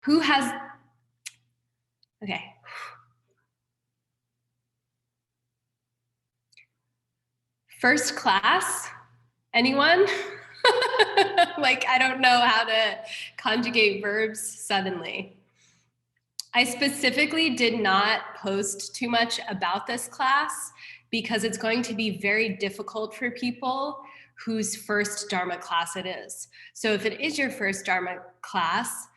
Who has, okay. First class, anyone? Like, I don't know how to conjugate verbs suddenly. I specifically did not post too much about this class because it's going to be very difficult for people whose first Dharma class it is. So if it is your first Dharma class,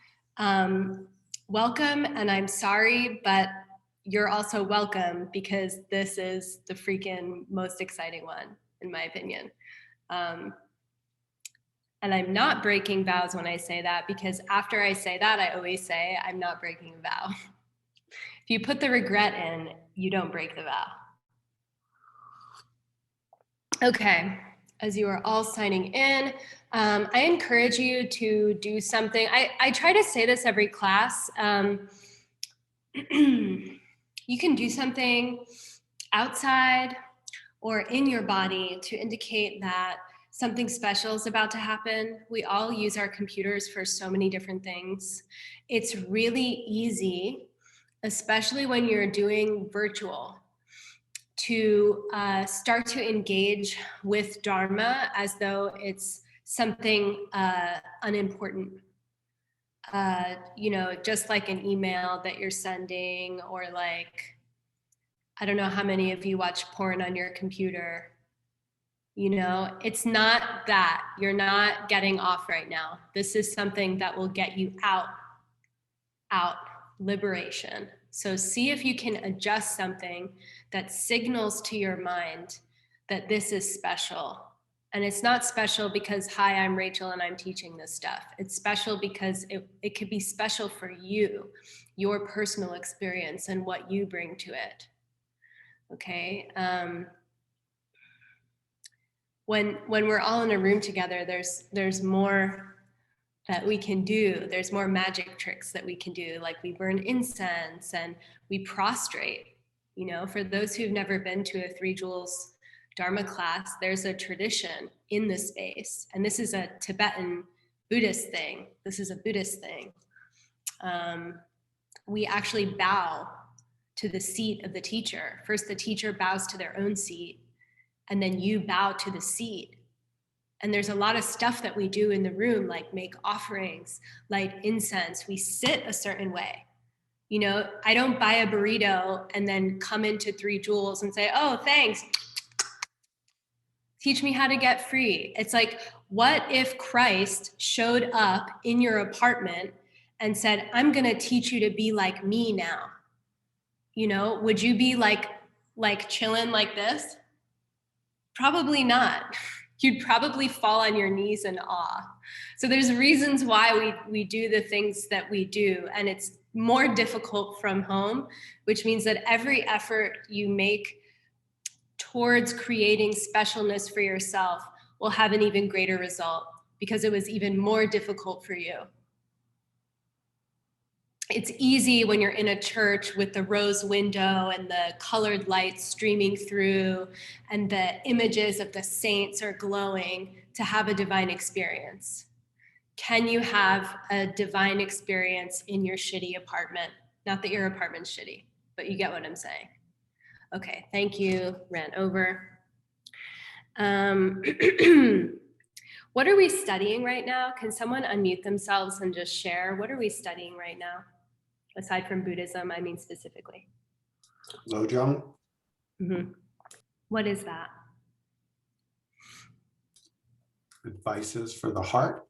welcome, and I'm sorry, but you're also welcome because this is the freaking most exciting one, in my opinion. And I'm not breaking vows when I say that, because after I say that, I always say I'm not breaking a vow. If you put the regret in, you don't break the vow. Okay, as you are all signing in, I encourage you to do something. I try to say this every class. You can do something outside or in your body to indicate that something special is about to happen. We all use our computers for so many different things. It's really easy, especially when you're doing virtual, to start to engage with Dharma as though it's something unimportant. You know, just like an email that you're sending, or like, I don't know how many of you watch porn on your computer. You know, it's not that. You're not getting off right now. This is something that will get you out, liberation. So see if you can adjust something that signals to your mind that this is special. And it's not special because, hi, I'm Rachel and I'm teaching this stuff. It's special because it could be special for you, your personal experience and what you bring to it. Okay. When we're all in a room together, there's more that we can do. There's more magic tricks that we can do, like we burn incense and we prostrate. You know, for those who've never been to a 3 Jewels Dharma class, there's a tradition in this space, and this is a Tibetan Buddhist thing. This is a Buddhist thing. We actually bow to the seat of the teacher. First, the teacher bows to their own seat, and then you bow to the seat. And there's a lot of stuff that we do in the room, like make offerings, light incense. We sit a certain way. You know, I don't buy a burrito and then come into 3 Jewels and say, oh, thanks. Teach me how to get free. It's like, what if Christ showed up in your apartment and said, I'm going to teach you to be like me now? You know, would you be like chilling like this? Probably not. You'd probably fall on your knees in awe. So there's reasons why we do the things that we do, and it's more difficult from home, which means that every effort you make towards creating specialness for yourself will have an even greater result because it was even more difficult for you. It's easy when you're in a church with the rose window and the colored lights streaming through and the images of the saints are glowing to have a divine experience. Can you have a divine experience in your shitty apartment? Not that your apartment's shitty, but you get what I'm saying. Okay, thank you, ran over. What are we studying right now? Can someone unmute themselves and just share? What are we studying right now? Aside from Buddhism, I mean specifically. Lojong. Mm-hmm. What is that? Advices for the heart,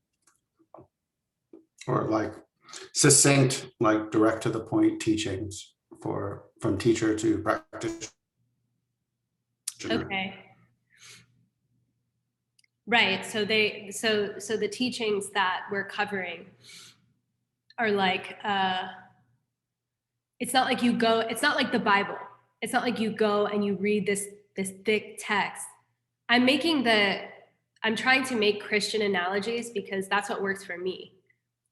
or like succinct, like direct to the point teachings from teacher to practitioner. Okay. Right. So the teachings that we're covering are like it's not like you go, it's not like the Bible. It's not like you go and you read this thick text. I'm trying to make Christian analogies because that's what works for me,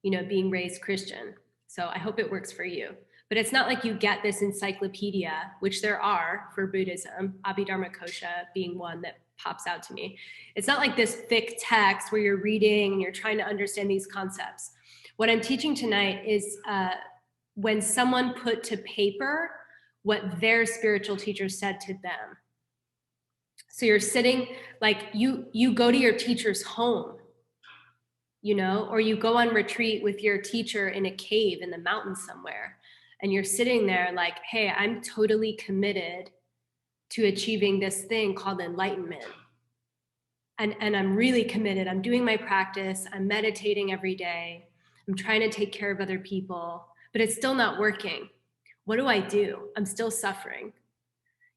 you know, being raised Christian. So I hope it works for you. But it's not like you get this encyclopedia, which there are for Buddhism, Abhidharmakosha being one that pops out to me. It's not like this thick text where you're reading and you're trying to understand these concepts. What I'm teaching tonight is when someone put to paper what their spiritual teacher said to them. So you're sitting, like you go to your teacher's home, you know, or you go on retreat with your teacher in a cave in the mountains somewhere, and you're sitting there like, hey, I'm totally committed to achieving this thing called enlightenment. And I'm really committed. I'm doing my practice. I'm meditating every day. I'm trying to take care of other people, but it's still not working. What do I do? I'm still suffering.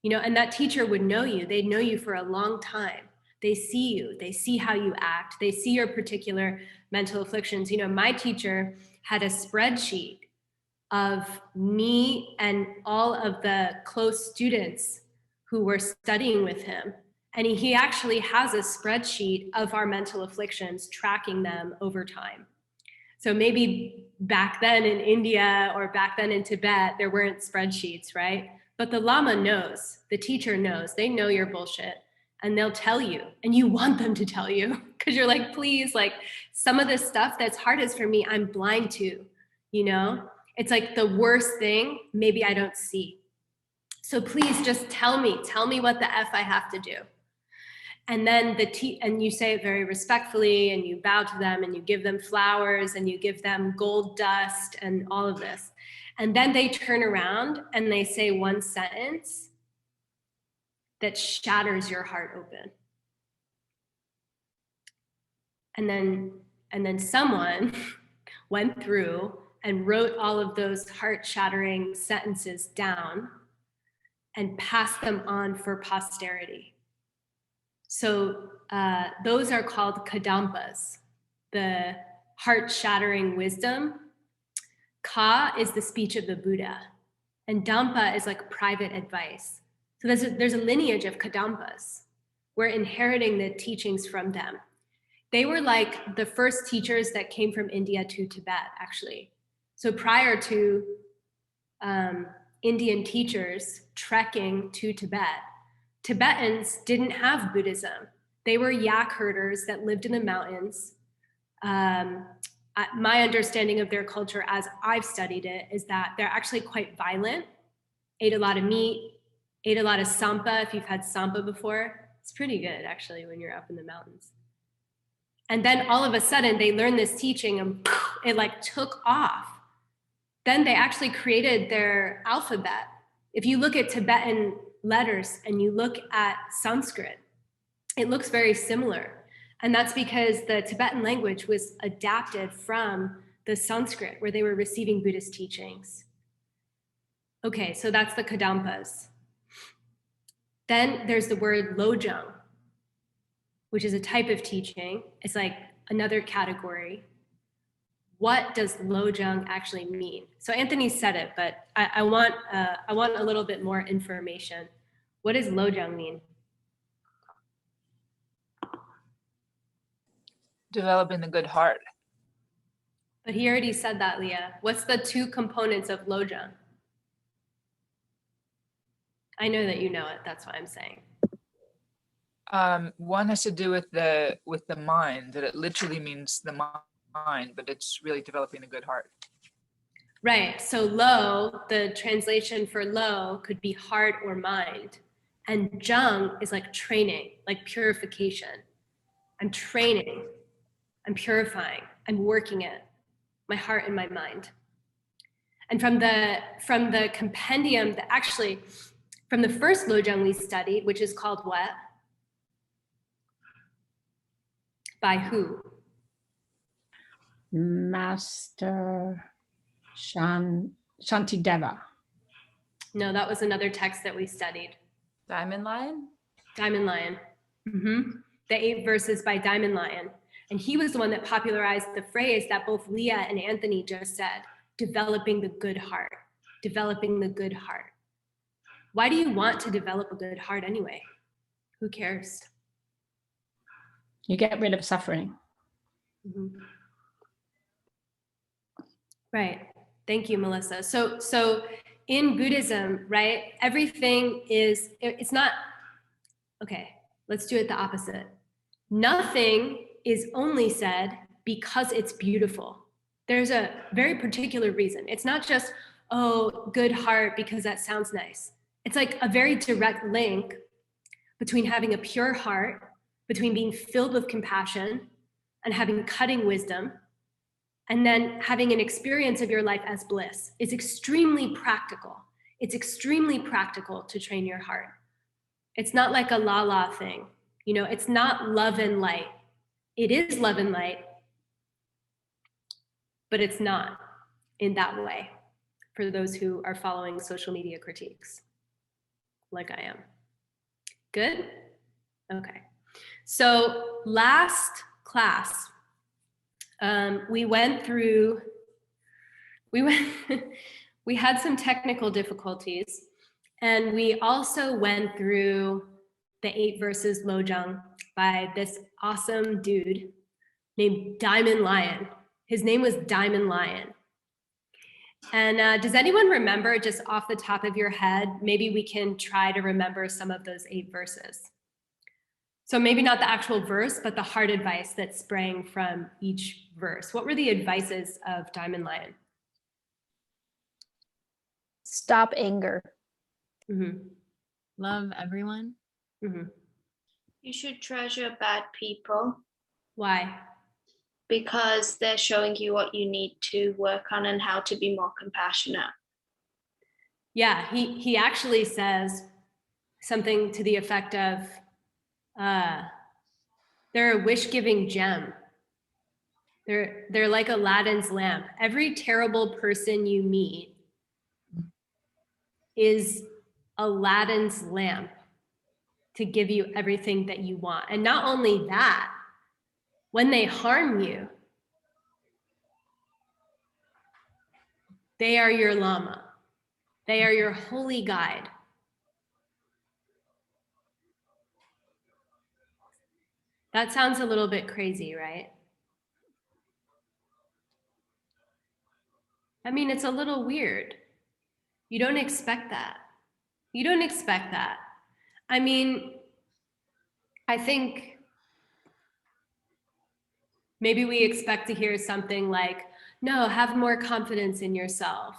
You know, and that teacher would know you. They'd know you for a long time. They see you. They see how you act. They see your particular mental afflictions. You know, my teacher had a spreadsheet of me and all of the close students who were studying with him. And he actually has a spreadsheet of our mental afflictions, tracking them over time. So maybe back then in India or back then in Tibet, there weren't spreadsheets, right? But the Lama knows, the teacher knows, they know your bullshit, and they'll tell you, and you want them to tell you, because you're like, please, like some of this stuff that's hardest for me, I'm blind to, you know? It's like the worst thing, maybe I don't see. So please just tell me what the F I have to do. And then and you say it very respectfully, and you bow to them, and you give them flowers, and you give them gold dust and all of this. And then they turn around and they say one sentence that shatters your heart open. And then someone went through and wrote all of those heart-shattering sentences down and passed them on for posterity. So those are called kadampas, the heart-shattering wisdom. Ka is the speech of the Buddha, and Dampa is like private advice. So there's a lineage of kadampas. We're inheriting the teachings from them. They were like the first teachers that came from India to Tibet, actually. So prior to Indian teachers trekking to Tibet, Tibetans didn't have Buddhism. They were yak herders that lived in the mountains. My understanding of their culture as I've studied it is that they're actually quite violent, ate a lot of meat, ate a lot of sampa. If you've had sampa before, it's pretty good actually when you're up in the mountains. And then all of a sudden they learned this teaching and it like took off. Then they actually created their alphabet. If you look at Tibetan letters and you look at Sanskrit, it looks very similar. And that's because the Tibetan language was adapted from the Sanskrit where they were receiving Buddhist teachings. Okay, so that's the Kadampas. Then there's the word Lojong, which is a type of teaching. It's like another category. What does Lojong actually mean? So Anthony said it, but I want a little bit more information. What does Lojong mean? Developing the good heart. But he already said that, Leah. What's the two components of Lojong? I know that you know it. That's what I'm saying. One has to do with the mind, that it literally means the mind, but it's really developing a good heart. Right. So lo, the translation for lo could be heart or mind. And jung is like training, like purification. I'm training. I'm purifying. I'm working it. My heart and my mind. And from the compendium, actually, from the first Lojong we studied, which is called what? By who? Master Shantideva. No, that was another text that we studied. Diamond Lion? Diamond Lion. Mm-hmm. The 8 verses by Diamond Lion. And he was the one that popularized the phrase that both Leah and Anthony just said, developing the good heart, developing the good heart. Why do you want to develop a good heart anyway? Who cares? You get rid of suffering. Mm-hmm. Right. Thank you, Melissa. So in Buddhism, right, everything it's not, okay, let's do it the opposite. Nothing is only said because it's beautiful. There's a very particular reason. It's not just, oh, good heart because that sounds nice. It's like a very direct link between having a pure heart, between being filled with compassion and having cutting wisdom, and then having an experience of your life as bliss. Is extremely practical. It's extremely practical to train your heart. It's not like a la-la thing. You know, it's not love and light. It is love and light, but it's not in that way for those who are following social media critiques, like I am. Good? Okay. So last class, we had some technical difficulties, and we also went through the 8 verses Lojong by this awesome dude named Diamond Lion. His name was Diamond Lion. And does anyone remember, just off the top of your head, maybe we can try to remember some of those 8 verses. So maybe not the actual verse, but the heart advice that sprang from each verse. What were the advices of Diamond Lion? Stop anger. Mm-hmm. Love everyone. Mm-hmm. You should treasure bad people Why? because they're showing you what you need to work on and how to be more compassionate. Yeah, he actually says something to the effect of, they're a wish-giving gem. They're like Aladdin's lamp. Every terrible person you meet is Aladdin's lamp to give you everything that you want. And not only that, when they harm you, they are your Lama. They are your holy guide. That sounds a little bit crazy, right? I mean, it's a little weird. You don't expect that. You don't expect that. I mean, I think maybe we expect to hear something like, no, have more confidence in yourself.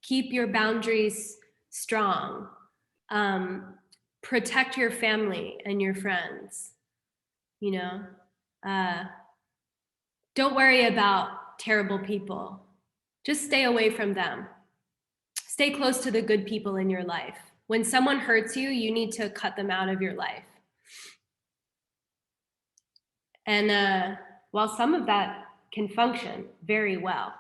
Keep your boundaries strong. Protect your family and your friends. You know, don't worry about terrible people. Just stay away from them. Stay close to the good people in your life. When someone hurts you, you need to cut them out of your life. And while some of that can function very well,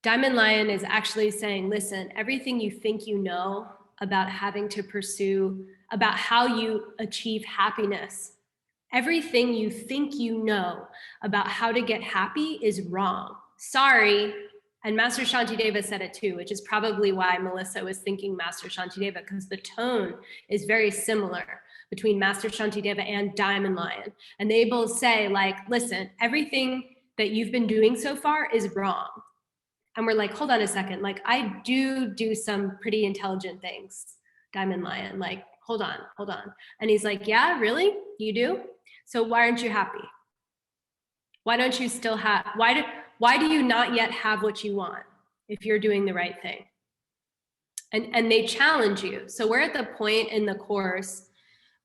Diamond Lion is actually saying, listen, everything you think you know about having to pursue, about how you achieve happiness, everything you think you know about how to get happy is wrong. Sorry. And Master Shantideva said it too, which is probably why Melissa was thinking Master Shantideva, because the tone is very similar between Master Shantideva and Diamond Lion. And they both say, like, listen, everything that you've been doing so far is wrong. And we're like, hold on a second. Like, I do some pretty intelligent things, Diamond Lion. Like, hold on. And he's like, yeah, really? You do? So why aren't you happy? Why don't you still have, why do you not yet have what you want if you're doing the right thing? And they challenge you. So we're at the point in the course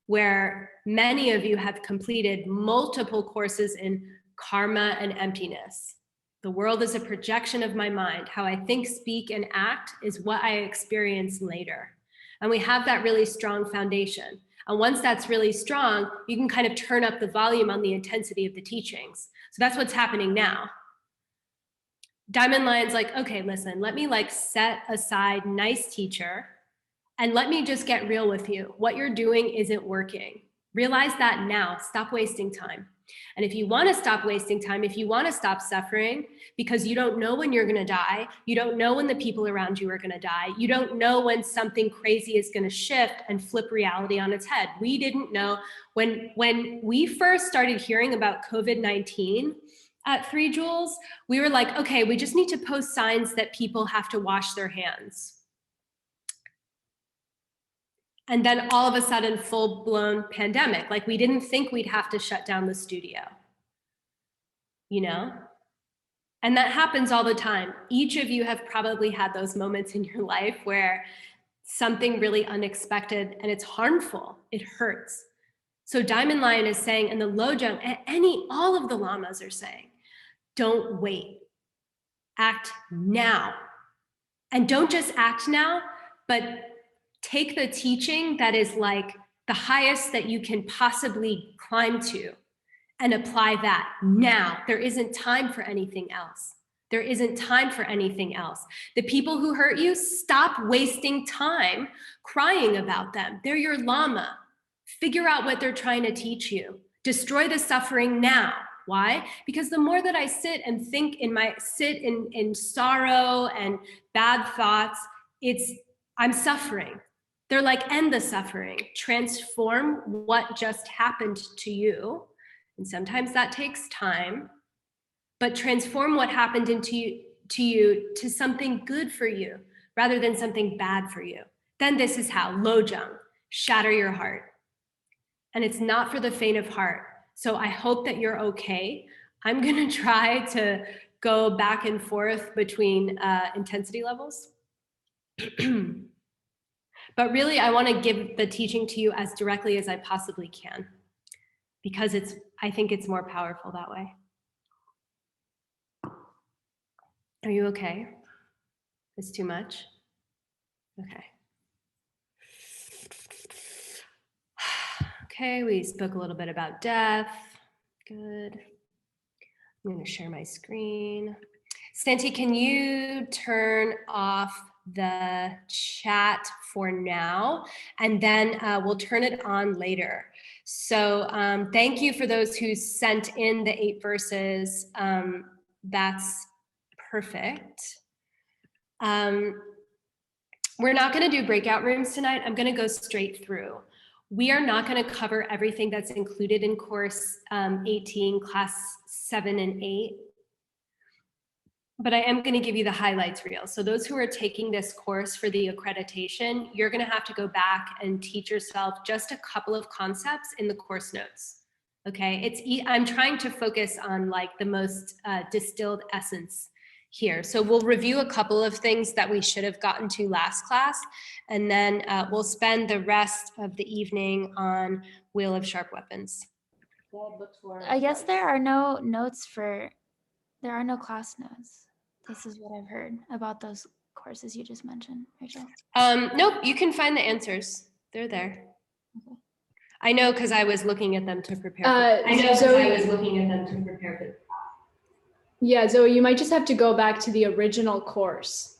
where many of you have completed multiple courses in karma and emptiness. The world is a projection of my mind. How I think, speak, and act is what I experience later. And we have that really strong foundation. And once that's really strong, you can kind of turn up the volume on the intensity of the teachings. So that's what's happening now. Diamond Lion's like, okay, listen, let me like set aside nice teacher and let me just get real with you. What you're doing isn't working. Realize that now. Stop wasting time. And if you want to stop wasting time, if you want to stop suffering, because you don't know when you're going to die, you don't know when the people around you are going to die, you don't know when something crazy is going to shift and flip reality on its head. We didn't know when we first started hearing about COVID-19 at 3 Joules, we were like, okay, we just need to post signs that people have to wash their hands. And then all of a sudden, full-blown pandemic. Like, we didn't think we'd have to shut down the studio, you know? And that happens all the time. Each of you have probably had those moments in your life where something really unexpected and it's harmful, it hurts. So Diamond Lion is saying, and the Lojong, and all of the lamas are saying, don't wait, act now. And don't just act now, but take the teaching that is like the highest that you can possibly climb to and apply that now. There isn't time for anything else. There isn't time for anything else. The people who hurt you, stop wasting time crying about them. They're your lama. Figure out what they're trying to teach you. Destroy the suffering now. Why? Because the more that I sit and think in sorrow and bad thoughts, I'm suffering. They're like, end the suffering. Transform what just happened to you. And sometimes that takes time, but transform what happened to you to something good for you rather than something bad for you. Then this is how, Lojong, shatter your heart. And it's not for the faint of heart. So I hope that you're okay. I'm gonna try to go back and forth between intensity levels. But really, I wanna give the teaching to you as directly as I possibly can, because I think it's more powerful that way. Are you okay? It's too much? Okay. Okay, we spoke a little bit about death. Good. I'm going to share my screen. Santi, can you turn off the chat for now? And then we'll turn it on later. So thank you for those who sent in the 8 verses. That's perfect. We're not going to do breakout rooms tonight. I'm going to go straight through. We are not going to cover everything that's included in course 18, class 7 and 8. But I am going to give you the highlights reel. So those who are taking this course for the accreditation, you're going to have to go back and teach yourself just a couple of concepts in the course notes. Okay, I'm trying to focus on like the most distilled essence here. So we'll review a couple of things that we should have gotten to last class, and then we'll spend the rest of the evening on Wheel of Sharp Weapons. I guess there are no class notes. This is what I've heard about those courses you just mentioned, Rachel. Nope, you can find the answers. They're there. Okay. I know because I was looking at them to prepare. Yeah, Zoe, you might just have to go back to the original course.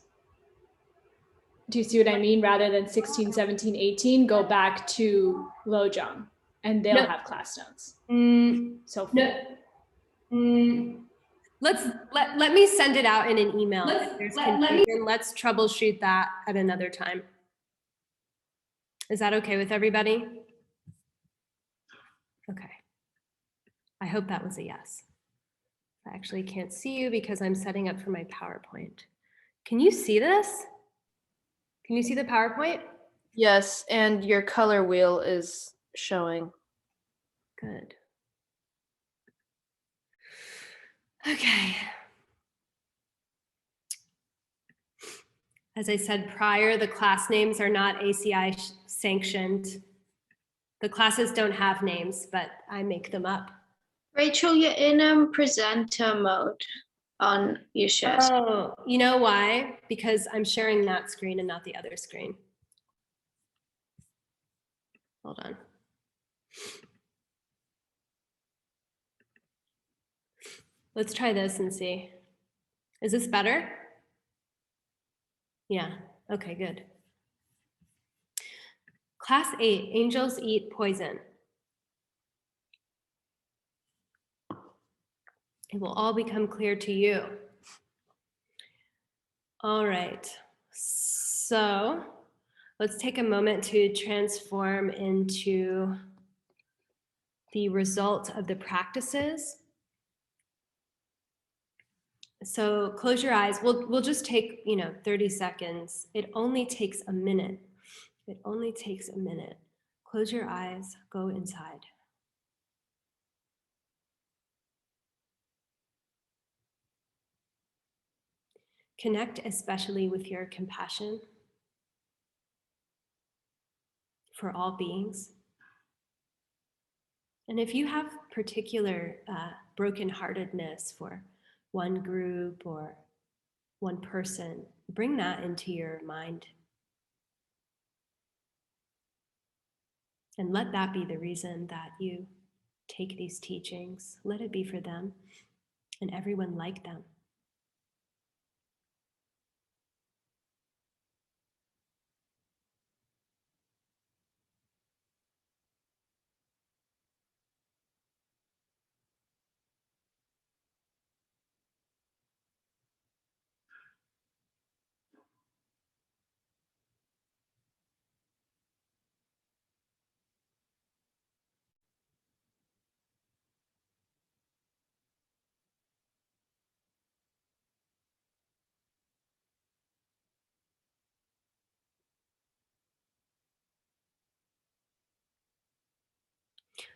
Do you see what I mean? Rather than 16, 17, 18, go back to Lojong and they'll have class notes. So Let me send it out in an email. If there's confusion, let's troubleshoot that at another time. Is that okay with everybody? Okay. I hope that was a yes. I actually can't see you because I'm setting up for my PowerPoint. Can you see this? Can you see the PowerPoint? Yes, and your color wheel is showing. Good. Okay. As I said prior, the class names are not ACI sanctioned. The classes don't have names, but I make them up. Rachel, you're in presenter mode on your share screen. Oh, you know why? Because I'm sharing that screen and not the other screen. Hold on. Let's try this and see. Is this better? Yeah, okay, good. Class 8, angels eat poison. It will all become clear to you. All right, so let's take a moment to transform into the result of the practices. So close your eyes. We'll just take 30 seconds. It only takes a minute. It only takes a minute. Close your eyes, go inside. Connect especially with your compassion for all beings. And if you have particular brokenheartedness for one group or one person, bring that into your mind. And let that be the reason that you take these teachings. Let it be for them and everyone like them.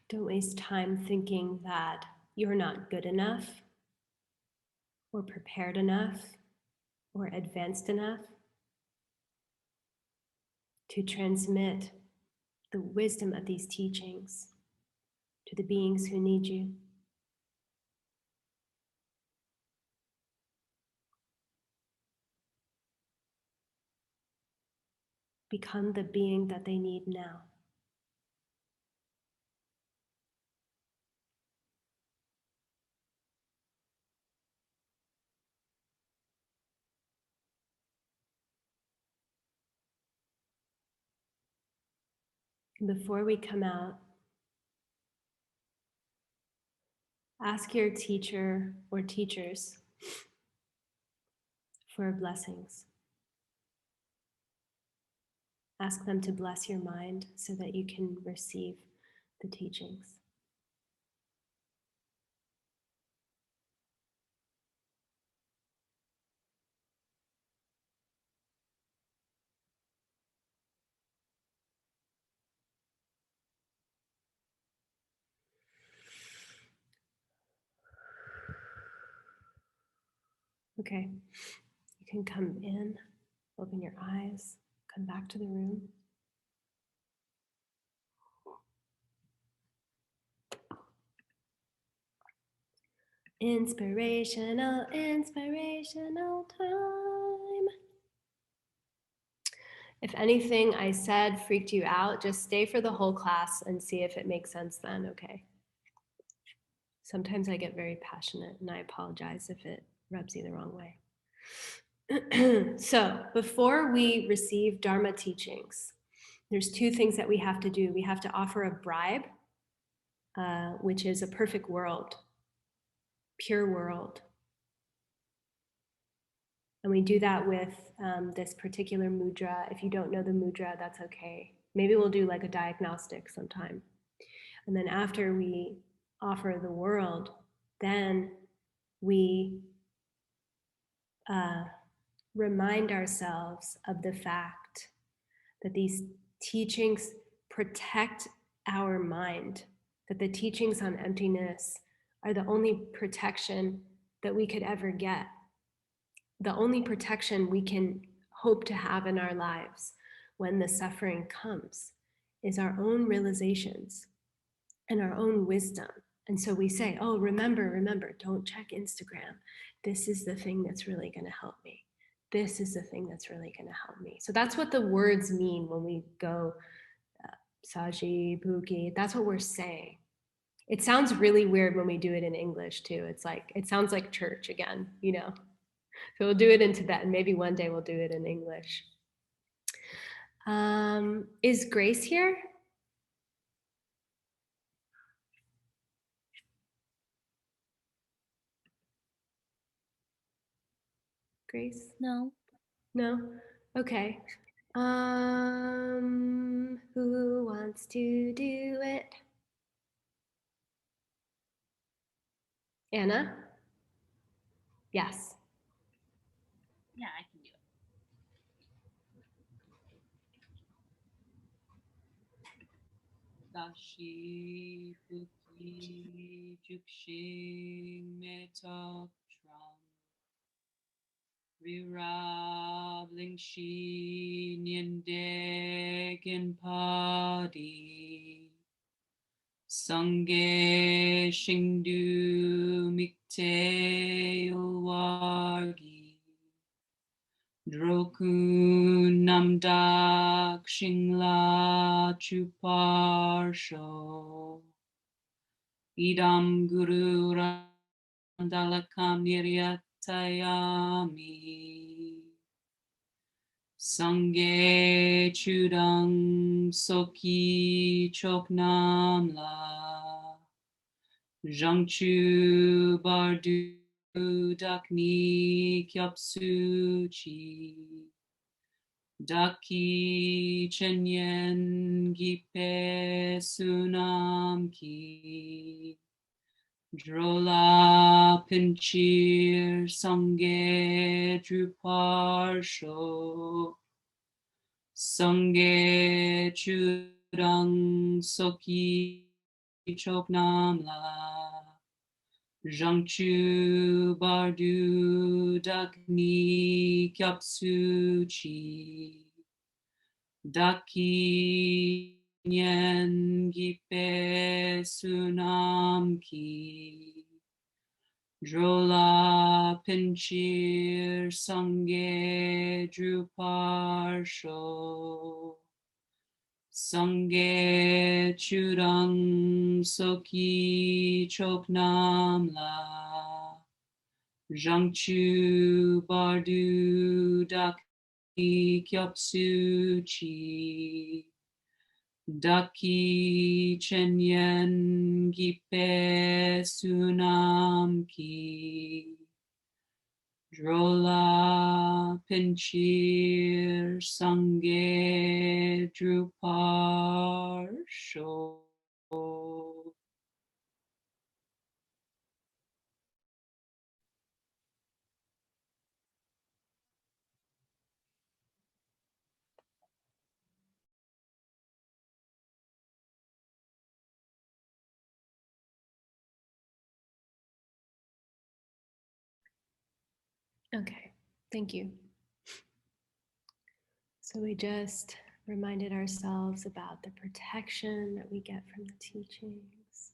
Don't waste time thinking that you're not good enough or prepared enough or advanced enough to transmit the wisdom of these teachings to the beings who need you. Become the being that they need now. Before we come out, ask your teacher or teachers for blessings. Ask them to bless your mind so that you can receive the teachings. Okay, you can come in, open your eyes, come back to the room. Inspirational, inspirational time. If anything I said freaked you out, just stay for the whole class and see if it makes sense then, okay? Sometimes I get very passionate and I apologize if it rubs you the wrong way. So before we receive Dharma teachings, there's two things that we have to do. We have to offer a bribe, which is a perfect world, pure world. And we do that with this particular mudra. If you don't know the mudra, that's okay. Maybe we'll do like a diagnostic sometime. And then after we offer the world, then we remind ourselves of the fact that these teachings protect our mind, that the teachings on emptiness are the only protection that we could ever get, the only protection we can hope to have in our lives when the suffering comes is our own realizations and our own wisdom. And so we say, oh, remember, don't check Instagram. This is the thing that's really going to help me. This is the thing that's really going to help me. So that's what the words mean when we go Saji, Buki. That's what we're saying. It sounds really weird when we do it in English too. It's like, it sounds like church again, you know. So we'll do it in Tibetan. Maybe one day we'll do it in English. Is Grace here? Grace? No. No? Okay. Who wants to do it? Anna? Yes. Yeah, I can do it. Dashi Buki Jukshin Meta Tram Virabling shi nyende genpadi. Sange shingdu mikte ulwargi. Droku namdak shingla chuparsho. Idam guru randalakam niryatayami. Sange chudang soki choknamla. Jangchu bardu dakni kyapsuchi. Daki chenyen gipe sunamki. Drola pinchir sange druparsho. Sange chudang soki choknamla. Jangchu bardu dakni kyapsuchi. Daki nyen gipe sunamki. Drola pinchir sange druparsho. Sange chudang soki choknamla. Jangchu bardu daki kyapsuchi. Daki chenyen gipe sunamki. Drola pinchir sange druparsho. Okay, thank you. So we just reminded ourselves about the protection that we get from the teachings.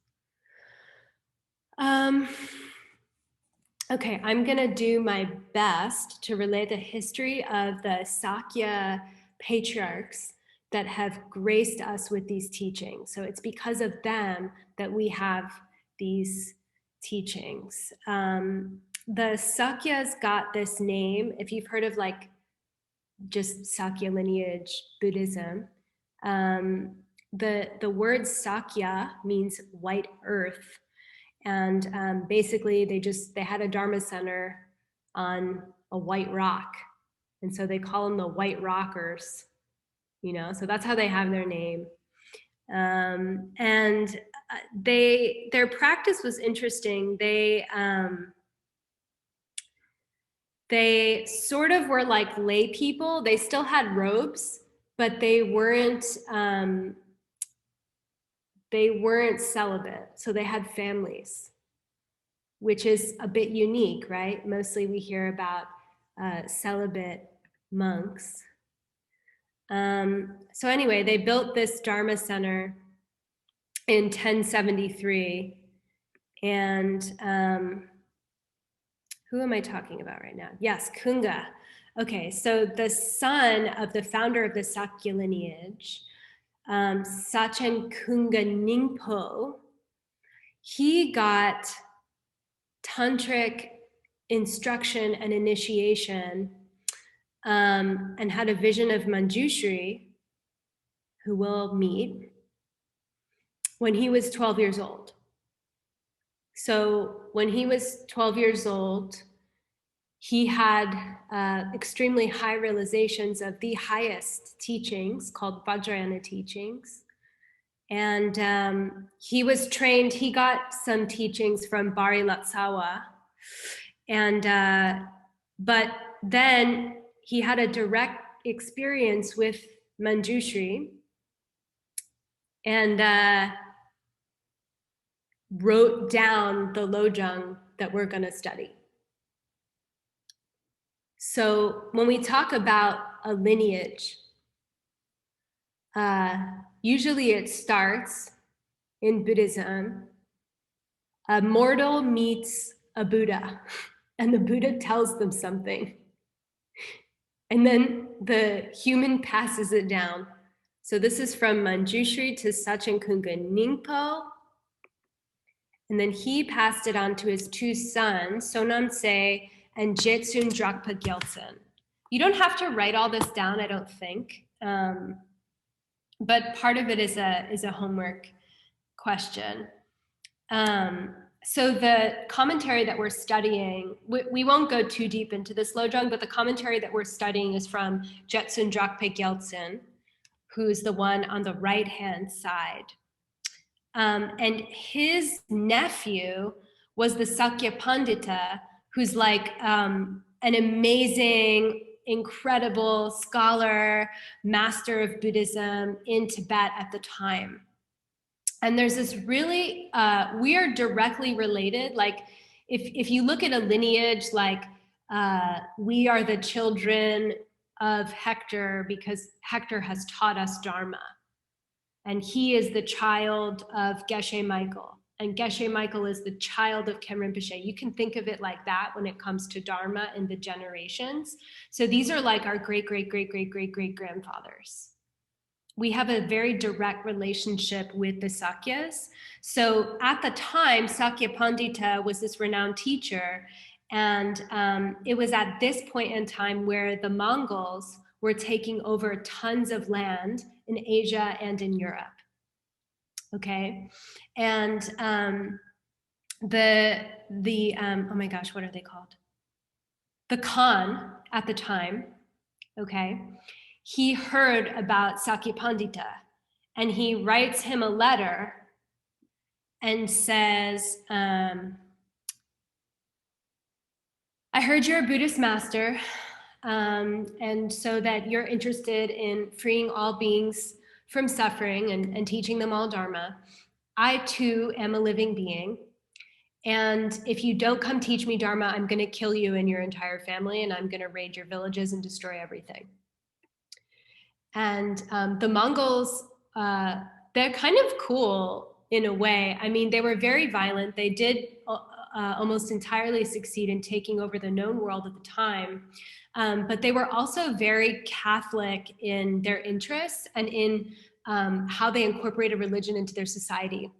Okay, I'm gonna do my best to relay the history of the Sakya patriarchs that have graced us with these teachings. So it's because of them that we have these teachings. The Sakyas got this name, if you've heard of like just Sakya lineage Buddhism, the word Sakya means white earth. And basically they had a Dharma center on a white rock. And so they call them the White Rockers, you know, so that's how they have their name. And their practice was interesting. They sort of were like lay people. They still had robes, but they weren't celibate. So they had families, which is a bit unique, right? Mostly we hear about celibate monks. So anyway, they built this Dharma center in 1073. And who am I talking about right now? Yes, Kunga. Okay, so the son of the founder of the Sakya lineage, Sachen Kunga Ningpo, he got tantric instruction and initiation and had a vision of Manjushri, who we'll meet, when he was 12 years old. So when he was 12 years old, he had extremely high realizations of the highest teachings called Vajrayana teachings. And he was trained, he got some teachings from Bari Latsawa. And, but then he had a direct experience with Manjushri and wrote down the Lojong that we're gonna study. So when we talk about a lineage, usually it starts in Buddhism. A mortal meets a Buddha, and the Buddha tells them something. And then the human passes it down. So this is from Manjushri to Sachen Ningpo. And then he passed it on to his two sons, Sonam-se and Jetsun Drakpa Gyaltsen. You don't have to write all this down, I don't think. But part of it is a homework question. So the commentary that we're studying, we won't go too deep into this Lojong, but the commentary that we're studying is from Jetsun Drakpa Gyaltsen, who's the one on the right-hand side. And his nephew was the Sakya Pandita, who's like an amazing, incredible scholar, master of Buddhism in Tibet at the time. And there's this really, we are directly related. Like if you look at a lineage, like we are the children of Hector because Hector has taught us Dharma. And he is the child of Geshe Michael. And Geshe Michael is the child of Khen Rinpoche. You can think of it like that when it comes to Dharma and the generations. So these are like our great, great, great, great, great, great grandfathers. We have a very direct relationship with the Sakyas. So at the time, Sakya Pandita was this renowned teacher. And it was at this point in time where the Mongols were taking over tons of land in Asia and in Europe. Okay, and oh my gosh, what are they called? The Khan at the time, okay, he heard about Sakya Pandita and he writes him a letter and says, I heard you're a Buddhist master, and so that you're interested in freeing all beings from suffering and teaching them all Dharma. I too am a living being. And if you don't come teach me Dharma, I'm going to kill you and your entire family, and I'm going to raid your villages and destroy everything. And the Mongols, they're kind of cool in a way. I mean, they were very violent. They did almost entirely succeed in taking over the known world at the time. But they were also very Catholic in their interests and in how they incorporated religion into their society.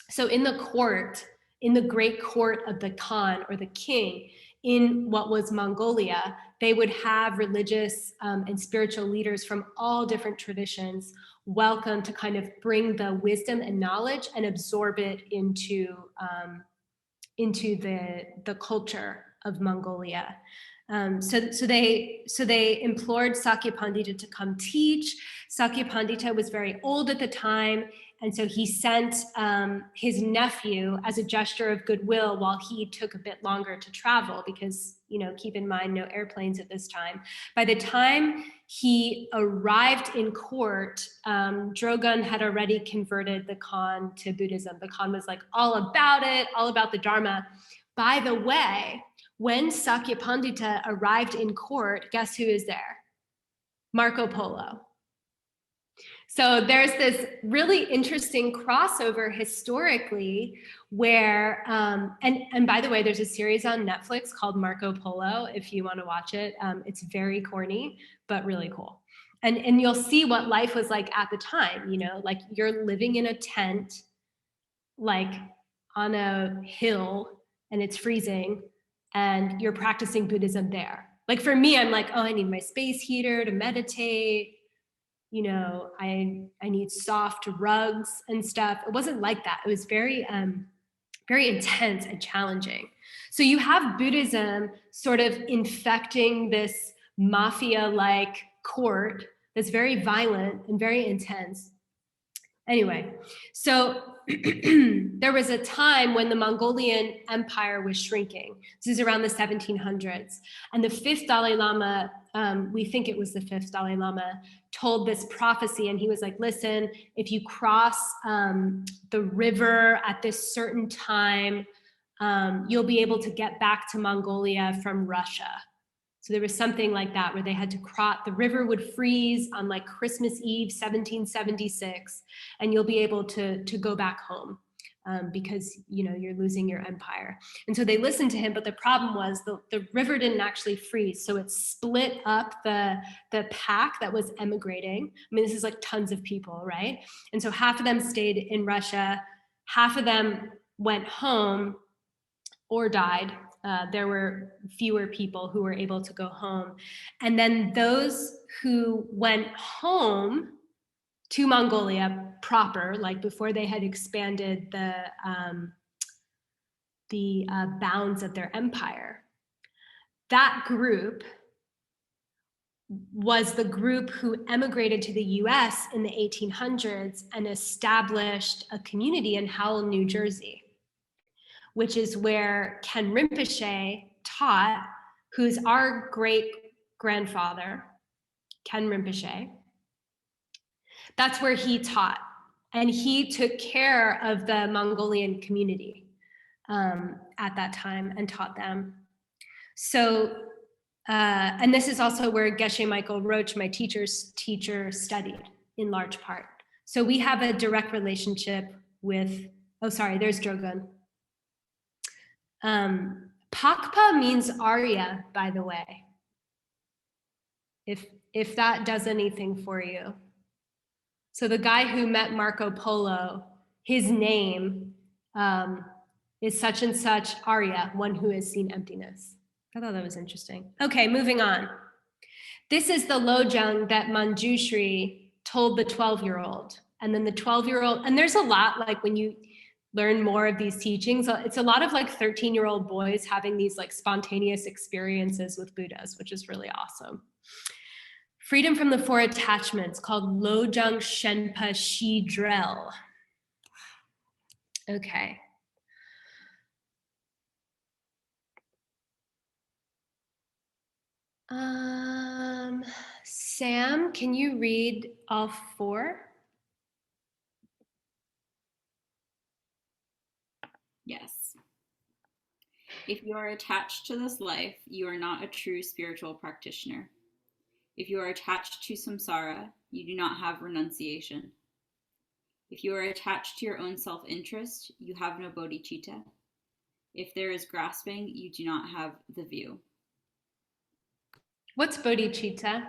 So in the court, in the great court of the Khan or the king in what was Mongolia, they would have religious and spiritual leaders from all different traditions welcome to kind of bring the wisdom and knowledge and absorb it into the culture of Mongolia. So they implored Sakya Pandita to come teach. Sakya Pandita was very old at the time, and so he sent his nephew as a gesture of goodwill while he took a bit longer to travel because, you know, keep in mind, no airplanes at this time. By the time he arrived in court, Drogon had already converted the Khan to Buddhism. The Khan was like all about it, all about the Dharma. By the way, when Sakya Pandita arrived in court, guess who is there? Marco Polo. So there's this really interesting crossover historically where, and by the way, there's a series on Netflix called Marco Polo, if you want to watch it. It's very corny, but really cool. And you'll see what life was like at the time, you know, like you're living in a tent, like on a hill, and it's freezing, and you're practicing Buddhism there. Like for me, I'm like, oh, I need my space heater to meditate. You know, I need soft rugs and stuff. It wasn't like that. It was very, very intense and challenging. So you have Buddhism sort of infecting this mafia-like court that's very violent and very intense. Anyway, so there was a time when the Mongolian Empire was shrinking. This is around the 1700s. And the fifth Dalai Lama, we think it was the fifth Dalai Lama, told this prophecy. And he was like, listen, if you cross the river at this certain time, you'll be able to get back to Mongolia from Russia. So there was something like that where they had to cross, the river would freeze on like Christmas Eve, 1776, and you'll be able to go back home because, you know, you're losing your empire. And so they listened to him, but the problem was the river didn't actually freeze. So it split up the pack that was emigrating. I mean, this is like tons of people, right? And so half of them stayed in Russia, half of them went home or died. There were fewer people who were able to go home. And then those who went home to Mongolia proper, like before they had expanded the bounds of their empire, that group was the group who emigrated to the US in the 1800s and established a community in Howell, New Jersey, which is where Ken Rinpoche taught, who's our great grandfather, Ken Rinpoche. That's where he taught. And he took care of the Mongolian community at that time and taught them. So, and this is also where Geshe Michael Roach, my teacher's teacher, studied in large part. So we have a direct relationship with, oh, sorry, there's Drogon. Pakpa means Arya, by the way, if that does anything for you. So the guy who met Marco Polo, his name is such and such Arya, one who has seen emptiness. I thought that was interesting. Okay, moving on. This is the Lojong that Manjushri told the 12-year-old. And then the 12-year-old, and there's a lot, like when you learn more of these teachings, it's a lot of like 13-year-old boys having these like spontaneous experiences with Buddhas, which is really awesome. Freedom from the 4 attachments, called Lojong Shenpa Shi Drel. Okay. Sam, can you read all 4? Yes. If you are attached to this life, you are not a true spiritual practitioner. If you are attached to samsara, you do not have renunciation. If you are attached to your own self-interest, you have no bodhicitta. If there is grasping, you do not have the view. What's bodhicitta?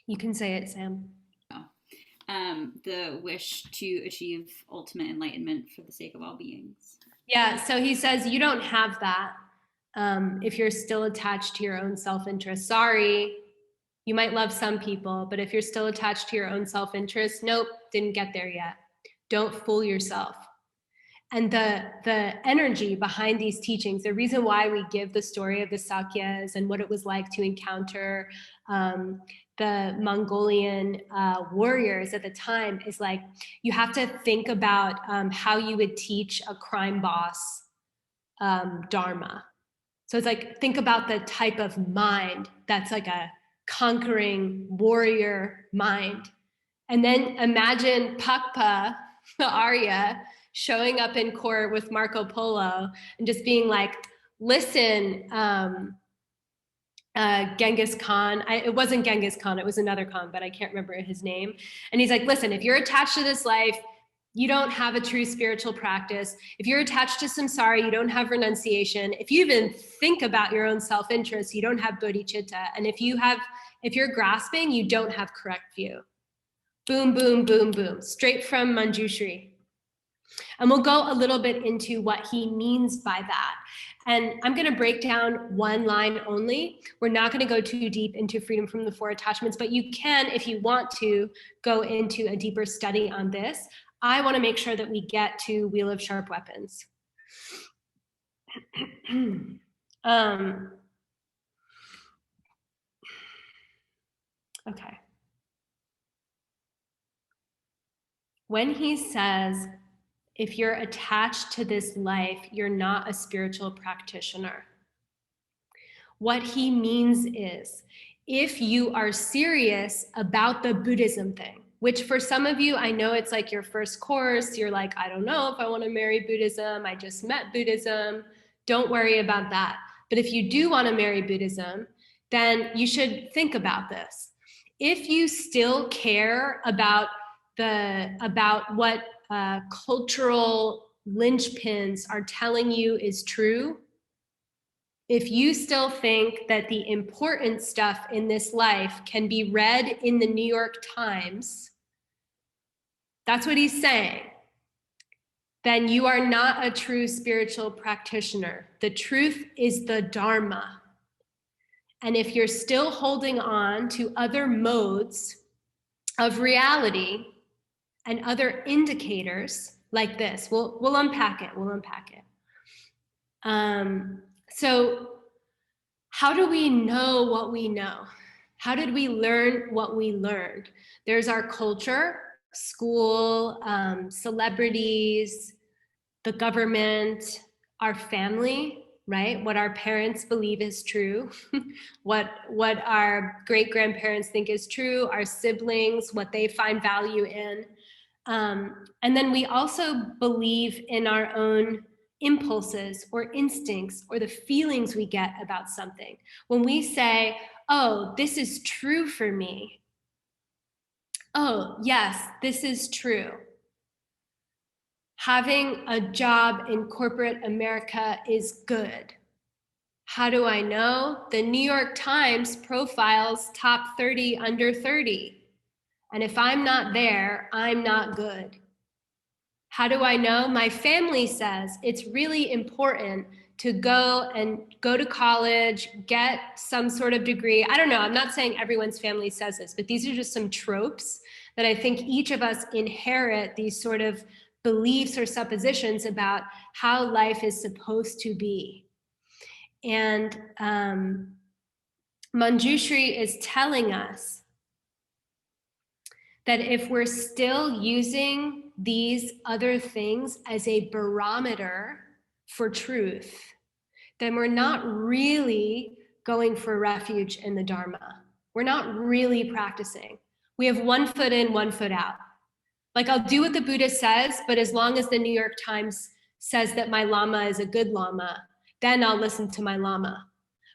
You can say it, Sam. The wish to achieve ultimate enlightenment for the sake of all beings. Yeah, so he says you don't have that if you're still attached to your own self-interest. Sorry, you might love some people, but if you're still attached to your own self-interest, nope, didn't get there yet. Don't fool yourself. And the energy behind these teachings, the reason why we give the story of the Sakyas and what it was like to encounter the Mongolian warriors at the time is like, you have to think about how you would teach a crime boss Dharma. So it's like, think about the type of mind that's like a conquering warrior mind. And then imagine Pakpa, the Arya, showing up in court with Marco Polo and just being like, listen, Genghis Khan, it wasn't Genghis Khan, it was another Khan, but I can't remember his name. And he's like, listen, if you're attached to this life, you don't have a true spiritual practice. If you're attached to samsara, you don't have renunciation. If you even think about your own self-interest, you don't have bodhicitta. And if you're grasping, you don't have correct view. Boom, boom, boom, boom, straight from Manjushri. And we'll go a little bit into what he means by that. And I'm going to break down one line only. We're not going to go too deep into freedom from the 4 attachments, but you can, if you want to, go into a deeper study on this. I want to make sure that we get to Wheel of Sharp Weapons. Okay. When he says, if you're attached to this life, you're not a spiritual practitioner. What he means is, if you are serious about the Buddhism thing, which for some of you, I know it's like your first course. You're like, I don't know if I want to marry Buddhism. I just met Buddhism. Don't worry about that. But if you do want to marry Buddhism, then you should think about this. If you still care about what cultural linchpins are telling you is true, if you still think that the important stuff in this life can be read in the New York Times, that's what he's saying, then you are not a true spiritual practitioner. The truth is the Dharma. And if you're still holding on to other modes of reality and other indicators like this, we'll unpack it, So how do we know what we know? How did we learn what we learned? There's our culture, school, celebrities, the government, our family, right? What our parents believe is true, what our great-grandparents think is true, our siblings, what they find value in. And then we also believe in our own impulses or instincts or the feelings we get about something. When we say, oh, this is true for me. Oh, yes, this is true. Having a job in corporate America is good. How do I know? The New York Times profiles top 30 under 30. And if I'm not there, I'm not good. How do I know? My family says it's really important to go to college, get some sort of degree. I don't know, I'm not saying everyone's family says this, but these are just some tropes that I think each of us inherit, these sort of beliefs or suppositions about how life is supposed to be. And Manjushri is telling us that if we're still using these other things as a barometer for truth, then we're not really going for refuge in the Dharma. We're not really practicing. We have one foot in, one foot out. Like, I'll do what the Buddha says, but as long as the New York Times says that my Lama is a good Lama, then I'll listen to my Lama.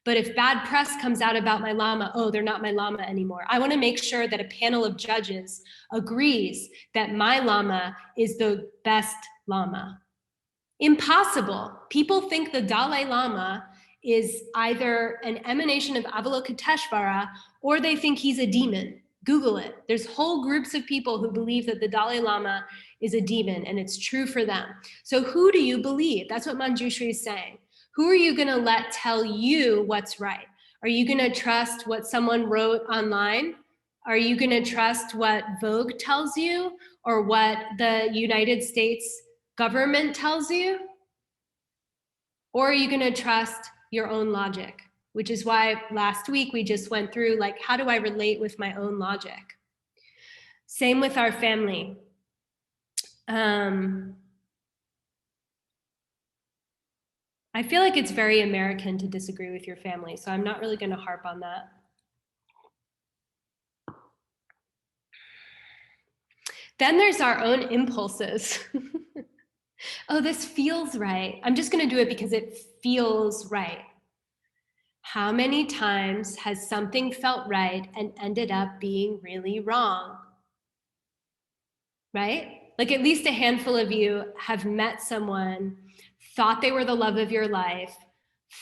But if bad press comes out about my Lama, oh, they're not my Lama anymore. I want to make sure that a panel of judges agrees that my Lama is the best Lama. Impossible. People think the Dalai Lama is either an emanation of Avalokiteshvara or they think he's a demon. Google it. There's whole groups of people who believe that the Dalai Lama is a demon and it's true for them. So who do you believe? That's what Manjushri is saying. Who are you going to let tell you what's right? Are you going to trust what someone wrote online? Are you going to trust what Vogue tells you or what the United States government tells you? Or are you going to trust your own logic? Which is why last week we just went through, like, how do I relate with my own logic? Same with our family. I feel like it's very American to disagree with your family, so I'm not really going to harp on that. Then there's our own impulses. Oh, this feels right. I'm just going to do it because it feels right. How many times has something felt right and ended up being really wrong? Right? Like, at least a handful of you have met someone, thought they were the love of your life,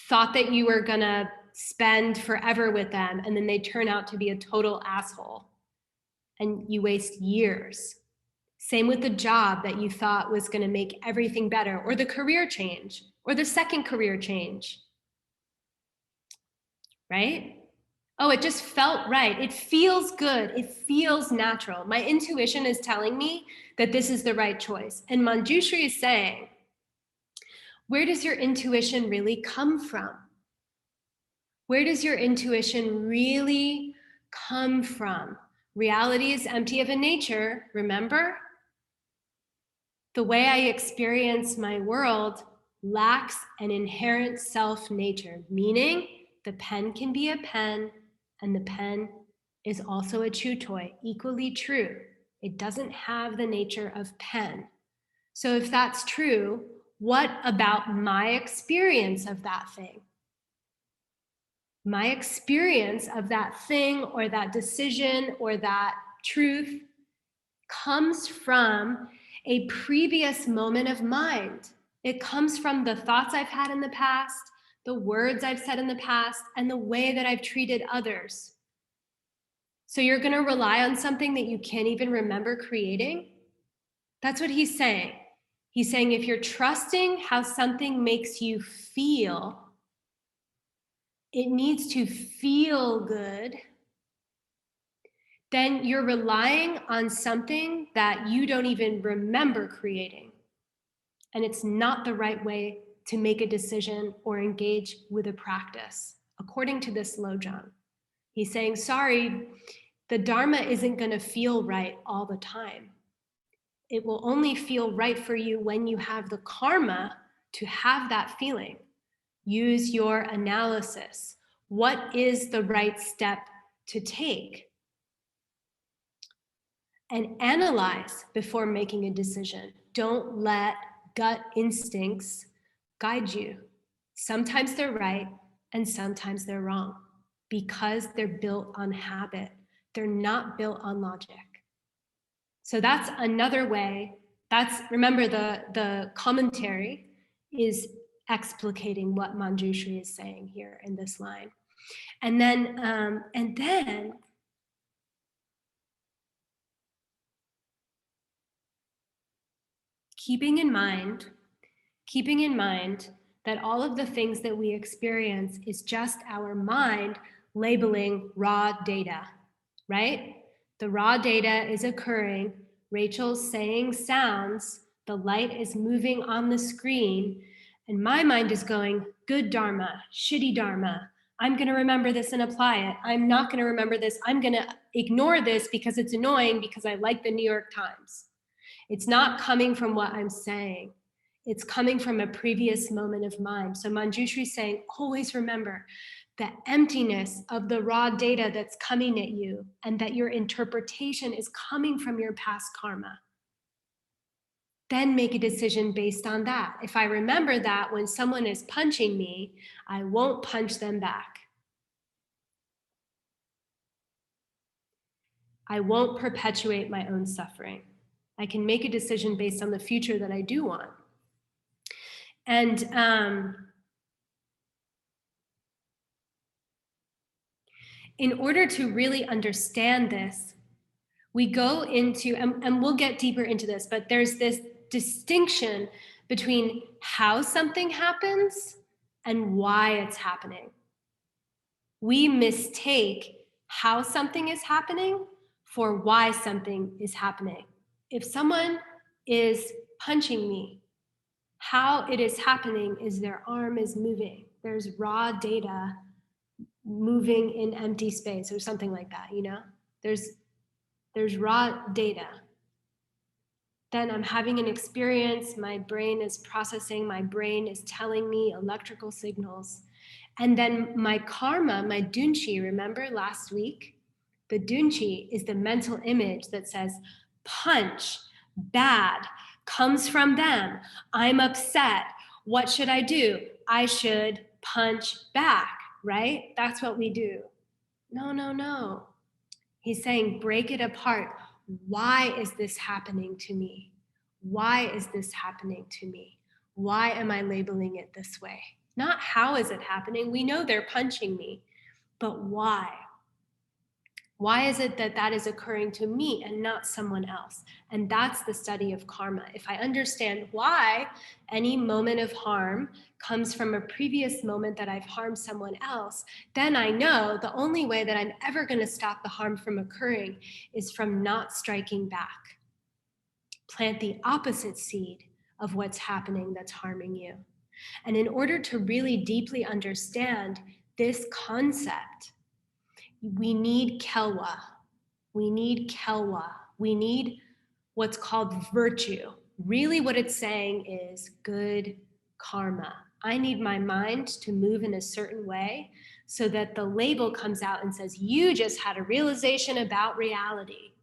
thought that you were gonna spend forever with them, and then they turn out to be a total asshole and you waste years. Same with the job that you thought was gonna make everything better, or the career change, or the second career change, right? Oh, it just felt right. It feels good. It feels natural. My intuition is telling me that this is the right choice. And Manjushri is saying, where does your intuition really come from? Where does your intuition really come from? Reality is empty of a nature, remember? The way I experience my world lacks an inherent self-nature, meaning the pen can be a pen and the pen is also a chew toy, equally true. It doesn't have the nature of pen. So if that's true, what about my experience of that thing? My experience of that thing or that decision or that truth comes from a previous moment of mind. It comes from the thoughts I've had in the past, the words I've said in the past, and the way that I've treated others. So you're going to rely on something that you can't even remember creating? That's what he's saying. He's saying if you're trusting how something makes you feel, it needs to feel good, then you're relying on something that you don't even remember creating. And it's not the right way to make a decision or engage with a practice, according to this Lojong. He's saying, sorry, the Dharma isn't going to feel right all the time. It will only feel right for you when you have the karma to have that feeling. Use your analysis. What is the right step to take? And analyze before making a decision. Don't let gut instincts guide you. Sometimes they're right and sometimes they're wrong because they're built on habit. They're not built on logic. So that's another way. Remember the commentary is explicating what Manjushri is saying here in this line. And then keeping in mind that all of the things that we experience is just our mind labeling raw data, right? The raw data is occurring. Rachel's saying sounds. The light is moving on the screen. And my mind is going, good Dharma, shitty Dharma. I'm going to remember this and apply it. I'm not going to remember this. I'm going to ignore this because it's annoying because I like the New York Times. It's not coming from what I'm saying. It's coming from a previous moment of mind. So Manjushri is saying, always remember the emptiness of the raw data that's coming at you and that your interpretation is coming from your past karma. Then make a decision based on that. If I remember that when someone is punching me, I won't punch them back. I won't perpetuate my own suffering. I can make a decision based on the future that I do want. And in order to really understand this, we go into, and we'll get deeper into this, but there's this distinction between how something happens and why it's happening. We mistake how something is happening for why something is happening. If someone is punching me, how it is happening is their arm is moving. There's raw data moving in empty space or something like that, you know? There's raw data. Then I'm having an experience, my brain is processing, my brain is telling me electrical signals. And then my karma, my dunchi, remember last week? The dunchi is the mental image that says, punch, bad, comes from them. I'm upset. What should I do? I should punch back, right? That's what we do. No. He's saying, break it apart. Why is this happening to me? Why is this happening to me? Why am I labeling it this way? Not how is it happening? We know they're punching me, but why? Why is it that that is occurring to me and not someone else? And that's the study of karma. If I understand why any moment of harm comes from a previous moment that I've harmed someone else, then I know the only way that I'm ever going to stop the harm from occurring is from not striking back. Plant the opposite seed of what's happening that's harming you. And in order to really deeply understand this concept, we need kelwa. We need kelwa. We need what's called virtue. Really what it's saying is good karma. I need my mind to move in a certain way so that the label comes out and says, you just had a realization about reality.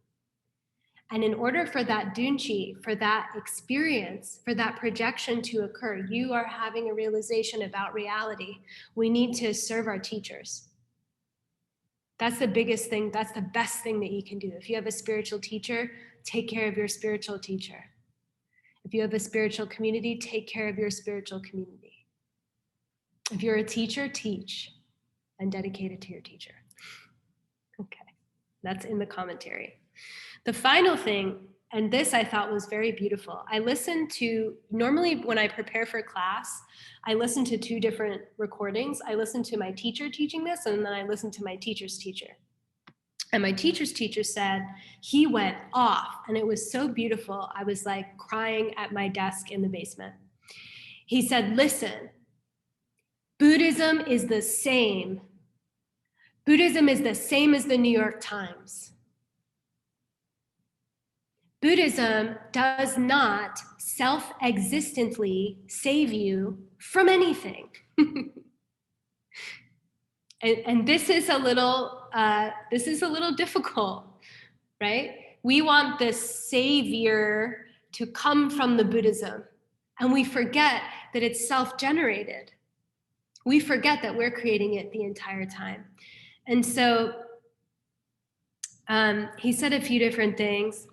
And in order for that dunchi, for that experience, for that projection to occur, you are having a realization about reality. We need to serve our teachers. That's the biggest thing. That's the best thing that you can do. If you have a spiritual teacher, take care of your spiritual teacher. If you have a spiritual community, take care of your spiritual community. If you're a teacher, teach and dedicate it to your teacher. Okay, that's in the commentary. The final thing, and this I thought was very beautiful. I listened to, normally when I prepare for class, I listen to 2 different recordings. I listen to my teacher teaching this, and then I listen to my teacher's teacher. And my teacher's teacher said, he went off, and it was so beautiful. I was like crying at my desk in the basement. He said, listen, Buddhism is the same. Buddhism is the same as the New York Times. Buddhism does not self-existently save you from anything. and this is a little difficult, right? We want the savior to come from the Buddhism, and we forget that it's self-generated. We forget that we're creating it the entire time. And so he said a few different things.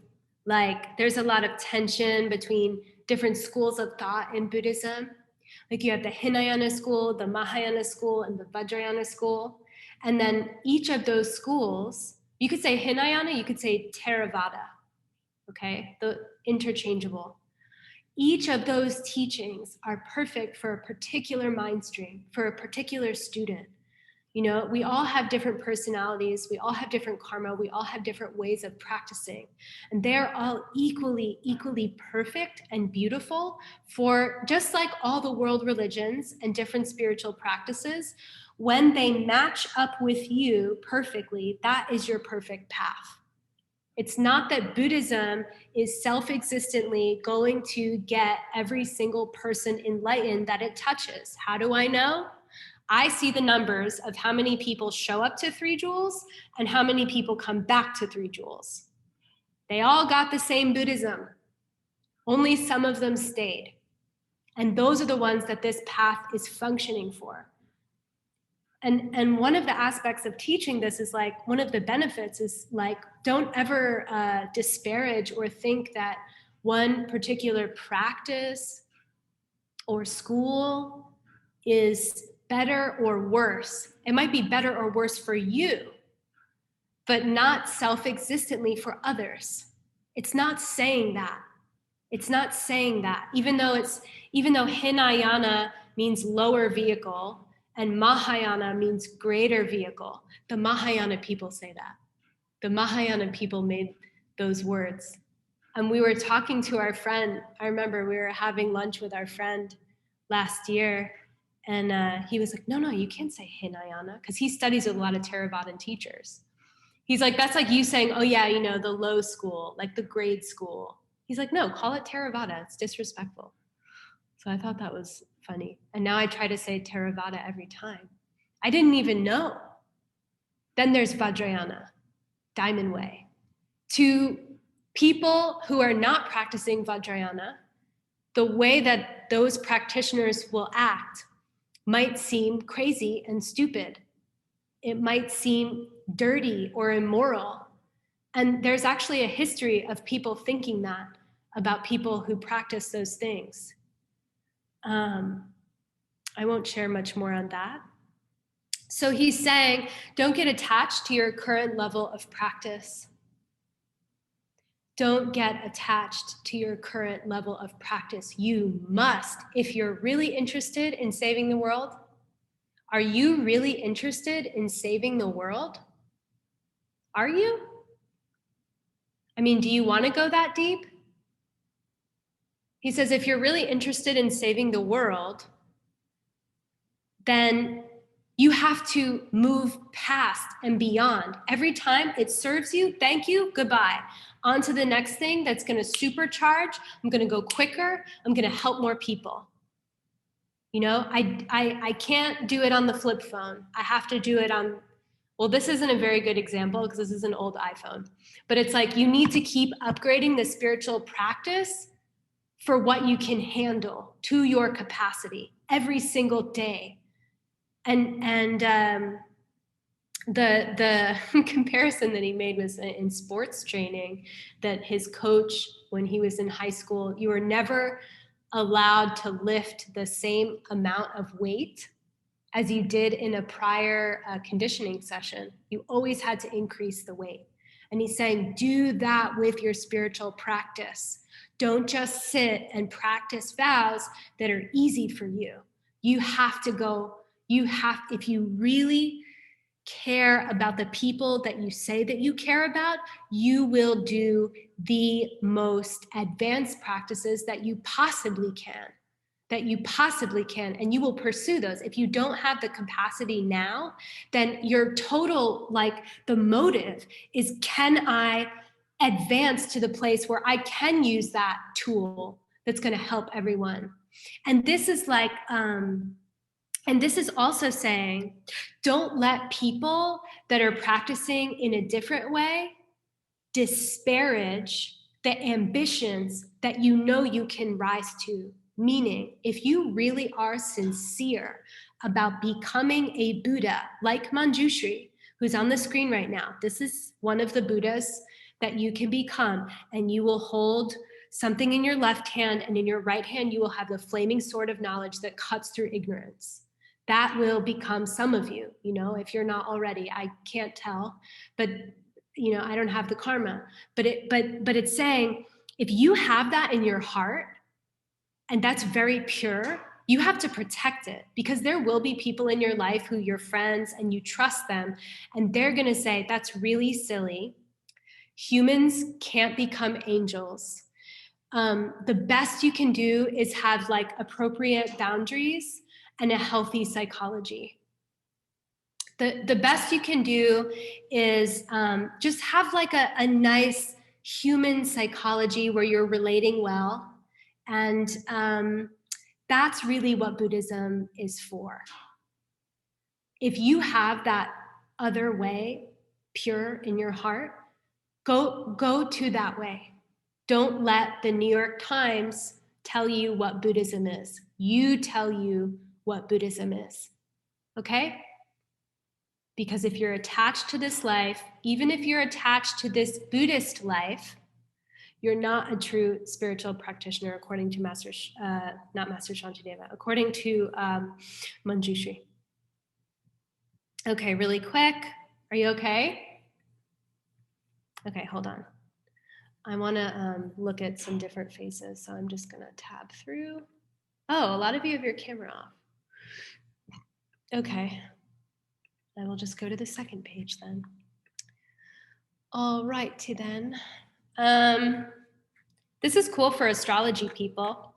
Like there's a lot of tension between different schools of thought in Buddhism. Like you have the Hinayana school, the Mahayana school, and the Vajrayana school. And then each of those schools, you could say Hinayana, you could say Theravada, okay? The interchangeable. Each of those teachings are perfect for a particular mind stream, for a particular student. You know, we all have different personalities, we all have different karma, we all have different ways of practicing. And they're all equally perfect and beautiful for, just like all the world religions and different spiritual practices, when they match up with you perfectly, that is your perfect path. It's not that Buddhism is self-existently going to get every single person enlightened that it touches. How do I know? I see the numbers of how many people show up to 3 Jewels and how many people come back to 3 Jewels. They all got the same Buddhism. Only some of them stayed. And those are the ones that this path is functioning for. And one of the aspects of teaching this is like, one of the benefits is like, don't ever disparage or think that one particular practice or school is better or worse. It might be better or worse for you, but not self-existently for others. It's not saying that. It's not saying that. Even though Hinayana means lower vehicle and Mahayana means greater vehicle, the Mahayana people say that. The Mahayana people made those words. And we were talking to our friend. I remember we were having lunch with our friend last year. And he was like, no, you can't say Hinayana, because he studies with a lot of Theravadan teachers. He's like, that's like you saying, oh yeah, you know, the low school, like the grade school. He's like, no, call it Theravada. It's disrespectful. So I thought that was funny. And now I try to say Theravada every time. I didn't even know. Then there's Vajrayana, Diamond Way. To people who are not practicing Vajrayana, the way that those practitioners will act might seem crazy and stupid. It might seem dirty or immoral. And there's actually a history of people thinking that about people who practice those things. I won't share much more on that. So he's saying, don't get attached to your current level of practice. Don't get attached to your current level of practice. You must, if you're really interested in saving the world. Are you really interested in saving the world? Are you? I mean, do you want to go that deep? He says, if you're really interested in saving the world, then you have to move past and beyond. Every time it serves you, thank you, goodbye. On to the next thing that's going to supercharge. I'm going to go quicker. I'm going to help more people. You know, I can't do it on the flip phone. I have to do it on Well, this isn't a very good example because this is an old iPhone, but it's like you need to keep upgrading the spiritual practice for what you can handle to your capacity every single day. And the comparison that he made was in sports training, that his coach, when he was in high school, you were never allowed to lift the same amount of weight as you did in a prior conditioning session. You always had to increase the weight. And he's saying, do that with your spiritual practice. Don't just sit and practice vows that are easy for you. You have to go, if you really care about the people that you say that you care about, you will do the most advanced practices that you possibly can. And you will pursue those. If you don't have the capacity now, then your total, like the motive is, can I advance to the place where I can use that tool that's going to help everyone? And this is like, and this is also saying, don't let people that are practicing in a different way disparage the ambitions that you know you can rise to. Meaning, if you really are sincere about becoming a Buddha, like Manjushri, who's on the screen right now, this is one of the Buddhas that you can become, and you will hold something in your left hand, and in your right hand, you will have the flaming sword of knowledge that cuts through ignorance. That will become some of you, you know, if you're not already. I can't tell, but you know, I don't have the karma. But it's saying, if you have that in your heart, and that's very pure, you have to protect it, because there will be people in your life who you're friends and you trust them, and they're gonna say, that's really silly. Humans can't become angels. The best you can do is have like appropriate boundaries and a healthy psychology. The best you can do is just have like a nice human psychology where you're relating well. And that's really what Buddhism is for. If you have that other way pure in your heart, go to that way. Don't let the New York Times tell you what Buddhism is. You tell you what Buddhism is, okay? Because if you're attached to this life, even if you're attached to this Buddhist life, you're not a true spiritual practitioner, according to not Master Shantideva, according to Manjushri. Okay, really quick. Are you okay? Okay, hold on. I want to look at some different faces, so I'm just going to tab through. Oh, a lot of you have your camera off. Okay. I will just go to the second page then. All righty then. This is cool for astrology people.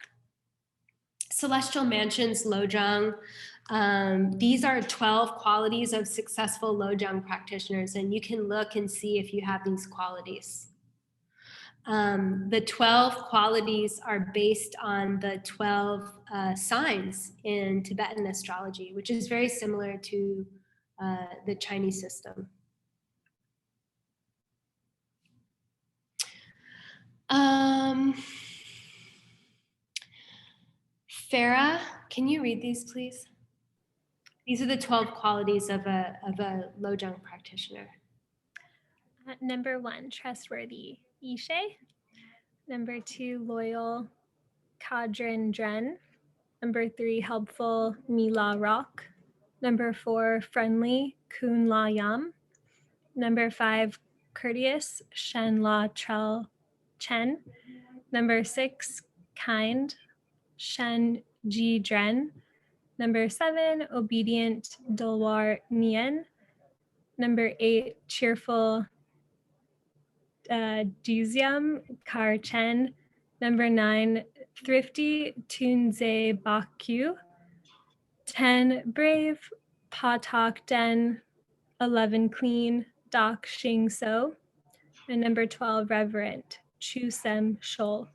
Celestial mansions, Lojong. These are 12 qualities of successful Lojong practitioners, and you can look and see if you have these qualities. The 12 qualities are based on the 12 signs in Tibetan astrology, which is very similar to the Chinese system. Farah, can you read these, please? These are the 12 qualities of a Lojong practitioner. Number 1, trustworthy, Ishe. Number 2, loyal, Kadrin Dren. Number 3, helpful, Mila Rock. Number 4, friendly, Kun La Yam. Number 5, courteous, Shen La Trel Chen. Number 6, kind, Shen Ji Dren. Number 7, obedient, Dolwar Nien. Number 8, cheerful, Duziam Kar Chen. Number 9, thrifty, Tunze Bakyu. 10, brave, Patak Den. 11, clean, Dak Xing So. And number 12, reverent, Chu Sem Shol.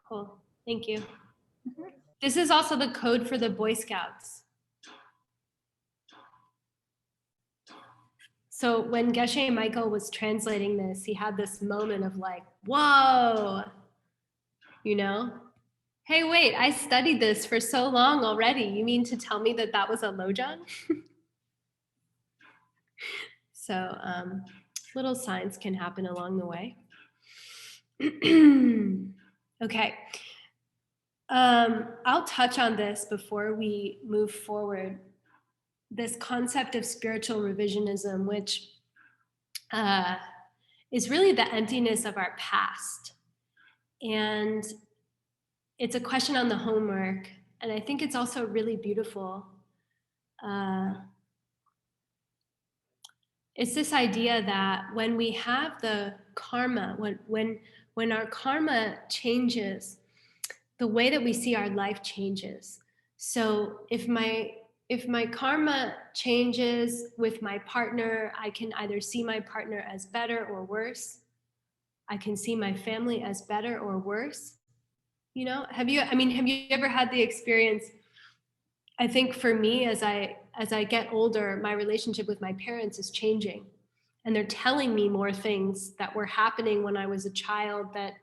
Cool, thank you. This is also the code for the Boy Scouts. So when Geshe Michael was translating this, he had this moment of like, whoa, you know? Hey, wait, I studied this for so long already. You mean to tell me that that was a Lojong? So little signs can happen along the way. Okay. I'll touch on this before we move forward. This concept of spiritual revisionism, which is really the emptiness of our past. And it's a question on the homework. And I think it's also really beautiful. It's this idea that when we have the karma, when our karma changes, the way that we see our life changes. So if my karma changes with my partner, I can either see my partner as better or worse. I can see my family as better or worse. You know, have you ever had the experience? I think for me, as I get older, my relationship with my parents is changing. And they're telling me more things that were happening when I was a child that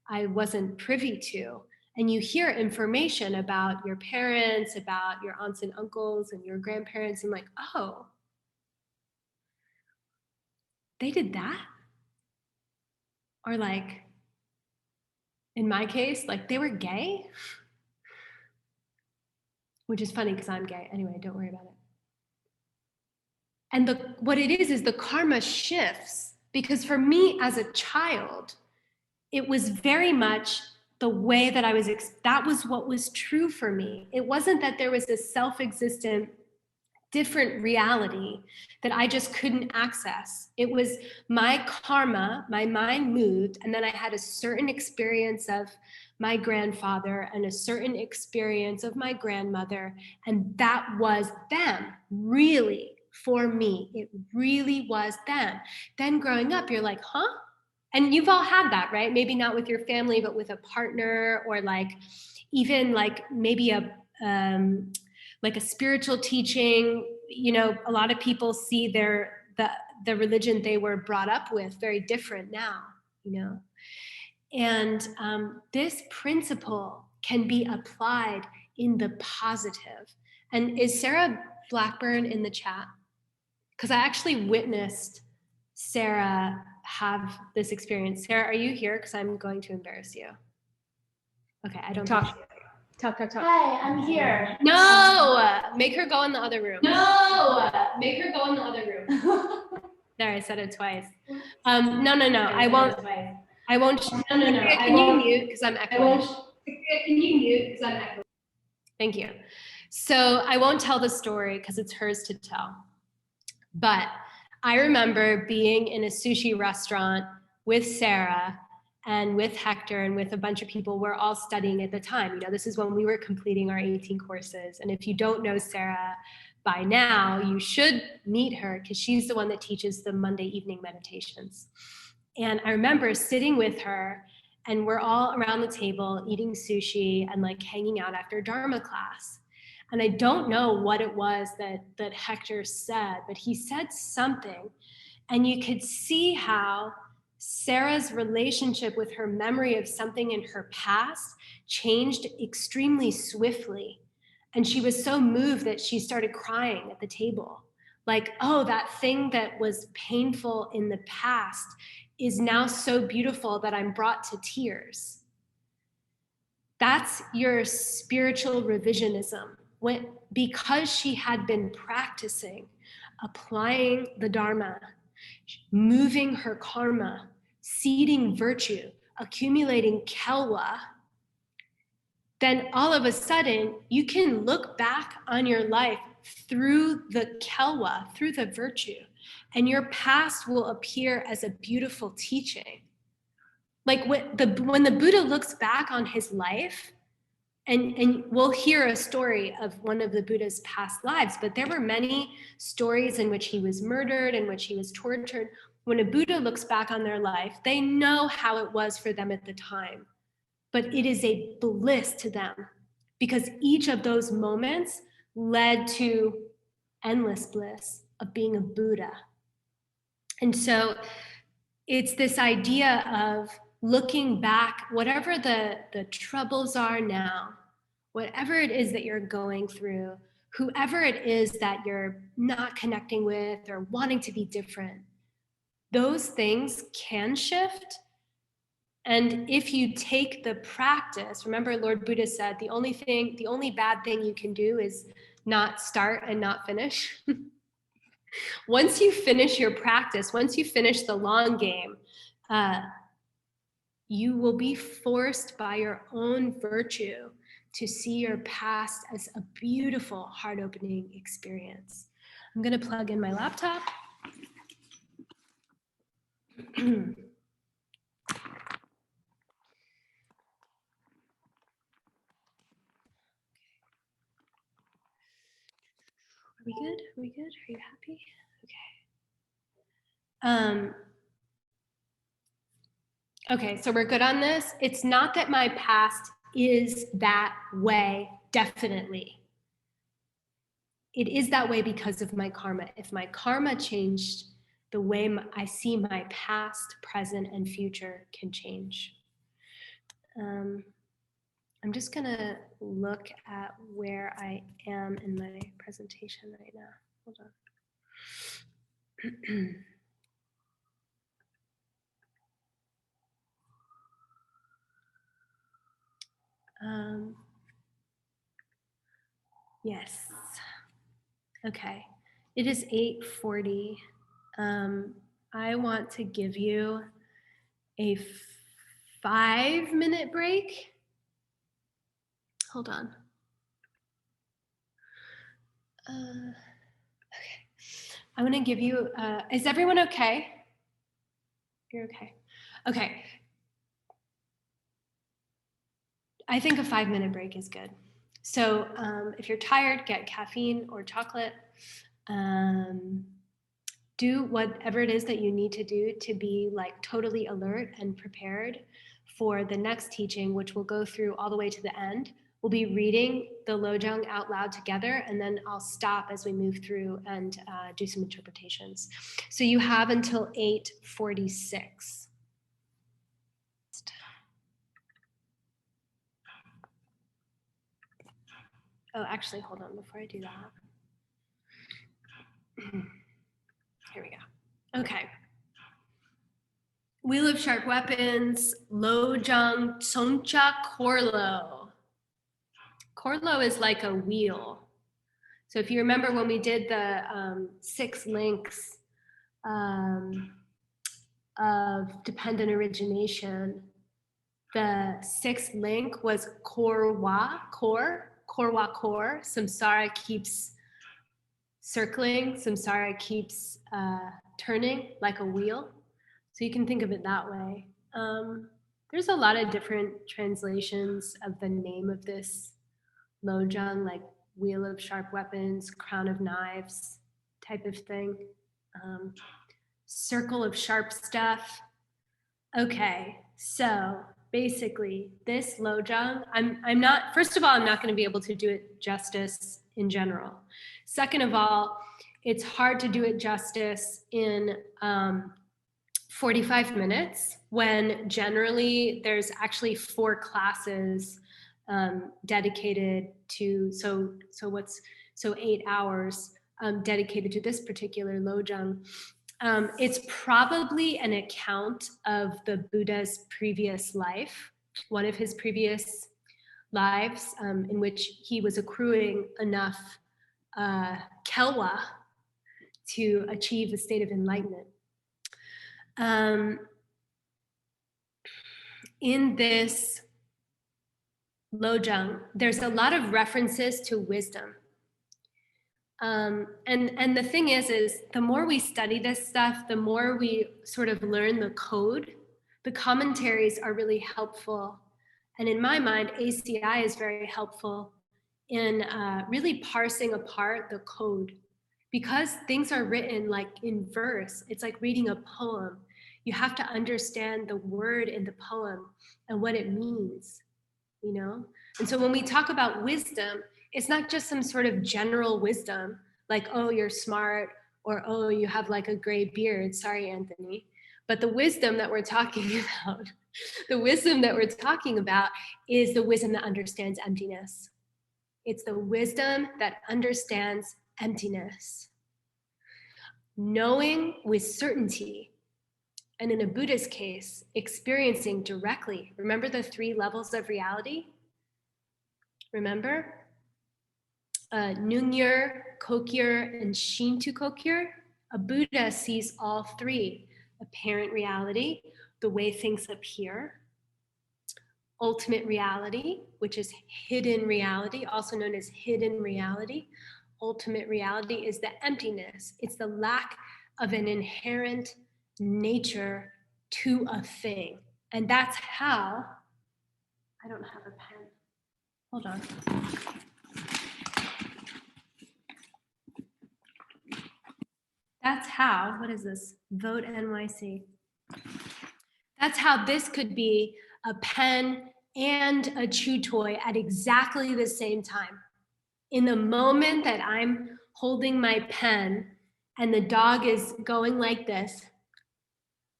I wasn't privy to. And you hear information about your parents, about your aunts and uncles and your grandparents, and like, oh, they did that? Or like, in my case, like they were gay? Which is funny because I'm gay. Anyway, don't worry about it. And what it is the karma shifts, because for me as a child, it was very much the way that I was, that was what was true for me. It wasn't that there was a self-existent different reality that I just couldn't access. It was my karma, my mind moved, and then I had a certain experience of my grandfather and a certain experience of my grandmother, and that was them, really, for me. It really was them. Then growing up, you're like, huh? And you've all had that, right? Maybe not with your family, but with a partner, or like even like maybe like a spiritual teaching. You know, a lot of people see the religion they were brought up with very different now, you know. And this principle can be applied in the positive. And is Sarah Blackburn in the chat? Because I actually witnessed Sarah have this experience. Sarah, are you here? Because I'm going to embarrass you. Okay, I don't think she is. Talk. Hi, I'm here. No, make her go in the other room. No, make her go in the other room. There, I said it twice. No. I won't. I won't. No. Can you mute? Because I'm echoing. Can you mute? Because I'm echoing. Thank you. So I won't tell the story because it's hers to tell. But I remember being in a sushi restaurant with Sarah and with Hector and with a bunch of people. We're all studying at the time. You know, this is when we were completing our 18 courses. And if you don't know Sarah by now, you should meet her because she's the one that teaches the Monday evening meditations. And I remember sitting with her, and we're all around the table eating sushi and like hanging out after Dharma class. And I don't know what it was that Hector said, but he said something, and you could see how Sarah's relationship with her memory of something in her past changed extremely swiftly. And she was so moved that she started crying at the table. Like, oh, that thing that was painful in the past is now so beautiful that I'm brought to tears. That's your spiritual revisionism. Because she had been practicing, applying the Dharma, moving her karma, seeding virtue, accumulating kelwa, then all of a sudden you can look back on your life through the kelwa, through the virtue, and your past will appear as a beautiful teaching. Like when the Buddha looks back on his life, and we'll hear a story of one of the Buddha's past lives, but there were many stories in which he was murdered, in which he was tortured. When a Buddha looks back on their life, they know how it was for them at the time, but it is a bliss to them because each of those moments led to endless bliss of being a Buddha. And so it's this idea of looking back, whatever the troubles are now, whatever it is that you're going through, whoever it is that you're not connecting with or wanting to be different, those things can shift. And if you take the practice, remember Lord Buddha said, the only bad thing you can do is not start and not finish. Once you finish your practice, once you finish the long game, you will be forced by your own virtue to see your past as a beautiful, heart-opening experience. I'm going to plug in my laptop. Are we good? Are we good? Are you happy? Okay. Okay, so we're good on this. It's not that my past is that way, definitely. It is that way because of my karma. If my karma changed, the way I see my past, present, and future can change. I'm just gonna look at where I am in my presentation right now. Hold on. Yes. Okay. It is 8:40. I want to give you a 5-minute break. Hold on. Okay. I want to give you, is everyone okay? You're okay. Okay. I think a 5-minute break is good. So if you're tired, get caffeine or chocolate. Do whatever it is that you need to do to be like totally alert and prepared for the next teaching, which will go through all the way to the end. We'll be reading the Lojong out loud together, and then I'll stop as we move through and do some interpretations. So you have until 8:46. Oh, actually, hold on before I do that. Here we go. Okay. Wheel of Sharp Weapons, Lojong Tsuncicorlo. Corlo is like a wheel. So if you remember when we did the 6 links of dependent origination, the 6th link was Korwa, core, samsara keeps circling, samsara keeps turning like a wheel. So you can think of it that way. There's a lot of different translations of the name of this Lojong, like Wheel of Sharp Weapons, Crown of Knives type of thing. Circle of Sharp Stuff. Okay, so basically this Lojong, I'm not, first of all, I'm not going to be able to do it justice in general. Second of all, it's hard to do it justice in 45 minutes when generally there's actually 4 classes dedicated to, so 8 hours dedicated to this particular Lojong. It's probably an account of the Buddha's previous life, one of his previous lives in which he was accruing enough kelwa to achieve a state of enlightenment. In this Lojong, there's a lot of references to wisdom. And the thing is the more we study this stuff, the more we sort of learn the code. The commentaries are really helpful. And in my mind, ACI is very helpful in really parsing apart the code. Because things are written like in verse, it's like reading a poem. You have to understand the word in the poem and what it means, you know? And so when we talk about wisdom, it's not just some sort of general wisdom, like, oh, you're smart, or, oh, you have like a gray beard. Sorry, Anthony. But the wisdom that we're talking about, the wisdom that we're talking about is the wisdom that understands emptiness. It's the wisdom that understands emptiness. Knowing with certainty, and in a Buddhist case, experiencing directly. Remember the 3 levels of reality? Remember? Nungyur, Kokyur, and Shintu Kokyur. A Buddha sees all 3. Apparent reality, the way things appear. Ultimate reality, which is hidden reality, also known as hidden reality. Ultimate reality is the emptiness. It's the lack of an inherent nature to a thing. And that's how, I don't have a pen. Hold on. That's how, what is this? Vote NYC. That's how this could be a pen and a chew toy at exactly the same time. In the moment that I'm holding my pen and the dog is going like this,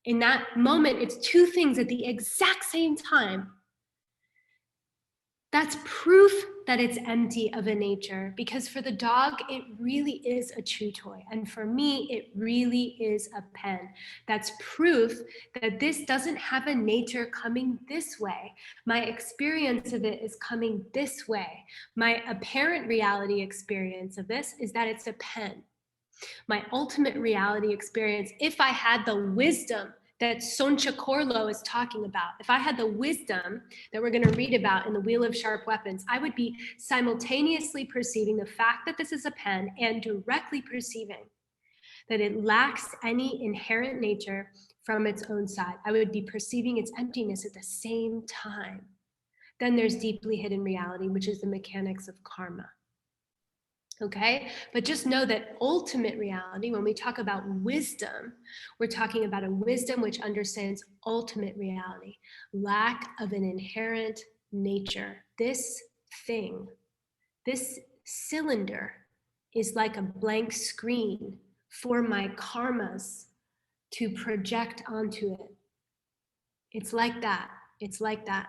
in that moment, it's 2 things at the exact same time. That's proof that it's empty of a nature, because for the dog, it really is a chew toy. And for me, it really is a pen. That's proof that this doesn't have a nature coming this way. My experience of it is coming this way. My apparent reality experience of this is that it's a pen. My ultimate reality experience, if I had the wisdom that Tsuncicorlo is talking about, if I had the wisdom that we're going to read about in the Wheel of Sharp Weapons, I would be simultaneously perceiving the fact that this is a pen and directly perceiving that it lacks any inherent nature from its own side. I would be perceiving its emptiness at the same time. Then there's deeply hidden reality, which is the mechanics of karma. Okay, but just know that ultimate reality, when we talk about wisdom, we're talking about a wisdom which understands ultimate reality, lack of an inherent nature. This thing, this cylinder is like a blank screen for my karmas to project onto it. It's like that. It's like that.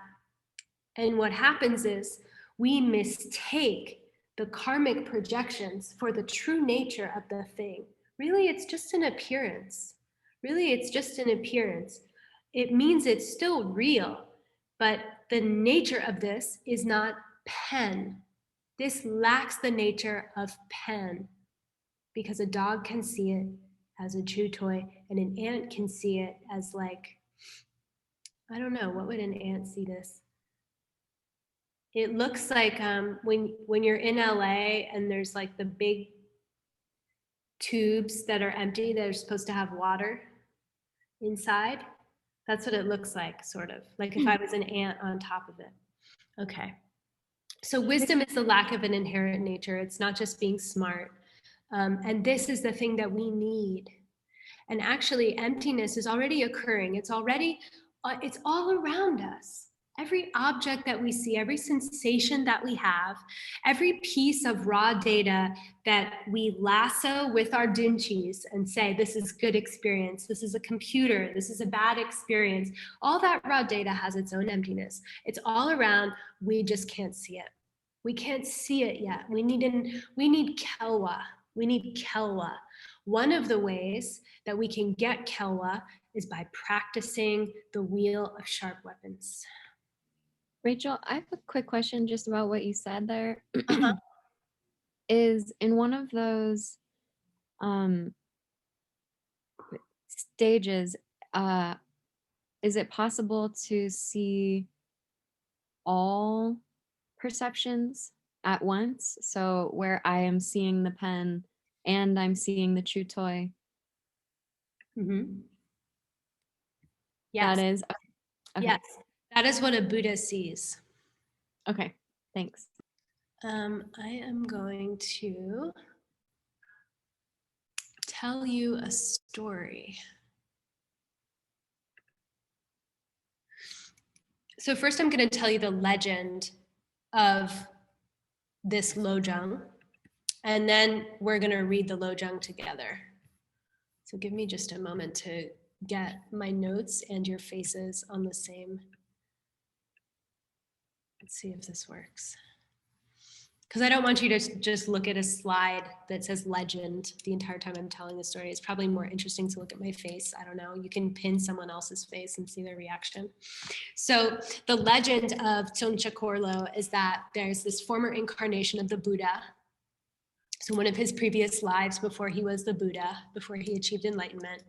And what happens is we mistake the karmic projections for the true nature of the thing. Really, it's just an appearance. Really, it's just an appearance. It means it's still real, but the nature of this is not pen. This lacks the nature of pen, because a dog can see it as a chew toy and an ant can see it as like, I don't know, what would an ant see this? It looks like when you're in LA and there's like the big tubes that are empty that are supposed to have water inside. That's what it looks like, sort of. Like if I was an ant on top of it. Okay. So wisdom is the lack of an inherent nature. It's not just being smart. And this is the thing that we need. And actually, emptiness is already occurring. It's all around us. Every object that we see, every sensation that we have, every piece of raw data that we lasso with our dinchis and say, this is good experience, this is a computer, this is a bad experience, all that raw data has its own emptiness. It's all around, we just can't see it. We can't see it yet. We need kelwa. We need kelwa. One of the ways that we can get kelwa is by practicing the Wheel of Sharp Weapons. Rachel, I have a quick question just about what you said there. Is in one of those stages, is it possible to see all perceptions at once? So where I am seeing the pen and I'm seeing the chew toy. Mm-hmm. Yes. That is, okay. Yes, that is what a Buddha sees. Okay, thanks. I am going to tell you a story. So first I'm going to tell you the legend of this lojang, and then we're going to read the lojang together. So give me just a moment to get my notes and your faces on the same. Let's see if this works. Because I don't want you to just look at a slide that says legend the entire time I'm telling the story. It's probably more interesting to look at my face. I don't know. You can pin someone else's face and see their reaction. So the legend of Tsuncicorlo is that there's this former incarnation of the Buddha. So one of his previous lives before he was the Buddha, before he achieved enlightenment.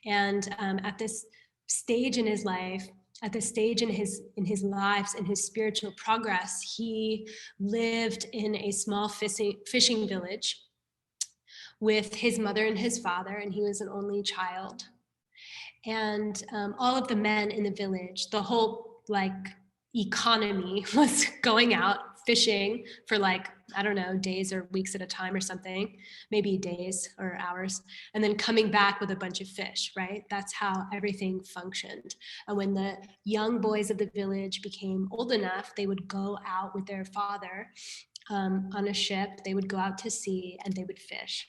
And at this stage in his life, at this stage in his lives, in his spiritual progress, he lived in a small fishing village with his mother and his father, and he was an only child. And all of the men in the village, the whole economy was going out fishing for I don't know, days or weeks at a time or something, maybe days or hours, and then coming back with a bunch of fish, right? That's how everything functioned. And when the young boys of the village became old enough, they would go out with their father on a ship, they would go out to sea and they would fish.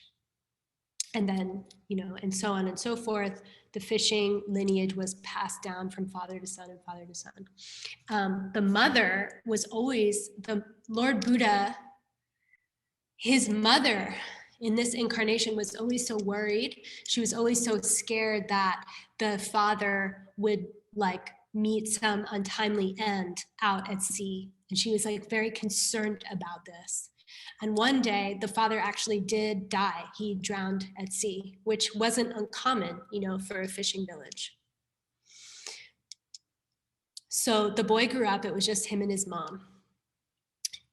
And then, and so on and so forth. The fishing lineage was passed down from father to son and father to son. The mother was always, the Lord Buddha, his mother in this incarnation was always so worried. She was always so scared that the father would meet some untimely end out at sea. And she was very concerned about this. And one day the father actually did die. He drowned at sea, which wasn't uncommon, for a fishing village. So the boy grew up, it was just him and his mom.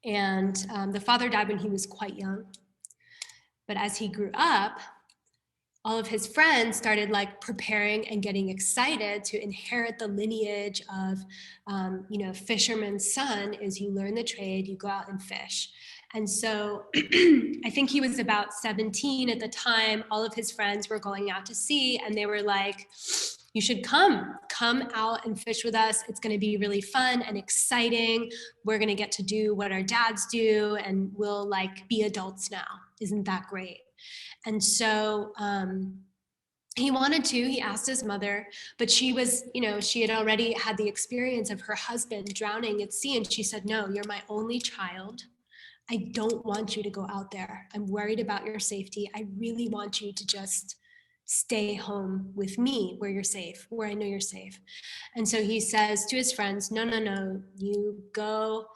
And the father died when he was quite young. But as he grew up, all of his friends started preparing and getting excited to inherit the lineage of, fisherman's son. Is you learn the trade, you go out and fish. And so I think he was about 17 at the time. All of his friends were going out to sea and they were like, you should come out and fish with us. It's going to be really fun and exciting. We're going to get to do what our dads do and we'll be adults now. Isn't that great? And so he wanted to, he asked his mother, but she was, she had already had the experience of her husband drowning at sea. And she said, no, you're my only child. I don't want you to go out there. I'm worried about your safety. I really want you to just stay home with me where you're safe, where I know you're safe. And so he says to his friends, no, you go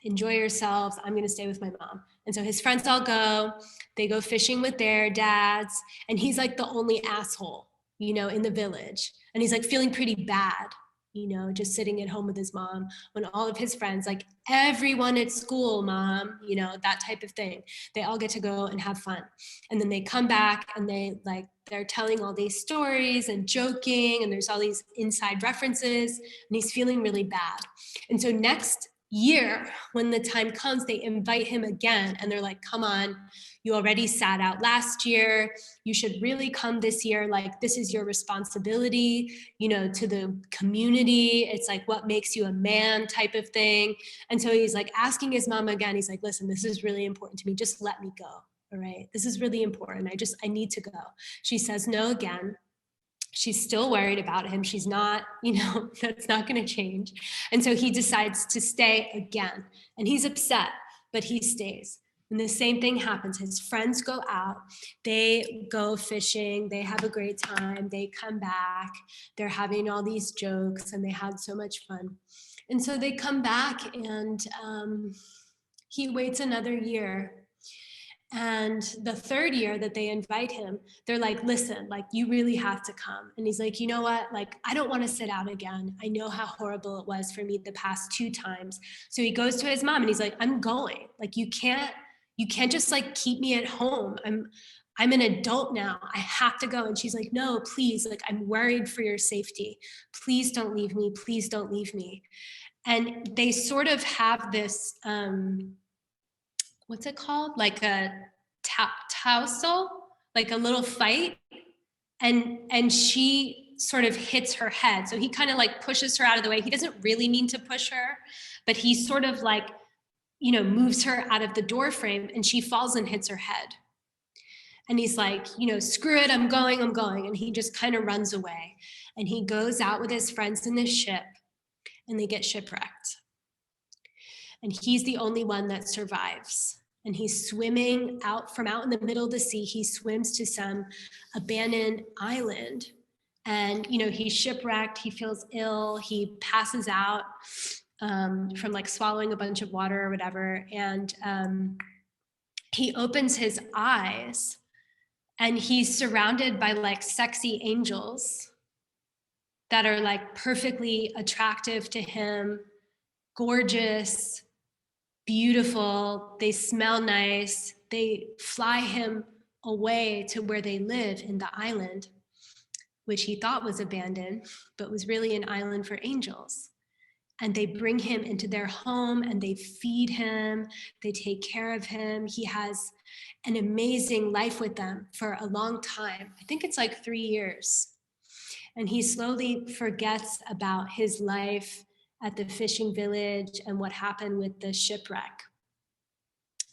enjoy yourselves. I'm going to stay with my mom. And so his friends all go, they go fishing with their dads. And he's the only asshole, in the village. And he's feeling pretty bad, just sitting at home with his mom when all of his friends, everyone at school, mom, that type of thing. They all get to go and have fun. And then they come back and they're telling all these stories and joking and there's all these inside references and he's feeling really bad. And so next year, when the time comes, they invite him again and they're like, come on, you already sat out last year. You should really come this year. This is your responsibility, to the community. It's what makes you a man type of thing. And so he's asking his mom again. He's like, listen, this is really important to me. Just let me go. All right. This is really important. I need to go. She says no again. She's still worried about him. She's not, that's not going to change. And so he decides to stay again. And he's upset, but he stays. And the same thing happens. His friends go out, they go fishing, they have a great time, they come back, they're having all these jokes and they had so much fun. And so they come back and he waits another year. And the third year that they invite him, they're like, listen, you really have to come. And he's like, you know what? I don't want to sit out again. I know how horrible it was for me the past 2 times. So he goes to his mom and he's like, I'm going. You can't just keep me at home. I'm an adult now. I have to go. And she's like, no, please. I'm worried for your safety. Please don't leave me. Please don't leave me. And they sort of have this, what's it called? A tussle, a little fight. And she sort of hits her head. So he kind of pushes her out of the way. He doesn't really mean to push her, but he sort of moves her out of the door frame and she falls and hits her head. And he's like, you know, screw it, I'm going. And he just kind of runs away. And he goes out with his friends in this ship and they get shipwrecked. And he's the only one that survives. And he's swimming out in the middle of the sea. He swims to some abandoned island. And, you know, he's shipwrecked, he feels ill, he passes out from like swallowing a bunch of water or whatever. And he opens his eyes and he's surrounded by like sexy angels that are like perfectly attractive to him, gorgeous, beautiful, they smell nice, they fly him away to where they live in the island, which he thought was abandoned, but was really an island for angels. And they bring him into their home and they feed him, they take care of him. He has an amazing life with them for a long time. I think it's like 3 years. And he slowly forgets about his life at the fishing village and what happened with the shipwreck.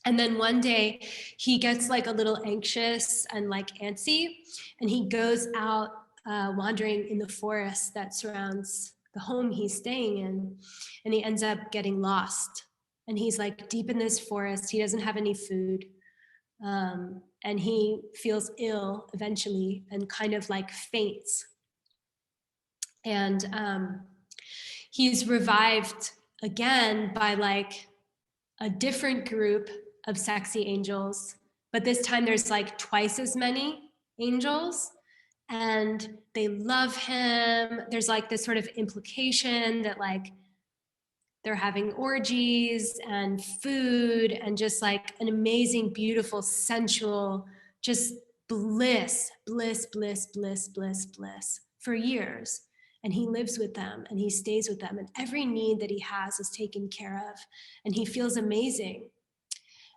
And then one day he gets like a little anxious and like antsy, and he goes out wandering in the forest that surrounds the home he's staying in, and he ends up getting lost. And he's like deep in this forest, he doesn't have any food, and he feels ill eventually and kind of like faints. And he's revived again by like a different group of sexy angels, but this time there's like twice as many angels, and they love him. There's like this sort of implication that like they're having orgies and food and just like an amazing, beautiful, sensual, just bliss for years. And he lives with them and he stays with them, and every need that he has is taken care of, and he feels amazing.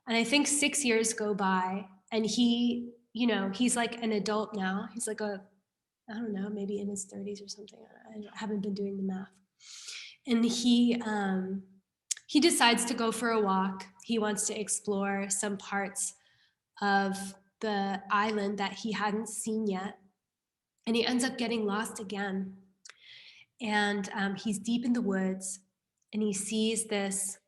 And I think 6 years go by, and he, you know, he's like an adult now. He's like I don't know, maybe in his 30s or something. I haven't been doing the math. And he decides to go for a walk. He wants to explore some parts of the island that he hadn't seen yet. And he ends up getting lost again. And he's deep in the woods, and he sees this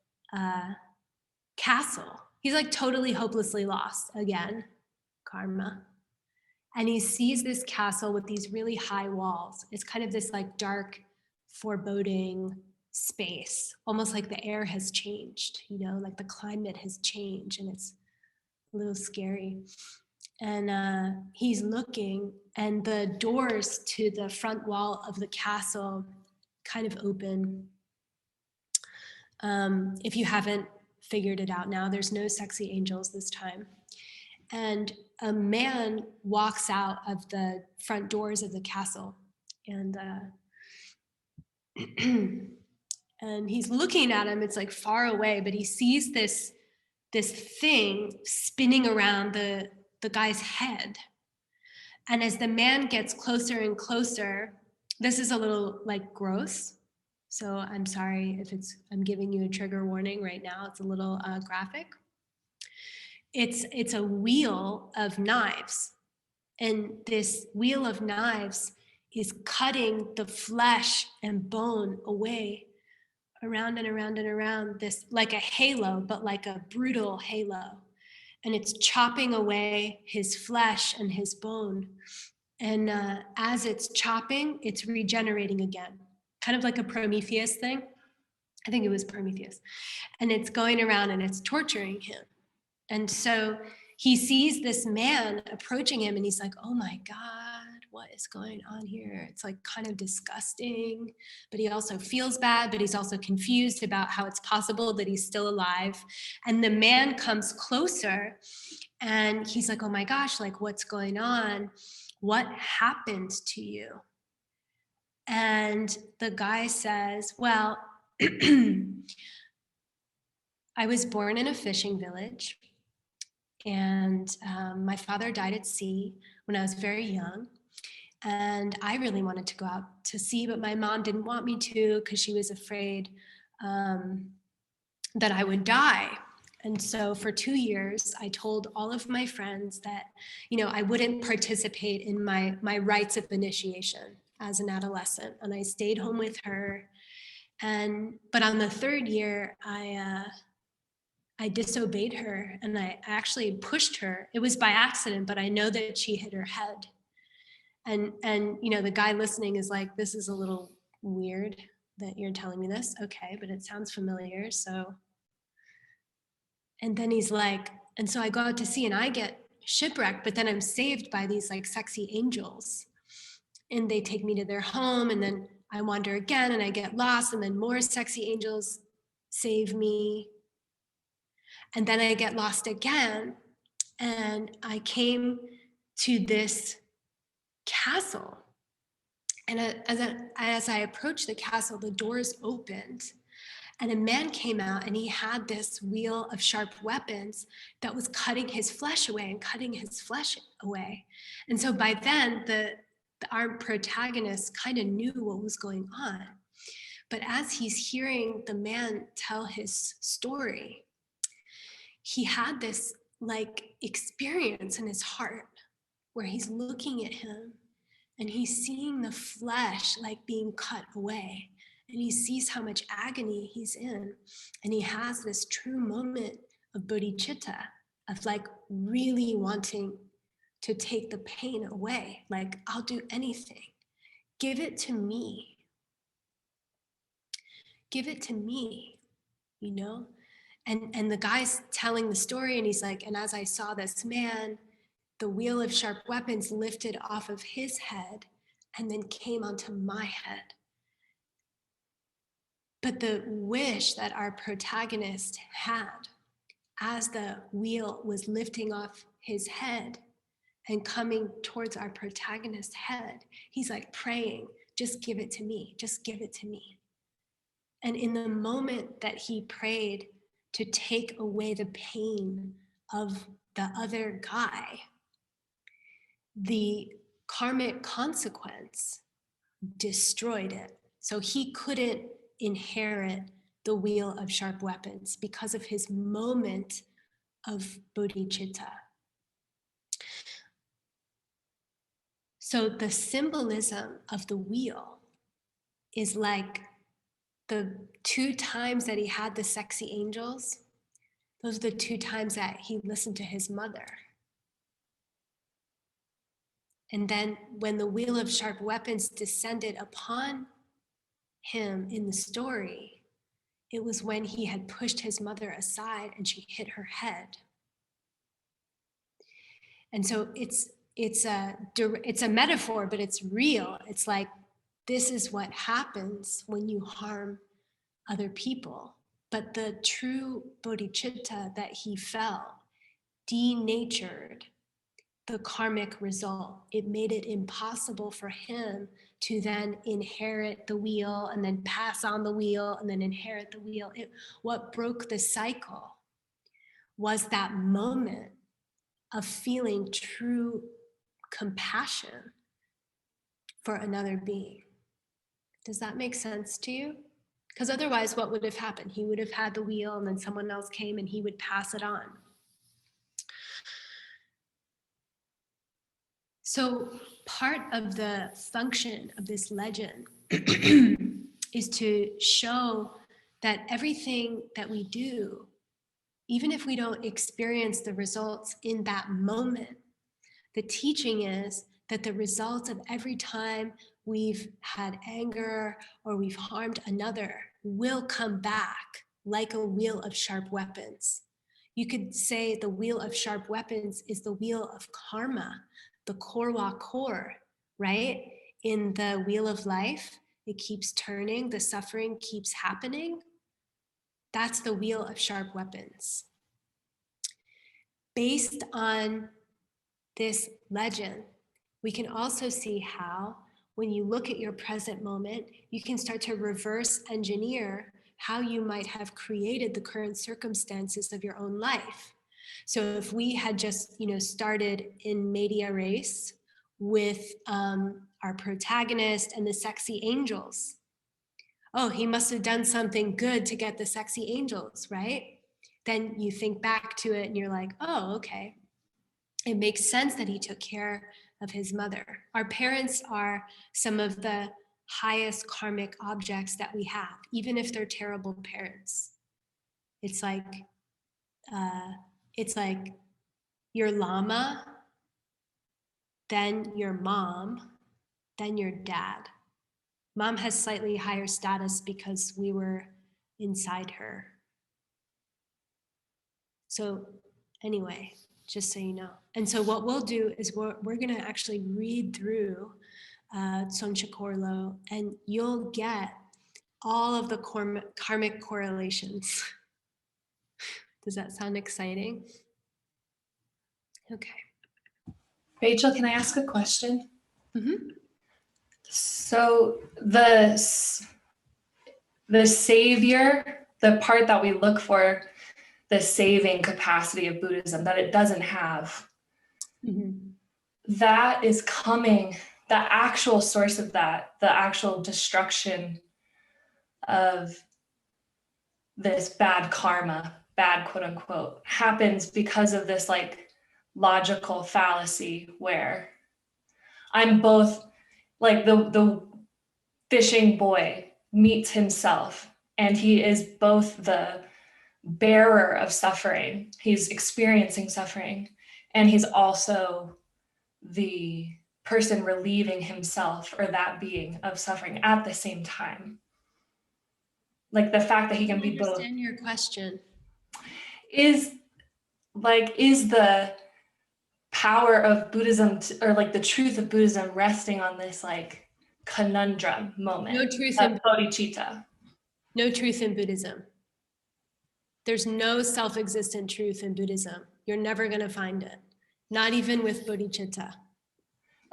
castle. He's like totally hopelessly lost again, karma. And he sees this castle with these really high walls. It's kind of this like dark, foreboding space, almost like the air has changed, you know, like the climate has changed, and it's a little scary. And he's looking, and the doors to the front wall of the castle kind of open. If you haven't figured it out now, there's no sexy angels this time. And a man walks out of the front doors of the castle, and and he's looking at him. It's like far away, but he sees this thing spinning around the guy's head. And as the man gets closer and closer, this is a little like gross, so I'm sorry if I'm giving you a trigger warning right now. It's a little graphic. It's a wheel of knives, and this wheel of knives is cutting the flesh and bone away, around and around and around, this like a halo, but like a brutal halo. And it's chopping away his flesh and his bone. And as it's chopping, it's regenerating again, kind of like a Prometheus thing. I think it was Prometheus. And it's going around and it's torturing him. And so he sees this man approaching him, and he's like, oh my God, what is going on here? It's like kind of disgusting, but he also feels bad, but he's also confused about how it's possible that he's still alive. And the man comes closer, and he's like, oh my gosh, like what's going on? What happened to you? And the guy says, well, I was born in a fishing village, and my father died at sea when I was very young. And I really wanted to go out to sea, but my mom didn't want me to because she was afraid that I would die. And so for 2 years, I told all of my friends that, I wouldn't participate in my rites of initiation as an adolescent. And I stayed home with her. But on the 3rd year, I disobeyed her and I actually pushed her. It was by accident, but I know that she hit her head. And the guy listening is like, this is a little weird that you're telling me this. Okay, but it sounds familiar. So, and then he's like, and so I go out to sea and I get shipwrecked, but then I'm saved by these like sexy angels. And they take me to their home, and then I wander again and I get lost, and then more sexy angels save me. And then I get lost again, and I came to this castle. And as I approached the castle, the doors opened, and a man came out, and he had this wheel of sharp weapons that was cutting his flesh away and cutting his flesh away. And so by then, our protagonist kind of knew what was going on. But as he's hearing the man tell his story, he had this like experience in his heart where he's looking at him and he's seeing the flesh like being cut away, and he sees how much agony he's in, and he has this true moment of bodhicitta, of like really wanting to take the pain away. Like, I'll do anything. Give it to me. Give it to me, And the guy's telling the story, and he's like, and as I saw this man, the wheel of sharp weapons lifted off of his head and then came onto my head. But the wish that our protagonist had as the wheel was lifting off his head and coming towards our protagonist's head, he's like praying, just give it to me, just give it to me. And in the moment that he prayed to take away the pain of the other guy, the karmic consequence destroyed it. So he couldn't inherit the wheel of sharp weapons because of his moment of bodhicitta. So the symbolism of the wheel is like the 2 times that he had the sexy angels, those are the 2 times that he listened to his mother. And then when the wheel of sharp weapons descended upon him in the story, it was when he had pushed his mother aside and she hit her head. And so it's a metaphor, but it's real. It's like, this is what happens when you harm other people. But the true bodhicitta that he felt denatured the karmic result. It made it impossible for him to then inherit the wheel and then pass on the wheel and then inherit the wheel. What broke the cycle was that moment of feeling true compassion for another being. Does that make sense to you? Because otherwise, what would have happened? He would have had the wheel and then someone else came and he would pass it on. So part of the function of this legend is to show that everything that we do, even if we don't experience the results in that moment, the teaching is that the results of every time we've had anger or we've harmed another will come back like a wheel of sharp weapons. You could say the wheel of sharp weapons is the wheel of karma, the korwa core, right? In the wheel of life, it keeps turning, the suffering keeps happening. That's the wheel of sharp weapons. Based on this legend, we can also see how, when you look at your present moment, you can start to reverse engineer how you might have created the current circumstances of your own life. So if we had just, started in media res with our protagonist and the sexy angels, oh, he must have done something good to get the sexy angels, right? then you think back to it and you're like, oh, okay. It makes sense that he took care of his mother. Our parents are some of the highest karmic objects that we have, even if they're terrible parents. It's like your llama, then your mom, then your dad. Mom has slightly higher status because we were inside her. So anyway, just so you know. And so what we'll do is we're going to actually read through Tsuncicorlo, and you'll get all of the karmic correlations. Does that sound exciting? Okay. Rachel, can I ask a question? Mm-hmm. So the savior, the part that we look for, the saving capacity of Buddhism that it doesn't have, that is coming, the actual source of that, the actual destruction of this bad karma, bad quote unquote, happens because of this like logical fallacy where I'm both like the fishing boy meets himself, and he is both the bearer of suffering. He's experiencing suffering, and he's also the person relieving himself or that being of suffering at the same time. Like the fact that he can be both. I understand your question. Is the power of Buddhism or like the truth of Buddhism resting on this like conundrum moment? No truth in bodhicitta. No truth in Buddhism. There's no self-existent truth in Buddhism. You're never going to find it. Not even with bodhicitta.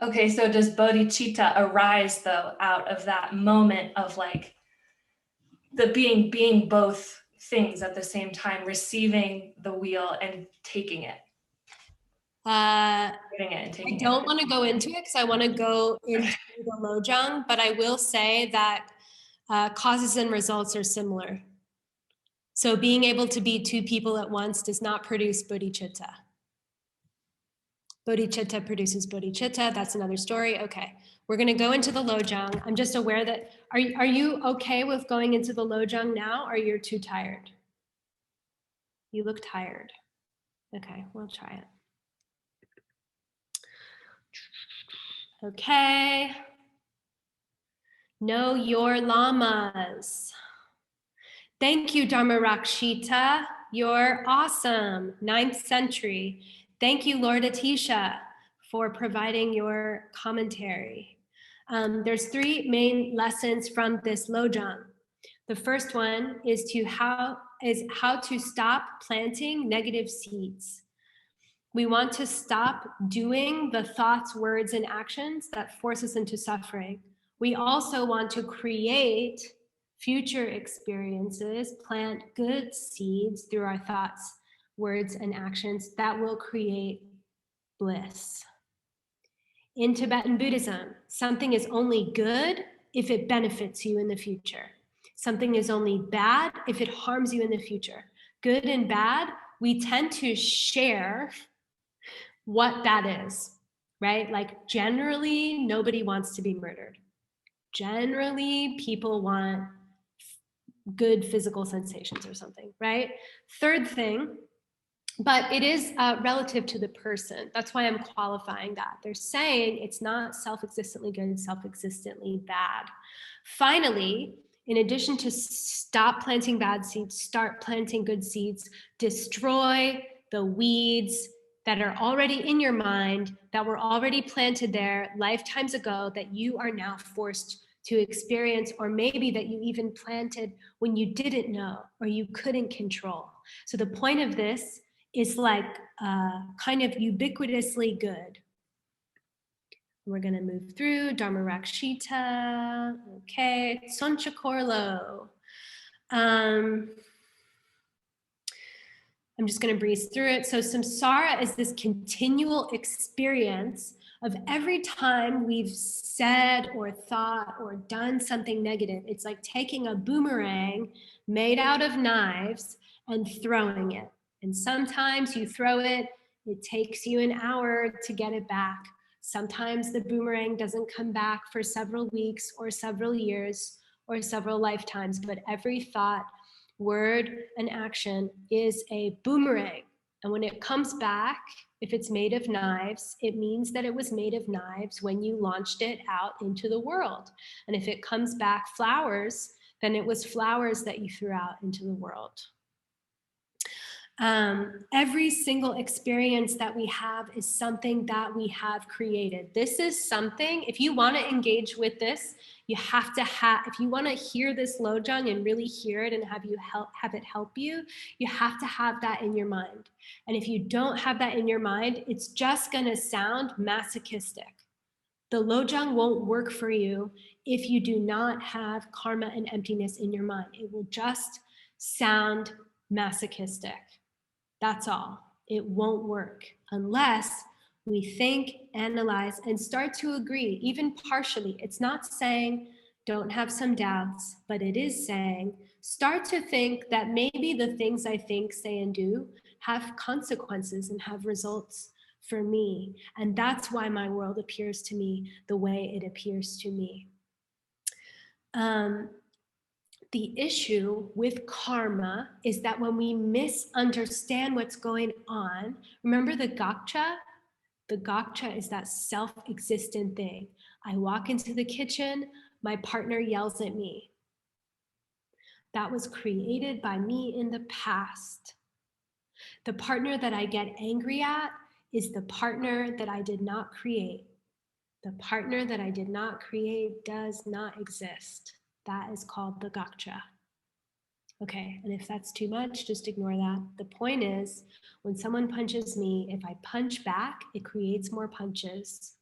Okay, so does bodhicitta arise though out of that moment of like the being both things at the same time, receiving the wheel and taking it? I don't want to go into it because I want to go into the Lojong, but I will say that causes and results are similar. So being able to be two people at once does not produce bodhicitta. Bodhicitta produces bodhicitta. That's another story. Okay, we're going to go into the Lojong. I'm just aware that, are you okay with going into the Lojong now, or you're too tired? You look tired. Okay, we'll try it. Okay. Know your lamas. Thank you, Dharmarakshita. You're awesome. 9th century. Thank you, Lord Atisha, for providing your commentary. There's 3 main lessons from this Lojong. The first one is how to stop planting negative seeds. We want to stop doing the thoughts, words, and actions that force us into suffering. We also want to create future experiences, plant good seeds through our thoughts, words, and actions that will create bliss. In Tibetan Buddhism, something is only good if it benefits you in the future. Something is only bad if it harms you in the future. Good and bad, we tend to share what that is, right? Like generally, nobody wants to be murdered. Generally, people want good physical sensations or something, right? Third thing, but it is relative to the person. That's why I'm qualifying that. They're saying it's not self-existently good and self-existently bad. Finally, in addition to stop planting bad seeds, start planting good seeds, destroy the weeds that are already in your mind, that were already planted there lifetimes ago, that you are now forced to experience, or maybe that you even planted when you didn't know or you couldn't control. So the point of this is like kind of ubiquitously good. We're gonna move through Dharmarakshita, okay, Tsuncicorlo. I'm just going to breeze through it. So samsara is this continual experience of every time we've said or thought or done something negative. It's like taking a boomerang made out of knives and throwing it. And sometimes you throw it, it takes you an hour to get it back. Sometimes the boomerang doesn't come back for several weeks or several years or several lifetimes, but every thought, word, and action is a boomerang. And when it comes back, if it's made of knives, it means that it was made of knives when you launched it out into the world. And if it comes back flowers, then it was flowers that you threw out into the world. Every single experience that we have is something that we have created. This is something, if you want to engage with this, you have to have, if you want to hear this Lojong and really hear it and have it help you, you have to have that in your mind. And if you don't have that in your mind, it's just going to sound masochistic. The Lojong won't work for you if you do not have karma and emptiness in your mind. It will just sound masochistic. That's all. It won't work unless we think, analyze, and start to agree, even partially. It's not saying don't have some doubts, but it is saying start to think that maybe the things I think, say, and do have consequences and have results for me. And that's why my world appears to me the way it appears to me. The issue with karma is that when we misunderstand what's going on, remember the gakcha? The gakcha is that self-existent thing. I walk into the kitchen, my partner yells at me. That was created by me in the past. The partner that I get angry at is the partner that I did not create. The partner that I did not create does not exist. That is called the gakcha. Okay, and if that's too much, just ignore that. The point is, when someone punches me, if I punch back, it creates more punches,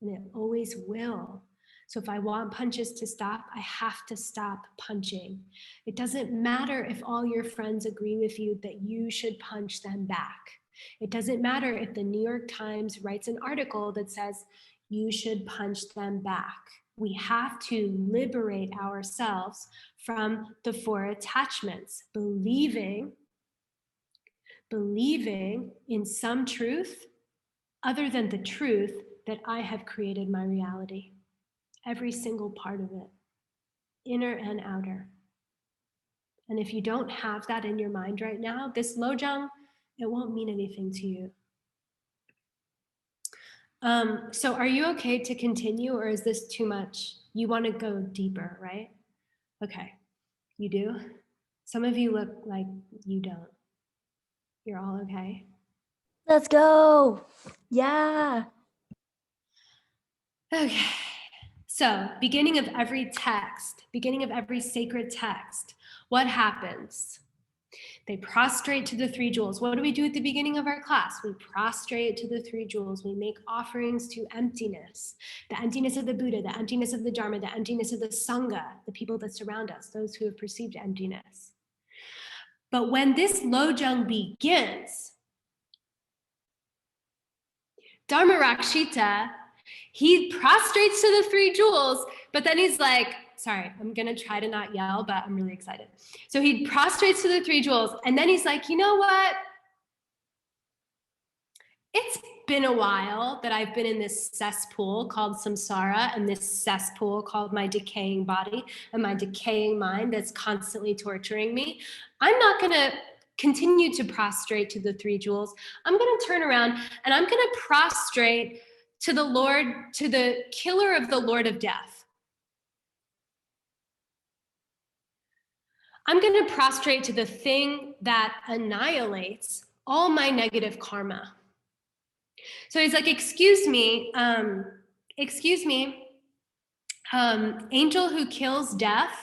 and it always will. So if I want punches to stop, I have to stop punching. It doesn't matter if all your friends agree with you that you should punch them back. It doesn't matter if the New York Times writes an article that says you should punch them back. We have to liberate ourselves from the 4 attachments, believing in some truth other than the truth that I have created my reality. Every single part of it, inner and outer. And if you don't have that in your mind right now, this Lojong, it won't mean anything to you. So are you okay to continue, or is this too much? You want to go deeper, right? Okay, you do? Some of you look like you don't. You're all okay? Let's go. Yeah. Okay, so beginning of every text, beginning of every sacred text, what happens? They prostrate to the 3 jewels. What do we do at the beginning of our class? We prostrate to the 3 jewels. We make offerings to emptiness, the emptiness of the Buddha, the emptiness of the Dharma, the emptiness of the Sangha, the people that surround us, those who have perceived emptiness. But when this Lojong begins, Dharmarakshita, he prostrates to the 3 jewels, but then he's like, sorry, I'm gonna try to not yell, but I'm really excited. So he prostrates to the 3 jewels, and then he's like, you know what? It's been a while that I've been in this cesspool called samsara, and this cesspool called my decaying body and my decaying mind that's constantly torturing me. I'm not gonna continue to prostrate to the 3 jewels. I'm gonna turn around and I'm gonna prostrate to the Lord, to the killer of the Lord of Death. I'm going to prostrate to the thing that annihilates all my negative karma. So he's like, excuse me, angel who kills death.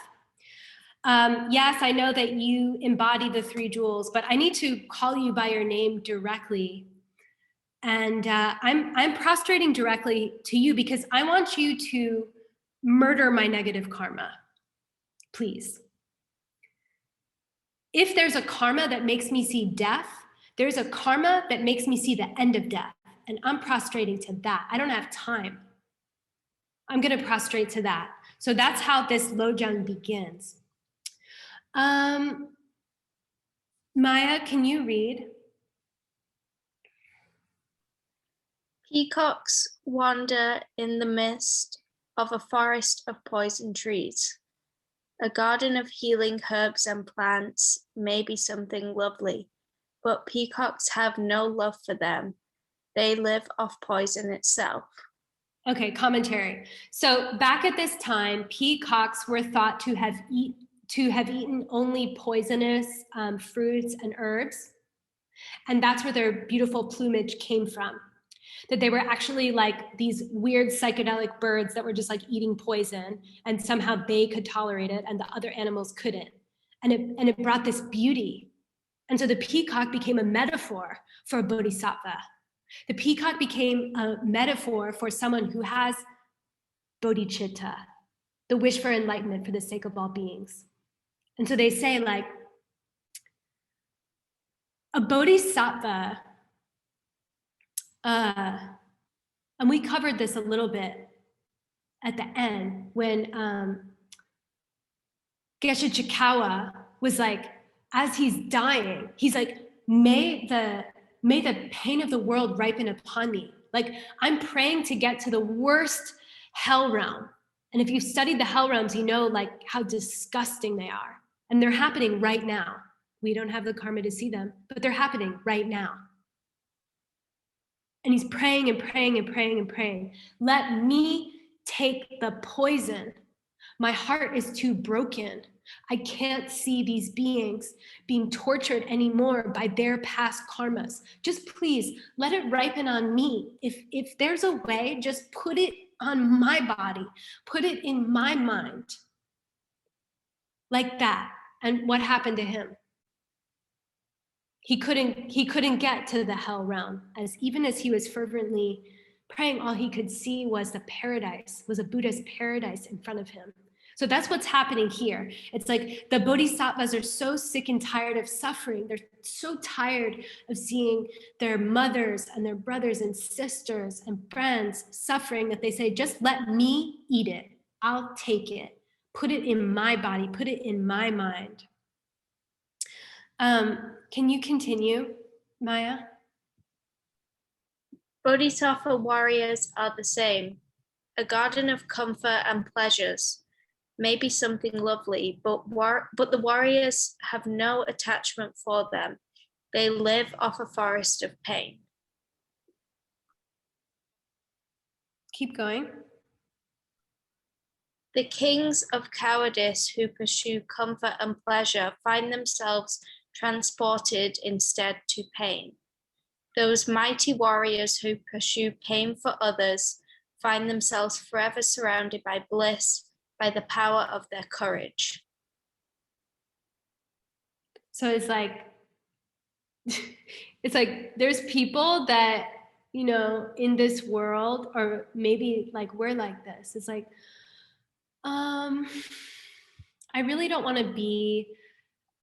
Yes, I know that you embody the 3 jewels, but I need to call you by your name directly. And I'm prostrating directly to you because I want you to murder my negative karma, please. If there's a karma that makes me see death, there's a karma that makes me see the end of death. And I'm prostrating to that. I don't have time. I'm going to prostrate to that. So that's how this Lojong begins. Maya, can you read? Peacocks wander in the midst of a forest of poison trees. A garden of healing herbs and plants may be something lovely, but peacocks have no love for them. They live off poison itself. Okay, commentary. So back at this time, peacocks were thought to have eaten only poisonous fruits and herbs. And that's where their beautiful plumage came from. That they were actually like these weird psychedelic birds that were just like eating poison, and somehow they could tolerate it and the other animals couldn't. And it brought this beauty. And so the peacock became a metaphor for a bodhisattva. The peacock became a metaphor for someone who has bodhicitta, the wish for enlightenment for the sake of all beings. And so they say, like, a bodhisattva, and we covered this a little bit at the end when Geshe Chikawa was like, as he's dying, he's like, may the pain of the world ripen upon me. Like, I'm praying to get to the worst hell realm. And if you've studied the hell realms, you know like how disgusting they are. And they're happening right now. We don't have the karma to see them, but they're happening right now. And he's praying and praying and praying and praying. Let me take the poison. My heart is too broken. I can't see these beings being tortured anymore by their past karmas. Just please let it ripen on me. If there's a way, just put it on my body, put it in my mind. Like that. And what happened to him? He couldn't get to the hell realm. Even as he was fervently praying, all he could see was the paradise, was a Buddha's paradise in front of him. So that's what's happening here. It's like the bodhisattvas are so sick and tired of suffering. They're so tired of seeing their mothers and their brothers and sisters and friends suffering that they say, just let me eat it. I'll take it. Put it in my body. Put it in my mind. Can you continue, Maya? Bodhisattva warriors are the same. A garden of comfort and pleasures may be something lovely, but the warriors have no attachment for them. They live off a forest of pain. Keep going. The kings of cowardice who pursue comfort and pleasure find themselves transported instead to pain. Those mighty warriors who pursue pain for others find themselves forever surrounded by bliss, by the power of their courage. So it's like there's people that, you know, in this world, or maybe like we're like this. It's like, I really don't want to be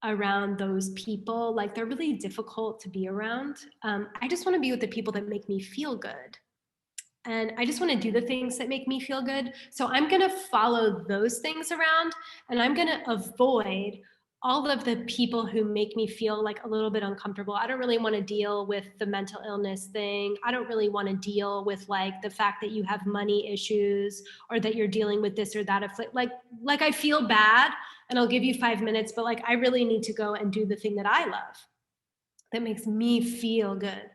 around those people. Like, they're really difficult to be around. I just want to be with the people that make me feel good. And I just want to do the things that make me feel good. So I'm going to follow those things around, and I'm going to avoid all of the people who make me feel like a little bit uncomfortable. I don't really want to deal with the mental illness thing. I don't really want to deal with like the fact that you have money issues or that you're dealing with this or that. Like I feel bad and I'll give you 5 minutes, but like I really need to go and do the thing that I love that makes me feel good.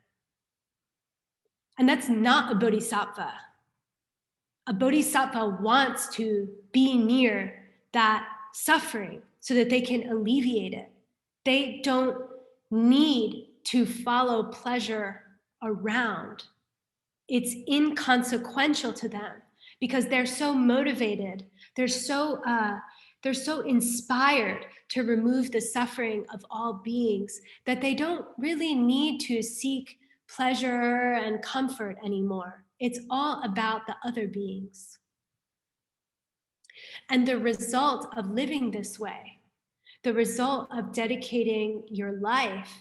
And that's not a bodhisattva. A bodhisattva wants to be near that suffering so that they can alleviate it. They don't need to follow pleasure around. It's inconsequential to them because they're so motivated. They're so inspired to remove the suffering of all beings that they don't really need to seek pleasure and comfort anymore. It's all about the other beings. And the result of living this way, the result of dedicating your life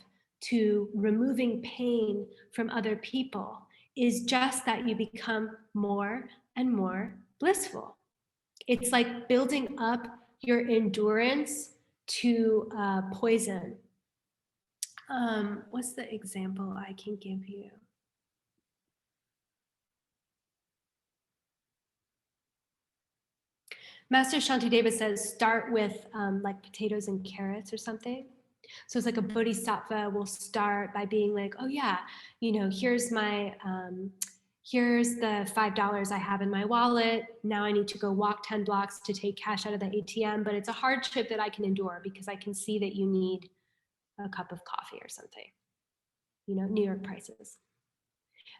to removing pain from other people, is just that you become more and more blissful. It's like building up your endurance to poison. What's the example I can give you? Master Shantideva says, start with like potatoes and carrots or something. So it's like a bodhisattva will start by being like, oh yeah, you know, here's my, here's the $5 I have in my wallet. Now I need to go walk 10 blocks to take cash out of the ATM, but it's a hardship that I can endure because I can see that you need a cup of coffee or something, you know, New York prices.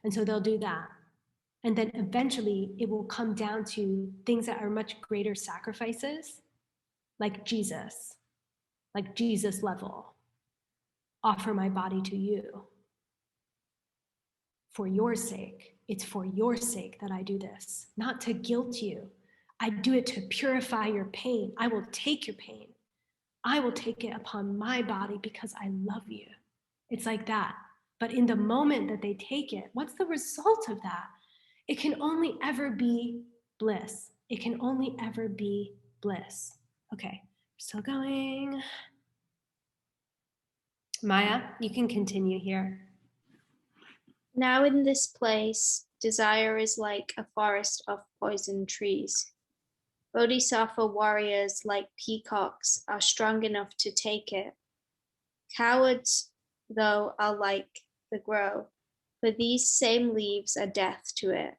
And so they'll do that. And then eventually it will come down to things that are much greater sacrifices, like Jesus level. Offer my body to you. For your sake, it's for your sake that I do this, not to guilt you. I do it to purify your pain. I will take your pain. I will take it upon my body because I love you. It's like that. But in the moment that they take it, what's the result of that? It can only ever be bliss. It can only ever be bliss. Okay, still going. Maya, you can continue here. Now in this place, desire is like a forest of poison trees. Bodhisattva warriors like peacocks are strong enough to take it. Cowards, though, are like the grove, for these same leaves are death to it.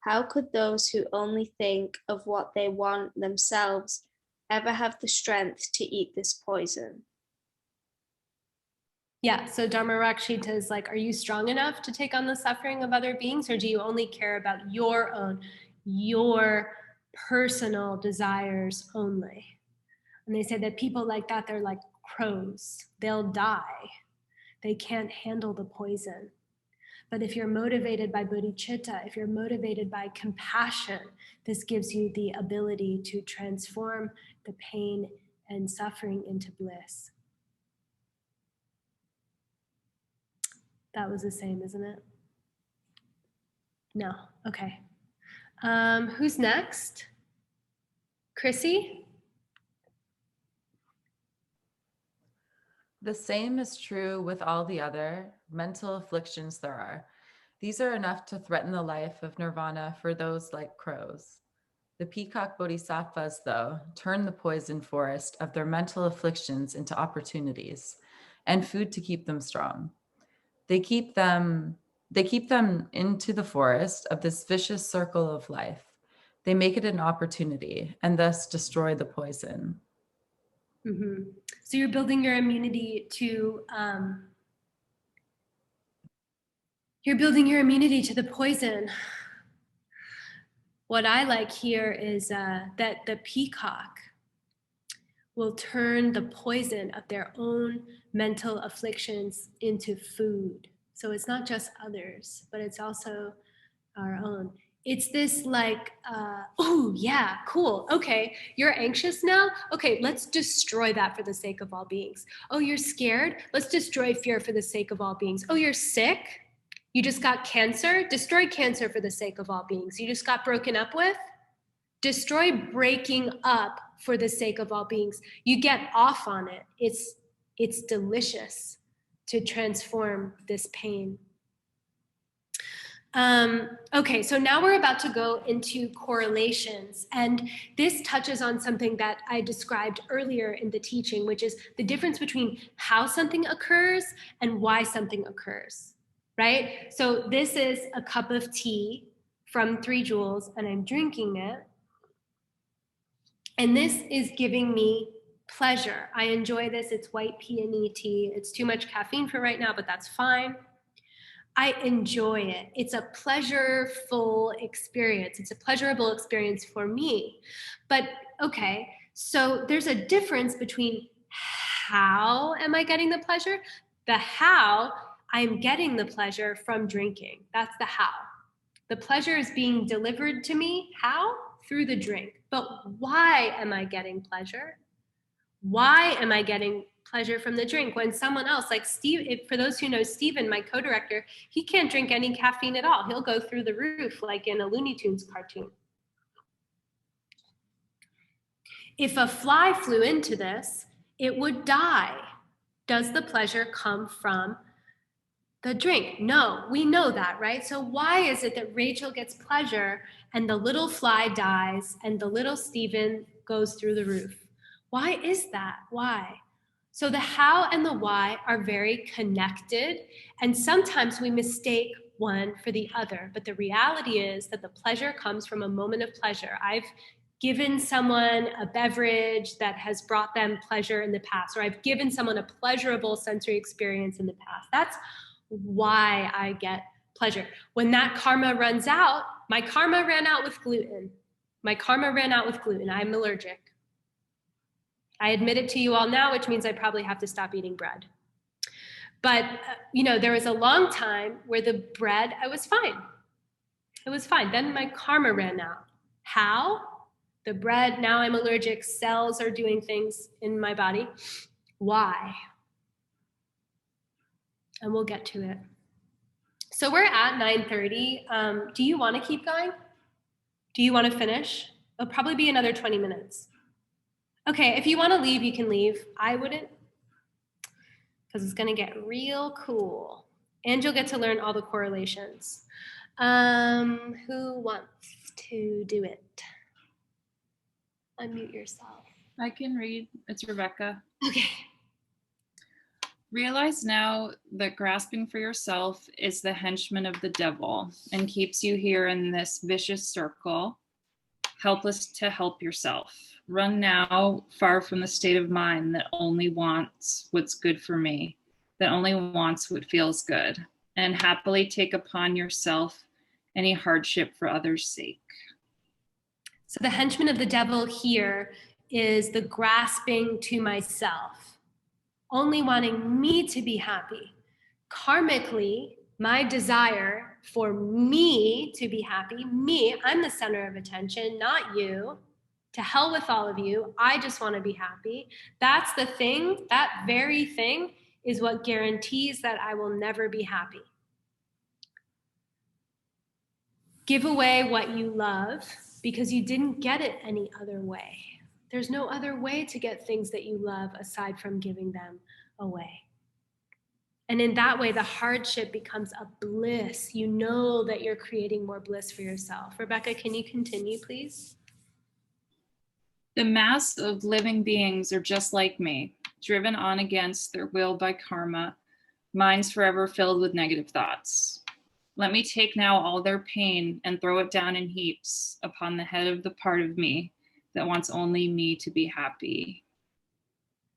How could those who only think of what they want themselves ever have the strength to eat this poison? Yeah, so Dharma-Rakshita is like, are you strong enough to take on the suffering of other beings, or do you only care about your own, your personal desires only? And they say that people like that, they're like crows. They'll die. They can't handle the poison. But if you're motivated by bodhicitta, if you're motivated by compassion, this gives you the ability to transform the pain and suffering into bliss. That was the same, isn't it? No, okay. Who's next? Chrissy? The same is true with all the other mental afflictions there are. These are enough to threaten the life of nirvana for those like crows. The peacock bodhisattvas, though, turn the poison forest of their mental afflictions into opportunities and food to keep them strong. They keep them into the forest of this vicious circle of life. They make it an opportunity and thus destroy the poison. Mm-hmm. So you're building your immunity to the poison. What I like here is that the peacock will turn the poison of their own mental afflictions into food. So it's not just others, but it's also our own. It's this like, oh yeah, cool. Okay, you're anxious now? Okay, let's destroy that for the sake of all beings. Oh, you're scared? Let's destroy fear for the sake of all beings. Oh, you're sick? You just got cancer? Destroy cancer for the sake of all beings. You just got broken up with? Destroy breaking up for the sake of all beings. You get off on it. It's delicious to transform this pain. Okay, so now we're about to go into correlations, and this touches on something that I described earlier in the teaching, which is the difference between how something occurs and why something occurs, right? So this is a cup of tea from 3 Jewels, and I'm drinking it. And this is giving me pleasure. I enjoy this. It's white peony tea. It's too much caffeine for right now, but that's fine. I enjoy it. It's a pleasureful experience. It's a pleasurable experience for me. But okay, so there's a difference between how am I getting the pleasure? The how I'm getting the pleasure from drinking. That's the how. The pleasure is being delivered to me. How? Through the drink. But why am I getting pleasure? Why am I getting pleasure from the drink when someone else, like Steve, for those who know Steven, my co-director, he can't drink any caffeine at all. He'll go through the roof like in a Looney Tunes cartoon. If a fly flew into this, it would die. Does the pleasure come from the drink? No, we know that, right? So why is it that Rachel gets pleasure and the little fly dies and the little Stephen goes through the roof? Why is that? Why? So the how and the why are very connected, and sometimes we mistake one for the other, but the reality is that the pleasure comes from a moment of pleasure. I've given someone a beverage that has brought them pleasure in the past, or I've given someone a pleasurable sensory experience in the past. That's why I get pleasure. When that karma runs out, my karma ran out with gluten. My karma ran out with gluten. I'm allergic. I admit it to you all now, which means I probably have to stop eating bread. But, there was a long time where the bread, I was fine. It was fine. Then my karma ran out. How? The bread, now I'm allergic, cells are doing things in my body. Why? And we'll get to it. So we're at 9:30. Do you want to keep going? Do you want to finish? It'll probably be another 20 minutes. Okay, if you want to leave, you can leave. I wouldn't, because it's going to get real cool. And you'll get to learn all the correlations. Who wants to do it? Unmute yourself. I can read. It's Rebecca. Okay. Realize now that grasping for yourself is the henchman of the devil and keeps you here in this vicious circle, helpless to help yourself. Run now far from the state of mind that only wants what's good for me, that only wants what feels good, and happily take upon yourself any hardship for others' sake. So the henchman of the devil here is the grasping to myself, only wanting me to be happy. Karmically, my desire for me to be happy, I'm the center of attention, not you. To hell with all of you. I just want to be happy. That's the thing, that very thing is what guarantees that I will never be happy. Give away what you love because you didn't get it any other way. There's no other way to get things that you love aside from giving them away. And in that way, the hardship becomes a bliss. You know that you're creating more bliss for yourself. Rebecca, can you continue, please? The mass of living beings are just like me, driven on against their will by karma, minds forever filled with negative thoughts. Let me take now all their pain and throw it down in heaps upon the head of the part of me that wants only me to be happy.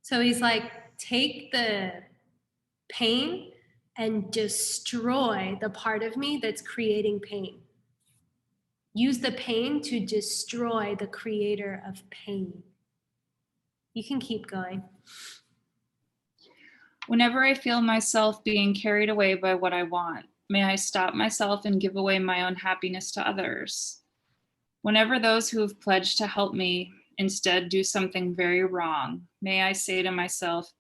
So he's like, take the pain and destroy the part of me that's creating pain. Use the pain to destroy the creator of pain. You can keep going. Whenever I feel myself being carried away by what I want, may I stop myself and give away my own happiness to others. Whenever those who have pledged to help me instead do something very wrong, may I say to myself,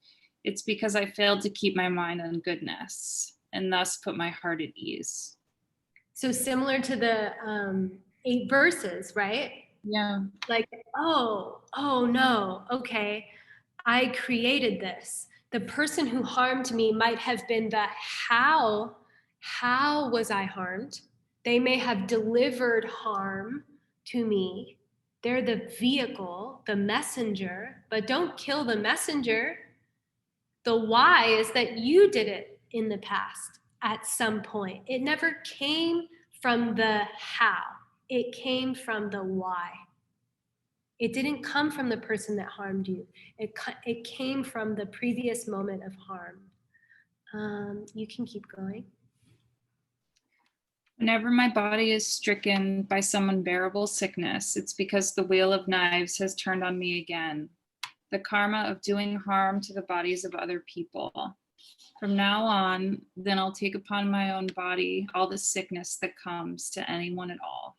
it's because I failed to keep my mind on goodness and thus put my heart at ease. So similar to the 8 verses, right? Yeah. Like, oh no, okay, I created this. The person who harmed me might have been the how was I harmed? They may have delivered harm to me. They're the vehicle, the messenger, but don't kill the messenger. The why is that you did it in the past at some point. It never came from the how. It came from the why. It didn't come from the person that harmed you. It came from the previous moment of harm. You can keep going. Whenever my body is stricken by some unbearable sickness, it's because the wheel of knives has turned on me again. The karma of doing harm to the bodies of other people. From now on, then I'll take upon my own body all the sickness that comes to anyone at all.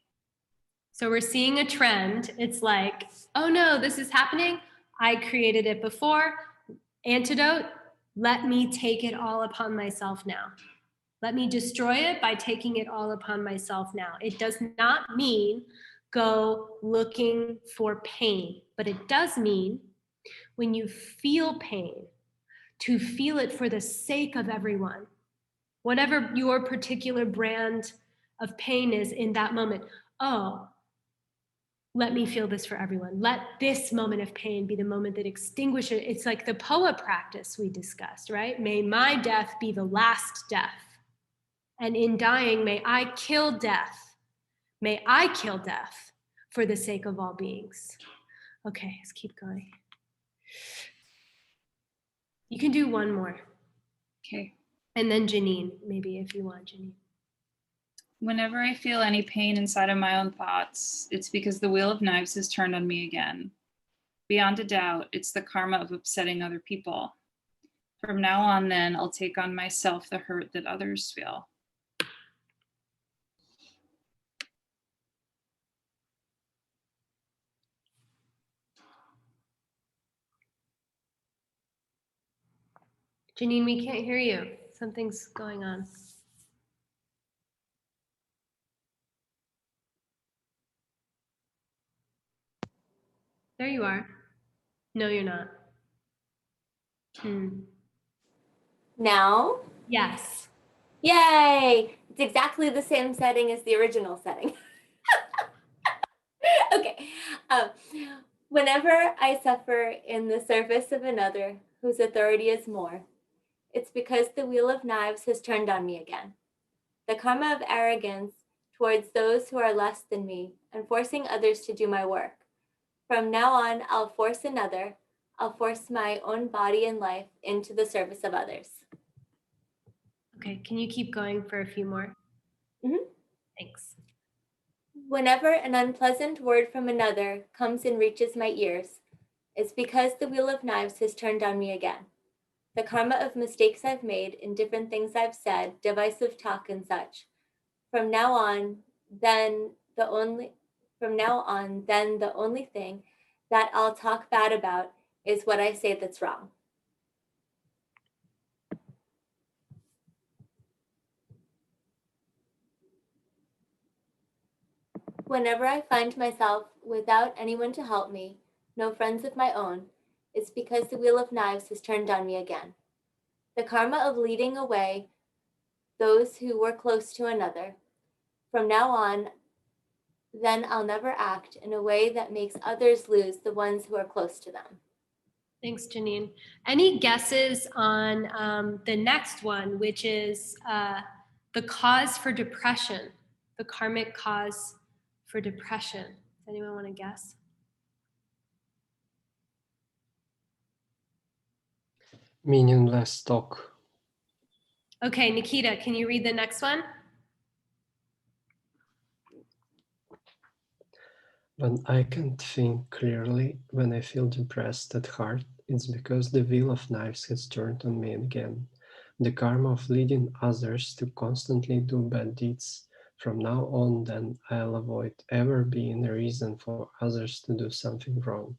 So we're seeing a trend. It's like, oh no, this is happening. I created it before. Antidote, let me take it all upon myself now. Let me destroy it by taking it all upon myself now. It does not mean go looking for pain, but it does mean when you feel pain, to feel it for the sake of everyone. Whatever your particular brand of pain is in that moment. Oh, let me feel this for everyone. Let this moment of pain be the moment that extinguishes. It's like the POA practice we discussed, right? May my death be the last death. And in dying, may I kill death. May I kill death for the sake of all beings. Okay, let's keep going. You can do one more. Okay. And then Janine, maybe if you want, Janine. Whenever I feel any pain inside of my own thoughts, it's because the wheel of knives has turned on me again. Beyond a doubt, it's the karma of upsetting other people. From now on, then, I'll take on myself the hurt that others feel. Janine, we can't hear you. Something's going on. There you are. No, you're not. Now? Yes. Yay! It's exactly the same setting as the original setting. Okay. Whenever I suffer in the service of another whose authority is more, it's because the wheel of knives has turned on me again. The karma of arrogance towards those who are less than me and forcing others to do my work. From now on, I'll force another. I'll force my own body and life into the service of others. Okay, can you keep going for a few more? Mm-hmm. Thanks. Whenever an unpleasant word from another comes and reaches my ears, it's because the wheel of knives has turned on me again. The karma of mistakes I've made and different things I've said, divisive talk and such. From now on, then the only thing that I'll talk bad about is what I say that's wrong. Whenever I find myself without anyone to help me, no friends of my own, it's because the wheel of knives has turned on me again. The karma of leading away those who were close to another. From now on, then I'll never act in a way that makes others lose the ones who are close to them. Thanks, Janine. Any guesses on the next one, which is the cause for depression, the karmic cause for depression? Does anyone want to guess? Meaningless talk. Okay, Nikita, can you read the next one? When I can't think clearly, when I feel depressed at heart, it's because the wheel of knives has turned on me again. The karma of leading others to constantly do bad deeds. From now on, then, I'll avoid ever being a reason for others to do something wrong.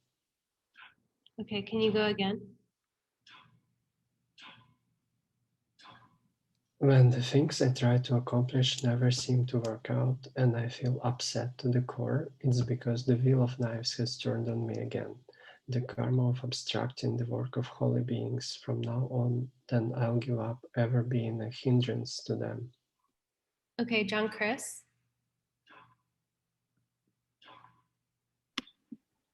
Okay, can you go again? When the things I try to accomplish never seem to work out and I feel upset to the core, it's because the wheel of knives has turned on me again. The karma of obstructing the work of holy beings. From now on, then I'll give up ever being a hindrance to them. Okay, John Chris.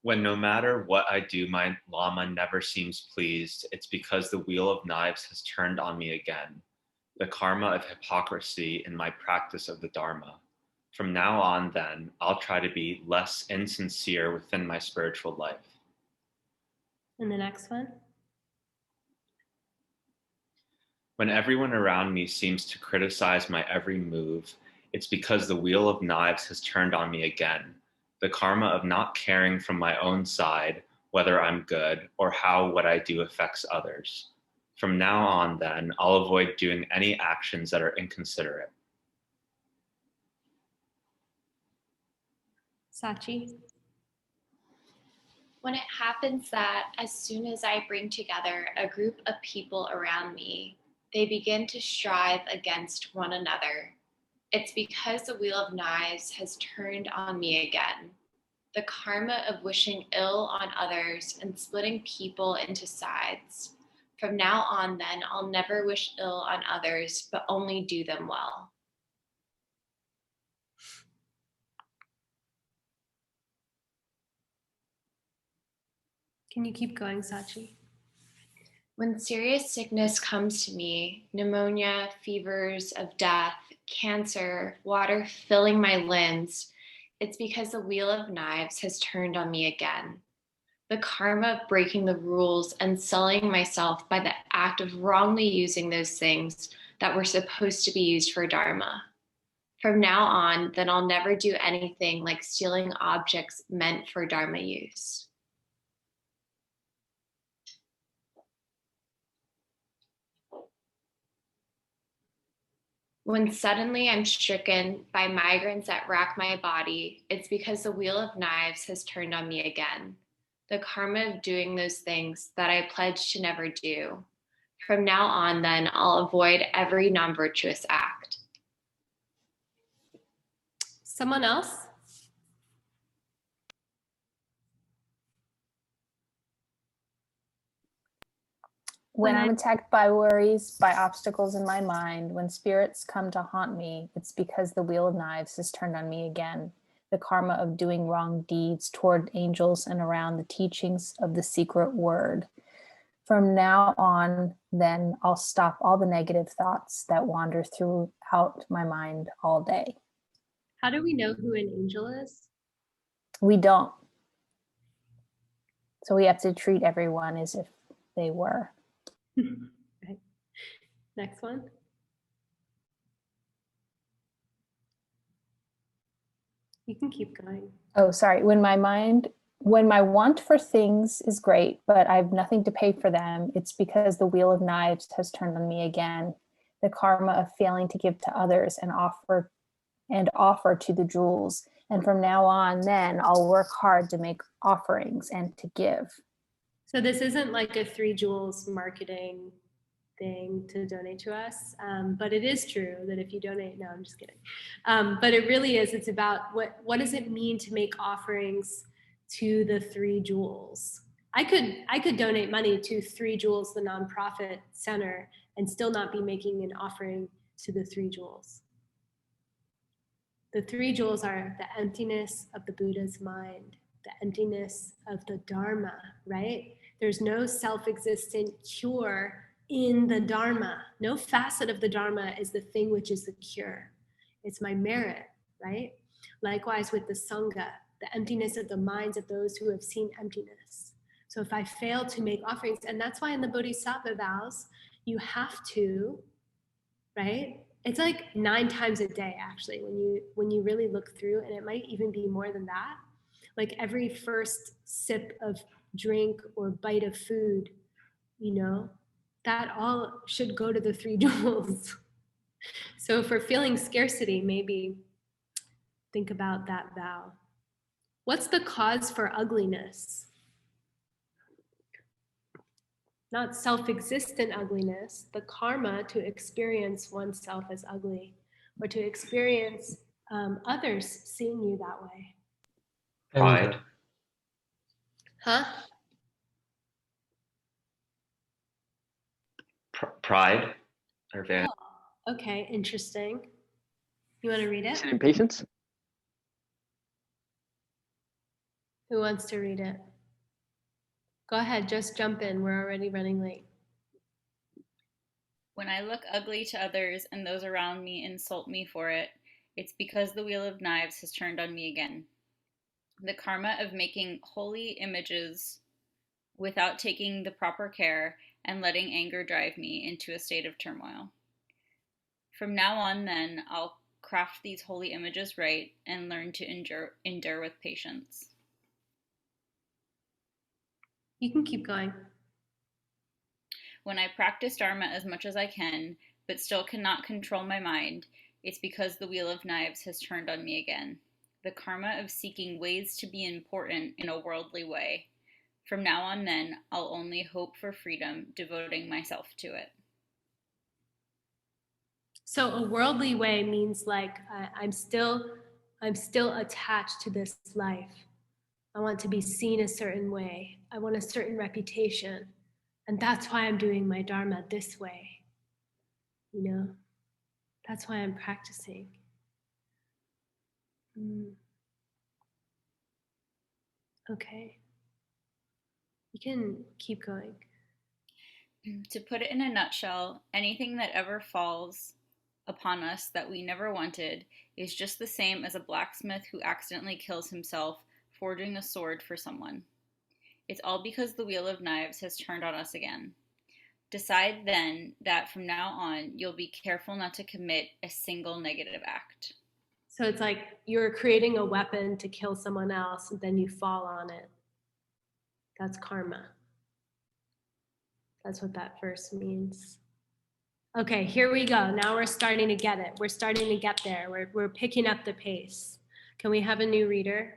When no matter what I do, my Lama never seems pleased, it's because the wheel of knives has turned on me again. The karma of hypocrisy in my practice of the Dharma. From now on, then, I'll try to be less insincere within my spiritual life. And the next one? When everyone around me seems to criticize my every move, it's because the wheel of knives has turned on me again. The karma of not caring from my own side, whether I'm good or how what I do affects others. From now on, then, I'll avoid doing any actions that are inconsiderate. Sachi? When it happens that as soon as I bring together a group of people around me, they begin to strive against one another, it's because the wheel of knives has turned on me again. The karma of wishing ill on others and splitting people into sides. From now on, then, I'll never wish ill on others, but only do them well. Can you keep going, Sachi? When serious sickness comes to me, pneumonia, fevers of death, cancer, water filling my limbs, it's because the wheel of knives has turned on me again. The karma of breaking the rules and sullying myself by the act of wrongly using those things that were supposed to be used for dharma. From now on, then I'll never do anything like stealing objects meant for dharma use. When suddenly I'm stricken by migraines that rack my body, it's because the wheel of knives has turned on me again. The karma of doing those things that I pledged to never do. From now on, then, I'll avoid every non-virtuous act. Someone else? When I'm attacked by worries, by obstacles in my mind, when spirits come to haunt me, it's because the wheel of knives has turned on me again. The karma of doing wrong deeds toward angels and around the teachings of the secret word. From now on, then, I'll stop all the negative thoughts that wander throughout my mind all day. How do we know who an angel is? We don't. So we have to treat everyone as if they were. Right. Next one. You can keep going. Oh, sorry. When my want for things is great, but I've nothing to pay for them, it's because the wheel of knives has turned on me again. The karma of failing to give to others and offer to the jewels. And from now on, then I'll work hard to make offerings and to give. So this isn't like a 3 jewels marketing thing to donate to us, but it is true that if you donate, no, I'm just kidding. But it really is, it's about what does it mean to make offerings to the 3 jewels? I could donate money to 3 jewels, the nonprofit center, and still not be making an offering to the 3 jewels. The 3 jewels are the emptiness of the Buddha's mind, the emptiness of the Dharma, right? There's no self-existent cure in the Dharma. No facet of the Dharma is the thing which is the cure. It's my merit, right? Likewise with the Sangha, the emptiness of the minds of those who have seen emptiness. So if I fail to make offerings, and that's why in the Bodhisattva vows, you have to, right? It's like 9 times a day, actually, when you really look through, and it might even be more than that. Like every first sip of drink or bite of food, that all should go to the 3 jewels. So if we're feeling scarcity, maybe think about that vow. What's the cause for ugliness? Not self-existent ugliness, the karma to experience oneself as ugly, or to experience others seeing you that way. Pride. Huh? Pride or vanity. Oh, okay, interesting. You want to read it? Impatience. Who wants to read it? Go ahead, just jump in. We're already running late. When I look ugly to others and those around me insult me for it, it's because the wheel of knives has turned on me again. The karma of making holy images without taking the proper care and letting anger drive me into a state of turmoil. From now on, then, I'll craft these holy images right and learn to endure with patience. You can keep going. When I practice Dharma as much as I can, but still cannot control my mind, it's because the wheel of knives has turned on me again. The karma of seeking ways to be important in a worldly way. From now on, then, I'll only hope for freedom, devoting myself to it. So a worldly way means like I'm still attached to this life. I want to be seen a certain way. I want a certain reputation. And that's why I'm doing my Dharma this way. You know, that's why I'm practicing. Okay. You can keep going. To put it in a nutshell, anything that ever falls upon us that we never wanted is just the same as a blacksmith who accidentally kills himself forging a sword for someone. It's all because the wheel of knives has turned on us again. Decide then that from now on, you'll be careful not to commit a single negative act. So it's like you're creating a weapon to kill someone else, and then you fall on it. That's karma. That's what that verse means. Okay, here we go. Now we're starting to get it. We're starting to get there. We're picking up the pace. Can we have a new reader?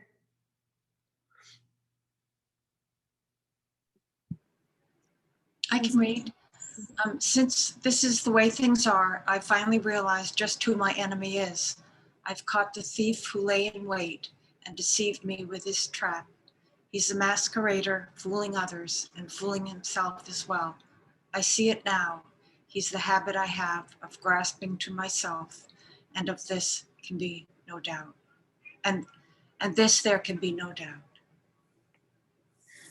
I can read. Since this is the way things are, I finally realized just who my enemy is. I've caught the thief who lay in wait and deceived me with his trap. He's a masquerader, fooling others and fooling himself as well. I see it now. He's the habit I have of grasping to myself, and of this can be no doubt. And this there can be no doubt.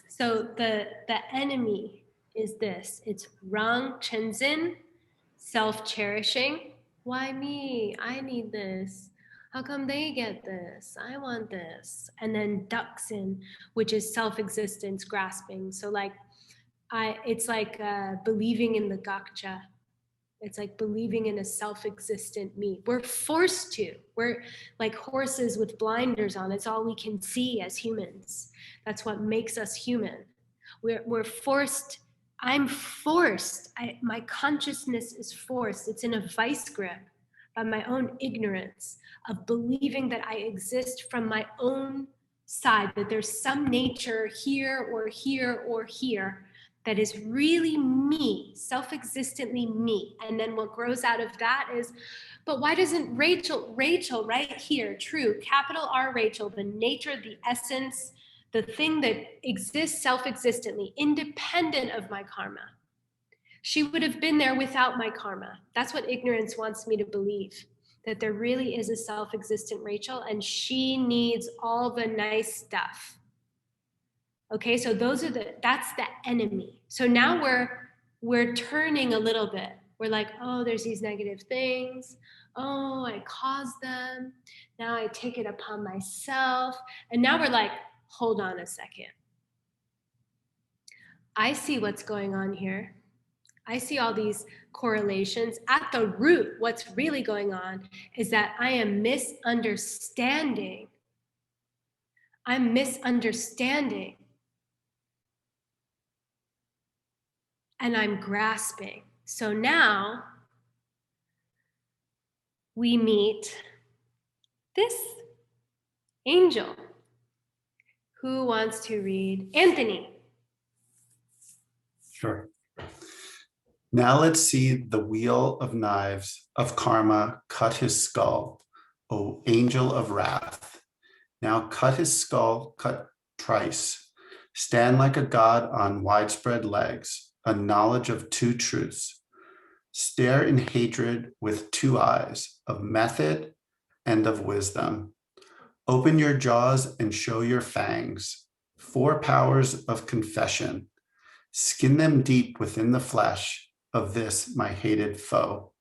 So the enemy is this. It's Rang Chenzin, self-cherishing. Why me? I need this. How come they get this? I want this. And then Duxin, which is self-existence grasping. So like, it's like believing in the Gakcha. It's like believing in a self-existent me. We're forced to. We're like horses with blinders on. It's all we can see as humans. That's what makes us human. We're forced. I'm forced. My consciousness is forced. It's in a vice grip by my own ignorance of believing that I exist from my own side, that there's some nature here or here or here that is really me, self-existently me. And then what grows out of that is, but why doesn't Rachel right here, true, capital R Rachel, the nature, the essence, the thing that exists self-existently, independent of my karma. She would have been there without my karma. That's what ignorance wants me to believe, that there really is a self-existent Rachel and she needs all the nice stuff. Okay, so that's the enemy. So now we're turning a little bit. We're like, oh, there's these negative things. Oh, I caused them. Now I take it upon myself. And now we're like, hold on a second. I see what's going on here. I see all these correlations. At the root, what's really going on is that I am misunderstanding. I'm misunderstanding. And I'm grasping. So now we meet this angel. Who wants to read? Anthony. Sure. Now let's see the wheel of knives of karma cut his skull, O angel of wrath. Now cut his skull, cut thrice. Stand like a god on widespread legs, a knowledge of two truths. Stare in hatred with two eyes, of method and of wisdom. Open your jaws and show your fangs, four powers of confession. Skin them deep within the flesh of this my hated foe.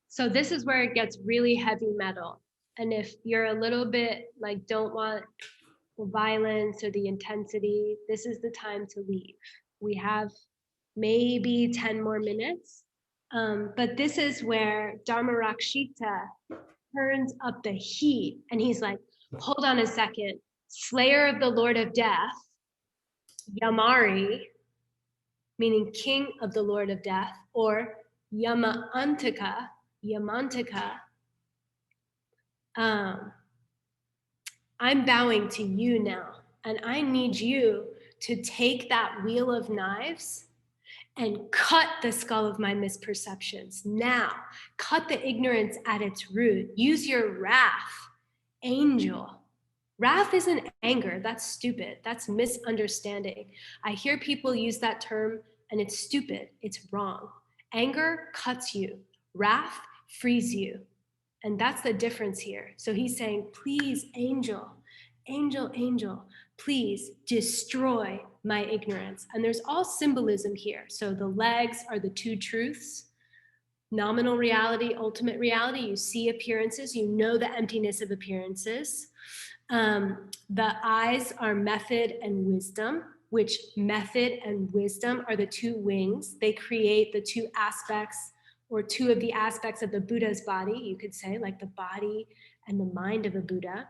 So this is where it gets really heavy metal. And if you're a little bit like don't want the violence or the intensity, this is the time to leave. We have maybe 10 more minutes. But this is where Dharmarakshita turns up the heat and he's like, hold on a second. Slayer of the Lord of Death, Yamari, meaning king of the Lord of Death, or Yamantika, I'm bowing to you now, and I need you to take that wheel of knives and cut the skull of my misperceptions. Now, cut the ignorance at its root. Use your wrath, angel. Wrath isn't anger. That's stupid. That's misunderstanding. I hear people use that term and it's stupid, it's wrong. Anger cuts you, wrath frees you. And that's the difference here. So he's saying, please, angel, angel, angel, please destroy my ignorance. And there's all symbolism here. So the legs are the two truths. Nominal reality, ultimate reality. You see appearances, you know the emptiness of appearances. The eyes are method and wisdom, which method and wisdom are the two wings. They create the two aspects, or two of the aspects of the Buddha's body, you could say, like the body and the mind of a Buddha.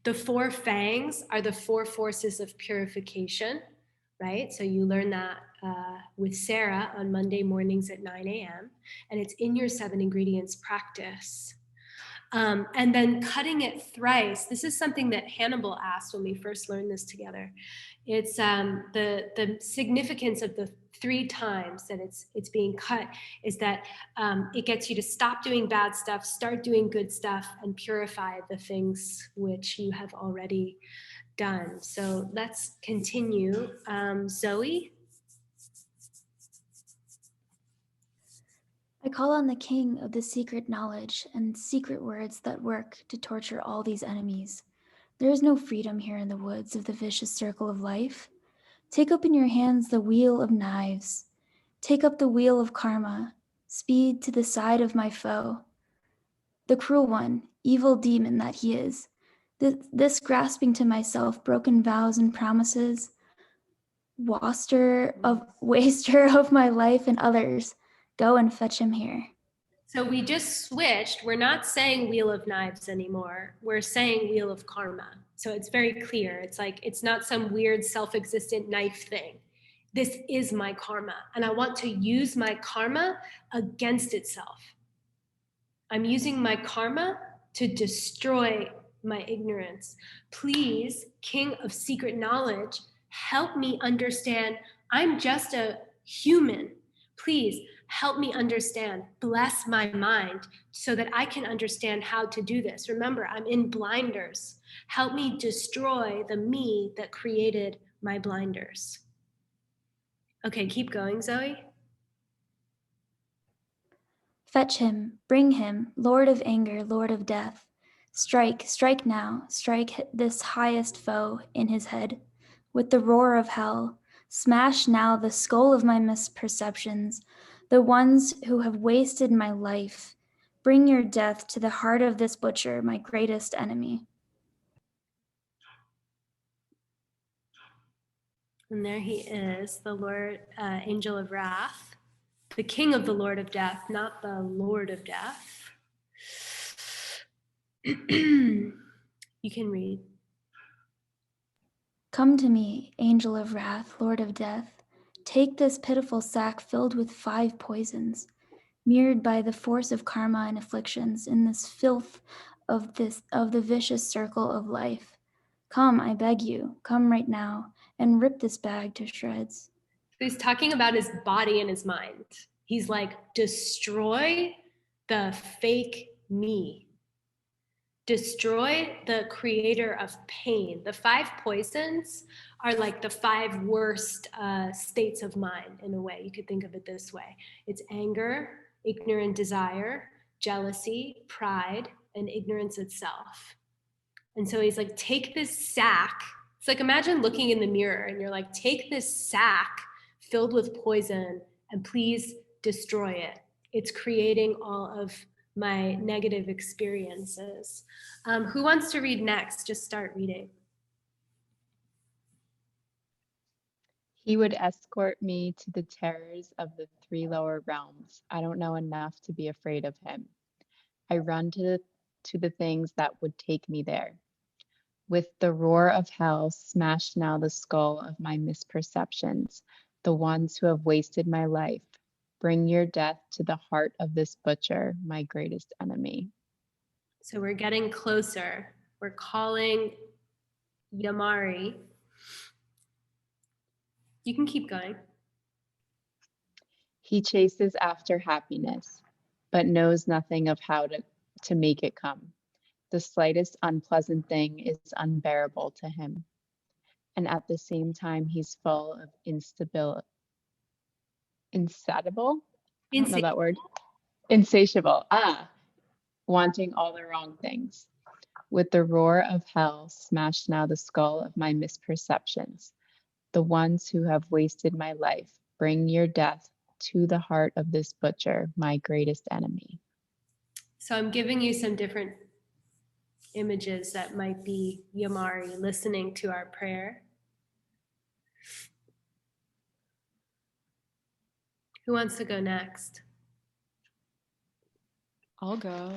The four fangs are the four forces of purification, right? So you learn that with Sarah on Monday mornings at 9 a.m. And it's in your 7 ingredients practice. And then cutting it thrice. This is something that Hannibal asked when we first learned this together. It's the significance of the 3 times that it's being cut is that it gets you to stop doing bad stuff, start doing good stuff, and purify the things which you have already done. So let's continue. Zoe? I call on the king of the secret knowledge and secret words that work to torture all these enemies. There is no freedom here in the woods of the vicious circle of life. Take up in your hands the wheel of knives. Take up the wheel of karma. Speed to the side of my foe. The cruel one, evil demon that he is. This grasping to myself broken vows and promises. Waster of my life and others. Go and fetch him here. So we just switched. We're not saying wheel of knives anymore. We're saying wheel of karma. So it's very clear. It's like, it's not some weird self-existent knife thing. This is my karma. And I want to use my karma against itself. I'm using my karma to destroy my ignorance. Please, King of secret knowledge, help me understand I'm just a human. Please help me understand, bless my mind so that I can understand how to do this. Remember, I'm in blinders. Help me destroy the me that created my blinders. Okay, keep going, Zoe. Fetch him, bring him, Lord of anger, Lord of death. Strike, strike now, strike this highest foe in his head. With the roar of hell, smash now the skull of my misperceptions, the ones who have wasted my life. Bring your death to the heart of this butcher, my greatest enemy. And there he is, the Lord, angel of wrath, the king of the Lord of death, not the Lord of death. You can read. Come to me, angel of wrath, Lord of death. Take this pitiful sack filled with 5 poisons, mirrored by the force of karma and afflictions in this filth of the vicious circle of life. Come, I beg you, come right now and rip this bag to shreds. He's talking about his body and his mind. He's like, destroy the fake me. Destroy the creator of pain. The 5 poisons are like the 5 worst states of mind in a way. You could think of it this way. It's anger, ignorant desire, jealousy, pride, and ignorance itself. And so he's like, take this sack. It's like, imagine looking in the mirror and you're like, take this sack filled with poison and please destroy it. It's creating all of my negative experiences. Who wants to read next? Just start reading. He would escort me to the terrors of the 3 lower realms. I don't know enough to be afraid of him. I run to the things that would take me there. With the roar of hell, smash now the skull of my misperceptions, the ones who have wasted my life. Bring your death to the heart of this butcher, my greatest enemy. So we're getting closer. We're calling Yamari. You can keep going. He chases after happiness, but knows nothing of how to make it come. The slightest unpleasant thing is unbearable to him. and at the same time he's full of insatiable. I don't know that word. Insatiable. Wanting all the wrong things. With the roar of hell, smash now the skull of my misperceptions. The ones who have wasted my life, bring your death to the heart of this butcher, my greatest enemy. So I'm giving you some different images that might be Yamari listening to our prayer. Who wants to go next? I'll go.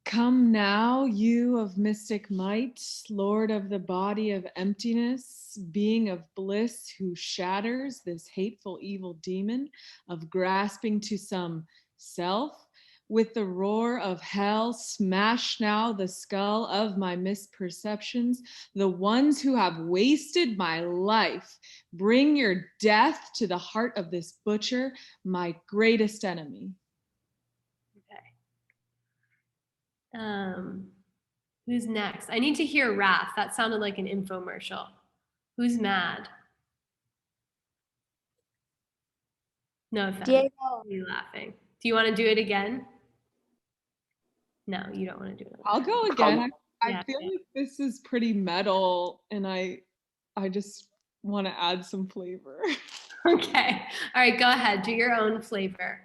Come now, you of mystic might, Lord of the body of emptiness, being of bliss who shatters this hateful evil demon of grasping to some self. With the roar of hell, smash now the skull of my misperceptions, the ones who have wasted my life. Bring your death to the heart of this butcher, my greatest enemy. Who's next? I need to hear wrath. That sounded like an infomercial. Who's mad? No offense. Diego. You laughing? Do you want to do it again? No, you don't want to do it. I'll go again. I feel like this is pretty metal, and I just want to add some flavor. Okay. All right, go ahead. Do your own flavor.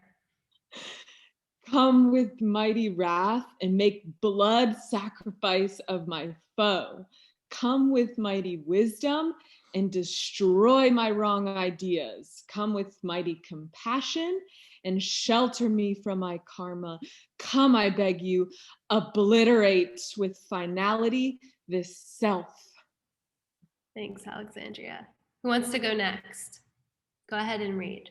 Come with mighty wrath and make blood sacrifice of my foe. Come with mighty wisdom and destroy my wrong ideas. Come with mighty compassion and shelter me from my karma. Come, I beg you, obliterate with finality this self. Thanks, Alexandria. Who wants to go next? Go ahead and read.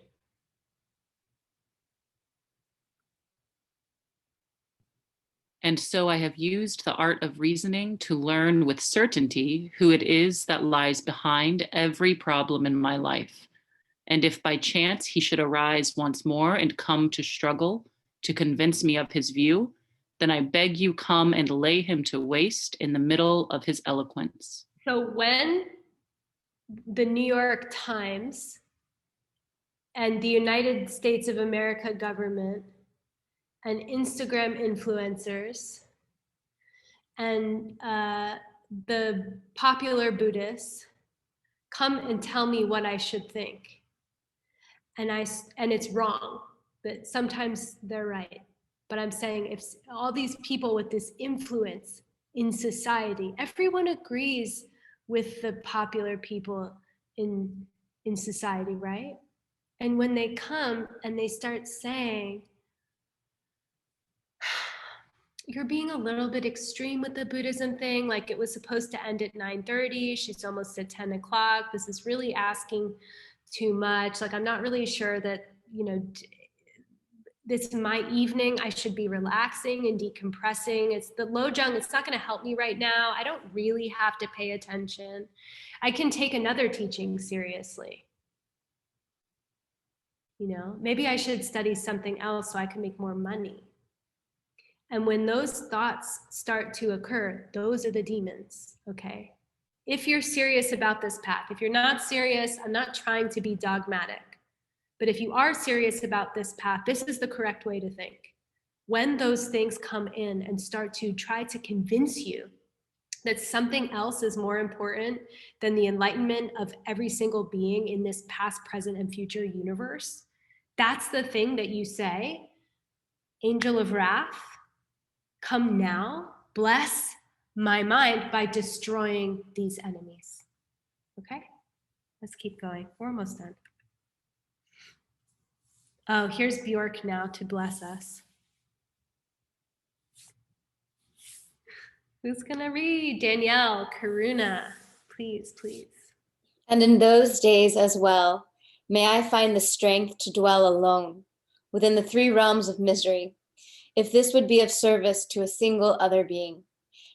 And so I have used the art of reasoning to learn with certainty who it is that lies behind every problem in my life. And if by chance he should arise once more and come to struggle to convince me of his view, then I beg you come and lay him to waste in the middle of his eloquence. So when the New York Times and the United States of America government and Instagram influencers and the popular Buddhists come and tell me what I should think. And it's wrong, but sometimes they're right. But I'm saying if all these people with this influence in society, everyone agrees with the popular people in society, right? And when they come and they start saying, you're being a little bit extreme with the Buddhism thing, like it was supposed to end at 9:30, she's almost at 10 o'clock, this is really asking too much, like I'm not really sure that, you know, this is my evening, I should be relaxing and decompressing, it's the Lojong, it's not going to help me right now, I don't really have to pay attention, I can take another teaching seriously. You know, maybe I should study something else so I can make more money. And when those thoughts start to occur, those are the demons, okay? If you're serious about this path, if you're not serious, I'm not trying to be dogmatic, but if you are serious about this path, this is the correct way to think. When those things come in and start to try to convince you that something else is more important than the enlightenment of every single being in this past, present, and future universe, that's the thing that you say, angel of wrath, come now, bless my mind by destroying these enemies. Okay, let's keep going. We're almost done. Oh, here's Bjork now to bless us. Who's gonna read? Danielle, Karuna, please, please. And in those days as well, may I find the strength to dwell alone within the three realms of misery, if this would be of service to a single other being.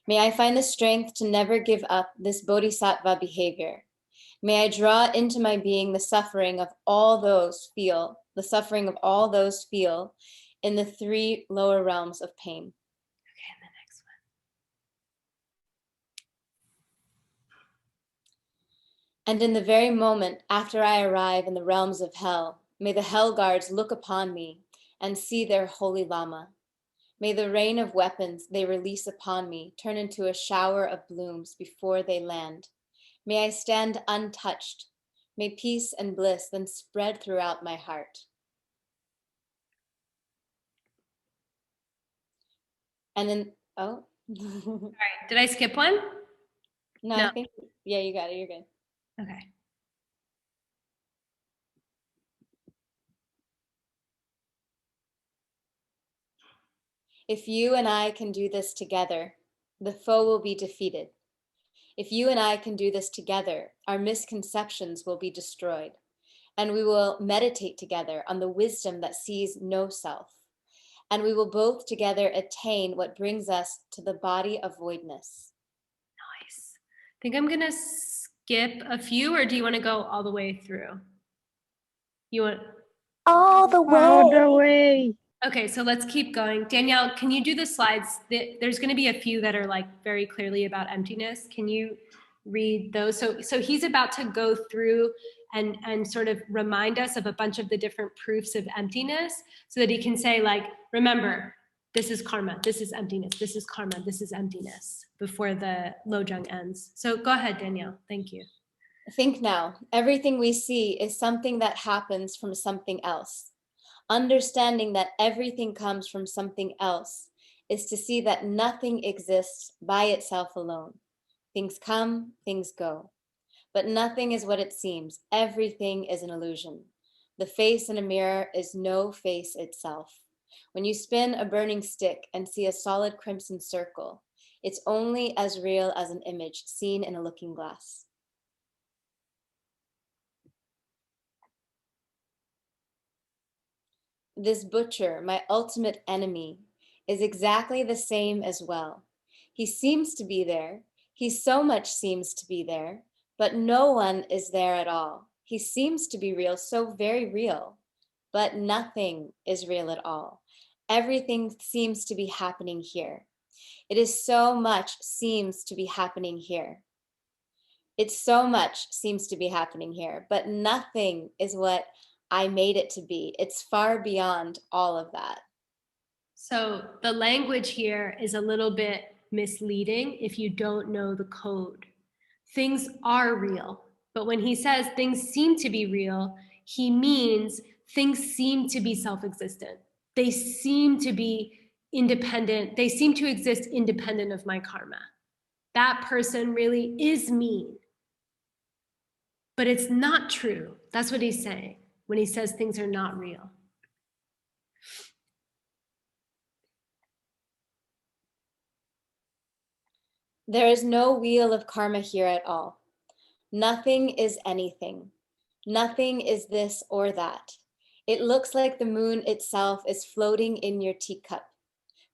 May I find the strength to never give up this bodhisattva behavior. May I draw into my being the suffering of all those feel in the three lower realms of pain. And in the very moment after I arrive in the realms of hell, may the hell guards look upon me and see their holy Lama. May the rain of weapons they release upon me turn into a shower of blooms before they land. May I stand untouched. May peace and bliss then spread throughout my heart. And then, oh. All right. Did I skip one? No, I think, yeah, you got it. You're good. Okay. If you and I can do this together, the foe will be defeated. If you and I can do this together, our misconceptions will be destroyed, and we will meditate together on the wisdom that sees no self, and we will both together attain what brings us to the body of voidness. Nice. I think I'm gonna skip a few, or do you want to go all the way through? You want all the way. All the way. Okay, so let's keep going. Danielle, can you do the slides? There's going to be a few that are like very clearly about emptiness. Can you read those? So he's about to go through and sort of remind us of a bunch of the different proofs of emptiness so that he can say, like, remember, this is karma, this is emptiness, this is karma, this is emptiness before the Lojong ends. So go ahead, Danielle. Thank you. Think now. Everything we see is something that happens from something else. Understanding that everything comes from something else is to see that nothing exists by itself alone. Things come, things go. But nothing is what it seems. Everything is an illusion. The face in a mirror is no face itself. When you spin a burning stick and see a solid crimson circle, it's only as real as an image seen in a looking glass. This butcher, my ultimate enemy, is exactly the same as well. He seems to be there. He so much seems to be there, but no one is there at all. He seems to be real, so very real, but nothing is real at all. Everything seems to be happening here. It is so much seems to be happening here. It so much seems to be happening here, but nothing is what I made it to be. It's far beyond all of that. So the language here is a little bit misleading if you don't know the code. Things are real, but when he says things seem to be real, he means things seem to be self-existent. They seem to be independent. They seem to exist independent of my karma. That person really is me. But it's not true. That's what he's saying when he says things are not real. There is no wheel of karma here at all. Nothing is anything. Nothing is this or that. It looks like the moon itself is floating in your teacup.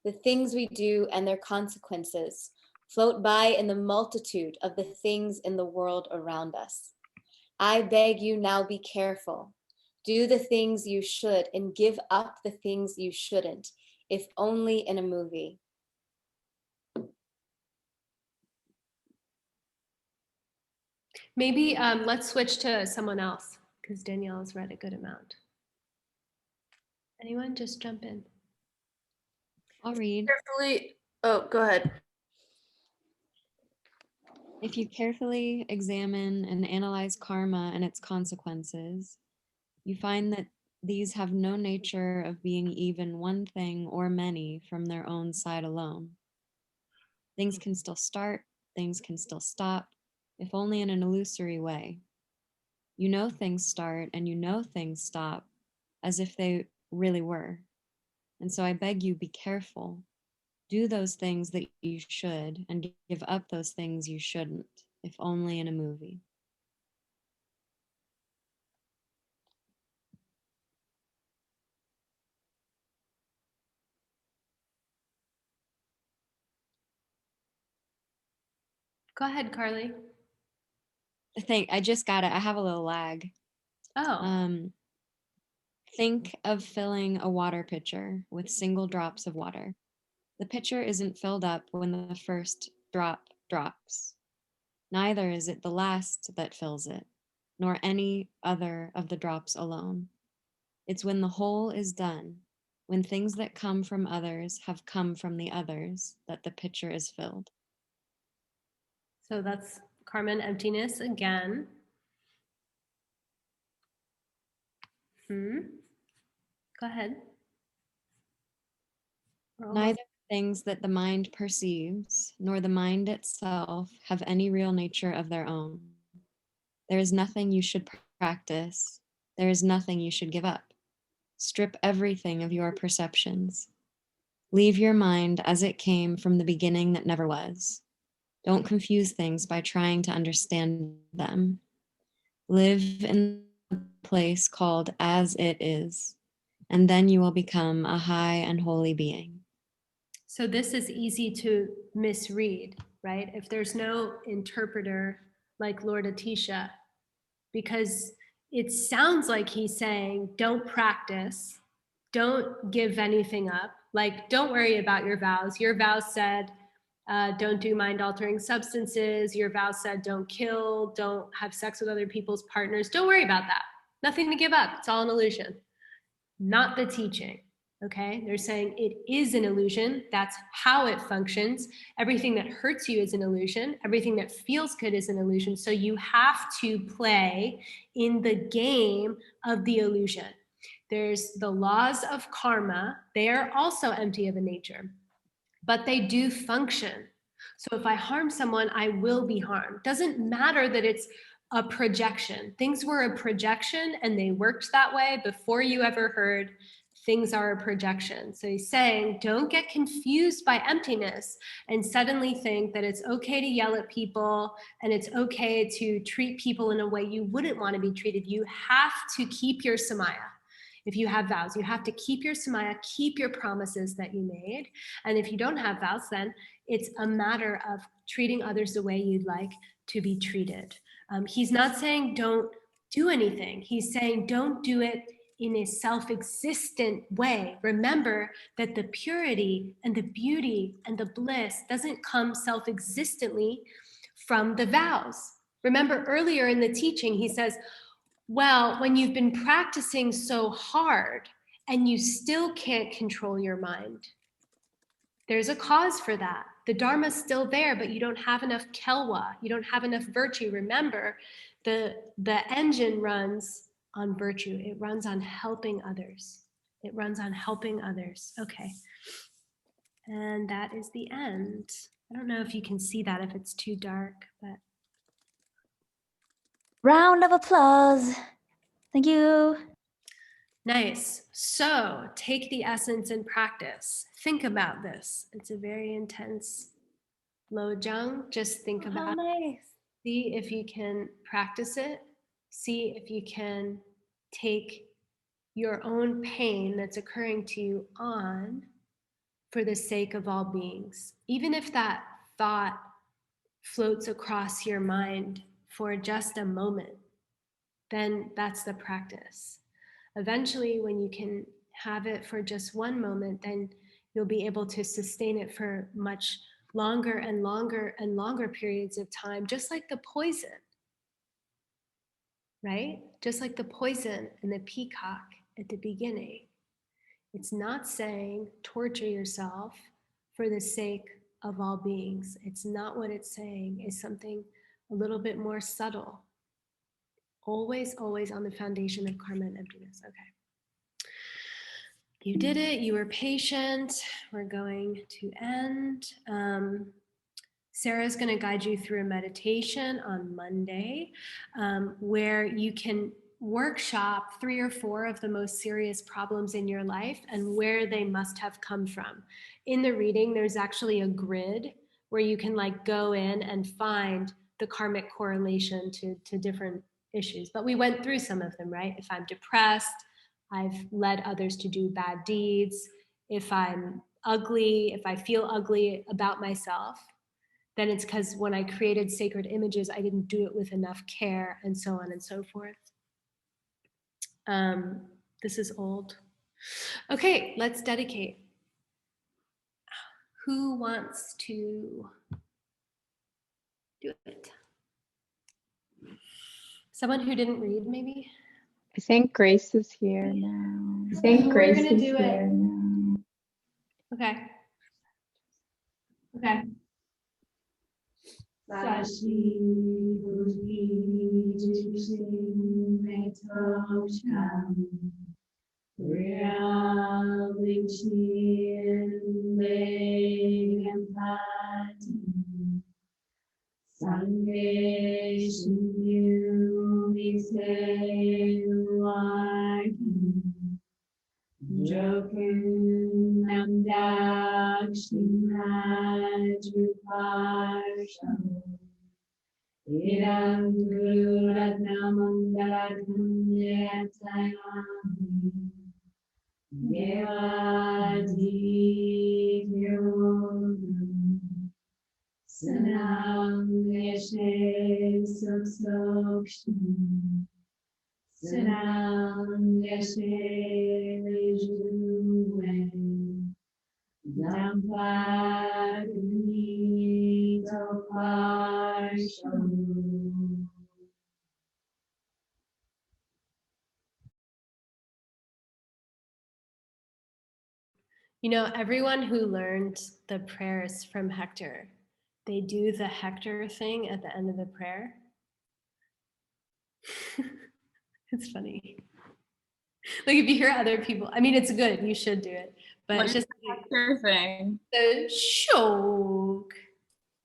The things we do and their consequences float by in the multitude of the things in the world around us. I beg you now, be careful. Do the things you should and give up the things you shouldn't, if only in a movie. Maybe let's switch to someone else because Danielle has read a good amount. Anyone just jump in? I'll read. Carefully. Oh, go ahead. If you carefully examine and analyze karma and its consequences, you find that these have no nature of being even one thing or many from their own side alone. Things can still start, things can still stop, if only in an illusory way. You know things start and you know things stop as if they really were. And so I beg you, be careful. Do those things that you should and give up those things you shouldn't, if only in a movie. Go ahead, Carly. I just got it. I have a little lag. Oh. Think of filling a water pitcher with single drops of water. The pitcher isn't filled up when the first drop drops. Neither is it the last that fills it, nor any other of the drops alone. It's when the whole is done, when things that come from others have come from the others, that the pitcher is filled. So that's karma and emptiness again. Go ahead. Neither things that the mind perceives, nor the mind itself, have any real nature of their own. There is nothing you should practice. There is nothing you should give up. Strip everything of your perceptions. Leave your mind as it came from the beginning that never was. Don't confuse things by trying to understand them. Live in a place called as it is, and then you will become a high and holy being. So this is easy to misread, right? If there's no interpreter like Lord Atisha, because it sounds like he's saying, don't practice, don't give anything up. Like, don't worry about your vows. Your vows said, don't do mind-altering substances. Your vows said, don't kill, don't have sex with other people's partners. Don't worry about that. Nothing to give up. It's all an illusion. Not the teaching. Okay, they're saying it is an illusion. That's how it functions. Everything that hurts you is an illusion. Everything that feels good is an illusion. So you have to play in the game of the illusion. There's the laws of karma. They are also empty of a nature, but they do function. So if I harm someone, I will be harmed. Doesn't matter that it's a projection. Things were a projection and they worked that way before you ever heard things are a projection. So he's saying, don't get confused by emptiness and suddenly think that it's okay to yell at people and it's okay to treat people in a way you wouldn't want to be treated. You have to keep your samaya. If you have vows, you have to keep your samaya, keep your promises that you made. And if you don't have vows, then it's a matter of treating others the way you'd like to be treated. He's not saying don't do anything. He's saying don't do it in a self-existent way. Remember that the purity and the beauty and the bliss doesn't come self-existently from the vows. Remember earlier in the teaching, he says, well, when you've been practicing so hard and you still can't control your mind, there's a cause for that. The Dharma's still there, but you don't have enough kelwa, you don't have enough virtue. Remember, the engine runs on virtue. It runs on helping others. It runs on helping others. Okay. And that is the end. I don't know if you can see that if it's too dark, but. Round of applause. Thank you. Nice. So take the essence and practice. Think about this. It's a very intense lojang. Just think about it. See if you can practice it. See if you can take your own pain that's occurring to you on for the sake of all beings. Even if that thought floats across your mind for just a moment, then that's the practice. Eventually, when you can have it for just one moment, then you'll be able to sustain it for much longer and longer and longer periods of time, just like the poison, right? Just like the poison in the peacock at the beginning. It's not saying torture yourself for the sake of all beings. It's not what it's saying. It's something a little bit more subtle. Always, always on the foundation of karma and emptiness. Okay. You did it. You were patient. We're going to end. Sarah's going to guide you through a meditation on Monday where you can workshop 3 or 4 of the most serious problems in your life and where they must have come from. In the reading, there's actually a grid where you can like go in and find the karmic correlation to different issues. But we went through some of them, right? If I'm depressed, I've led others to do bad deeds. If I'm ugly, if I feel ugly about myself, then it's because when I created sacred images, I didn't do it with enough care, and so on and so forth. This is old. Okay, let's dedicate. Who wants to do it? Someone who didn't read, maybe? I think Grace is here now. I think Grace is here now. Okay. Okay. You know, everyone who learned the prayers from Hector, they do the Hector thing at the end of the prayer. It's funny. Like if you hear other people, I mean, it's good, you should do it, but What it's is just the Hector thing? the shoke.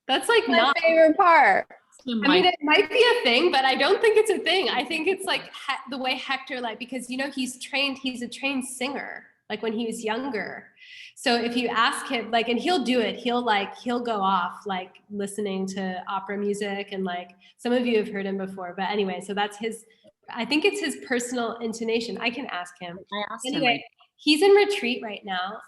That's like My not favorite part. I mean, it might be a thing, but I don't think it's a thing. I think it's like the way Hector, like, because, you know, he's a trained singer, like when he was younger. So if you ask him, like, and he'll do it, he'll go off, like listening to opera music. And like, some of you have heard him before, but anyway, so that's I think it's his personal intonation. I can ask him. Anyway, he's in retreat right now.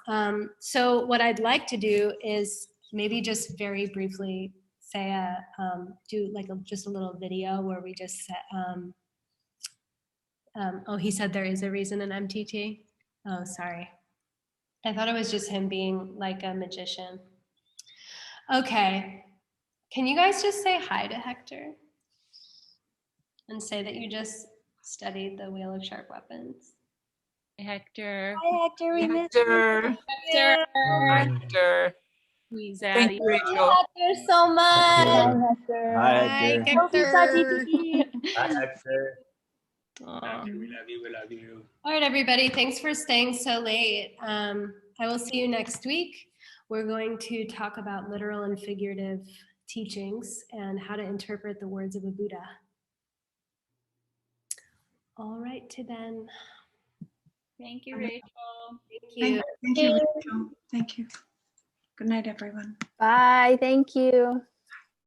So what I'd like to do is maybe just very briefly say do like just a little video where we just set, oh, he said there is a reason in MTT. Oh, sorry. I thought it was just him being like a magician. Okay. Can you guys just say hi to Hector? And say that you just studied the Wheel of Sharp Weapons. Hector. Hi, Hector. We missed Hector. you. Hector. He's Thank you, Rachel. Hector so much. Hi, Hector. Hi, Hector. Hi, Hector. We love you. All right, everybody. Thanks for staying so late. I will see you next week. We're going to talk about literal and figurative teachings and how to interpret the words of a Buddha. All right, to then. Thank you, Rachel. Thank you. Thank you, Rachel. Thank you. Good night, everyone. Bye. Thank you.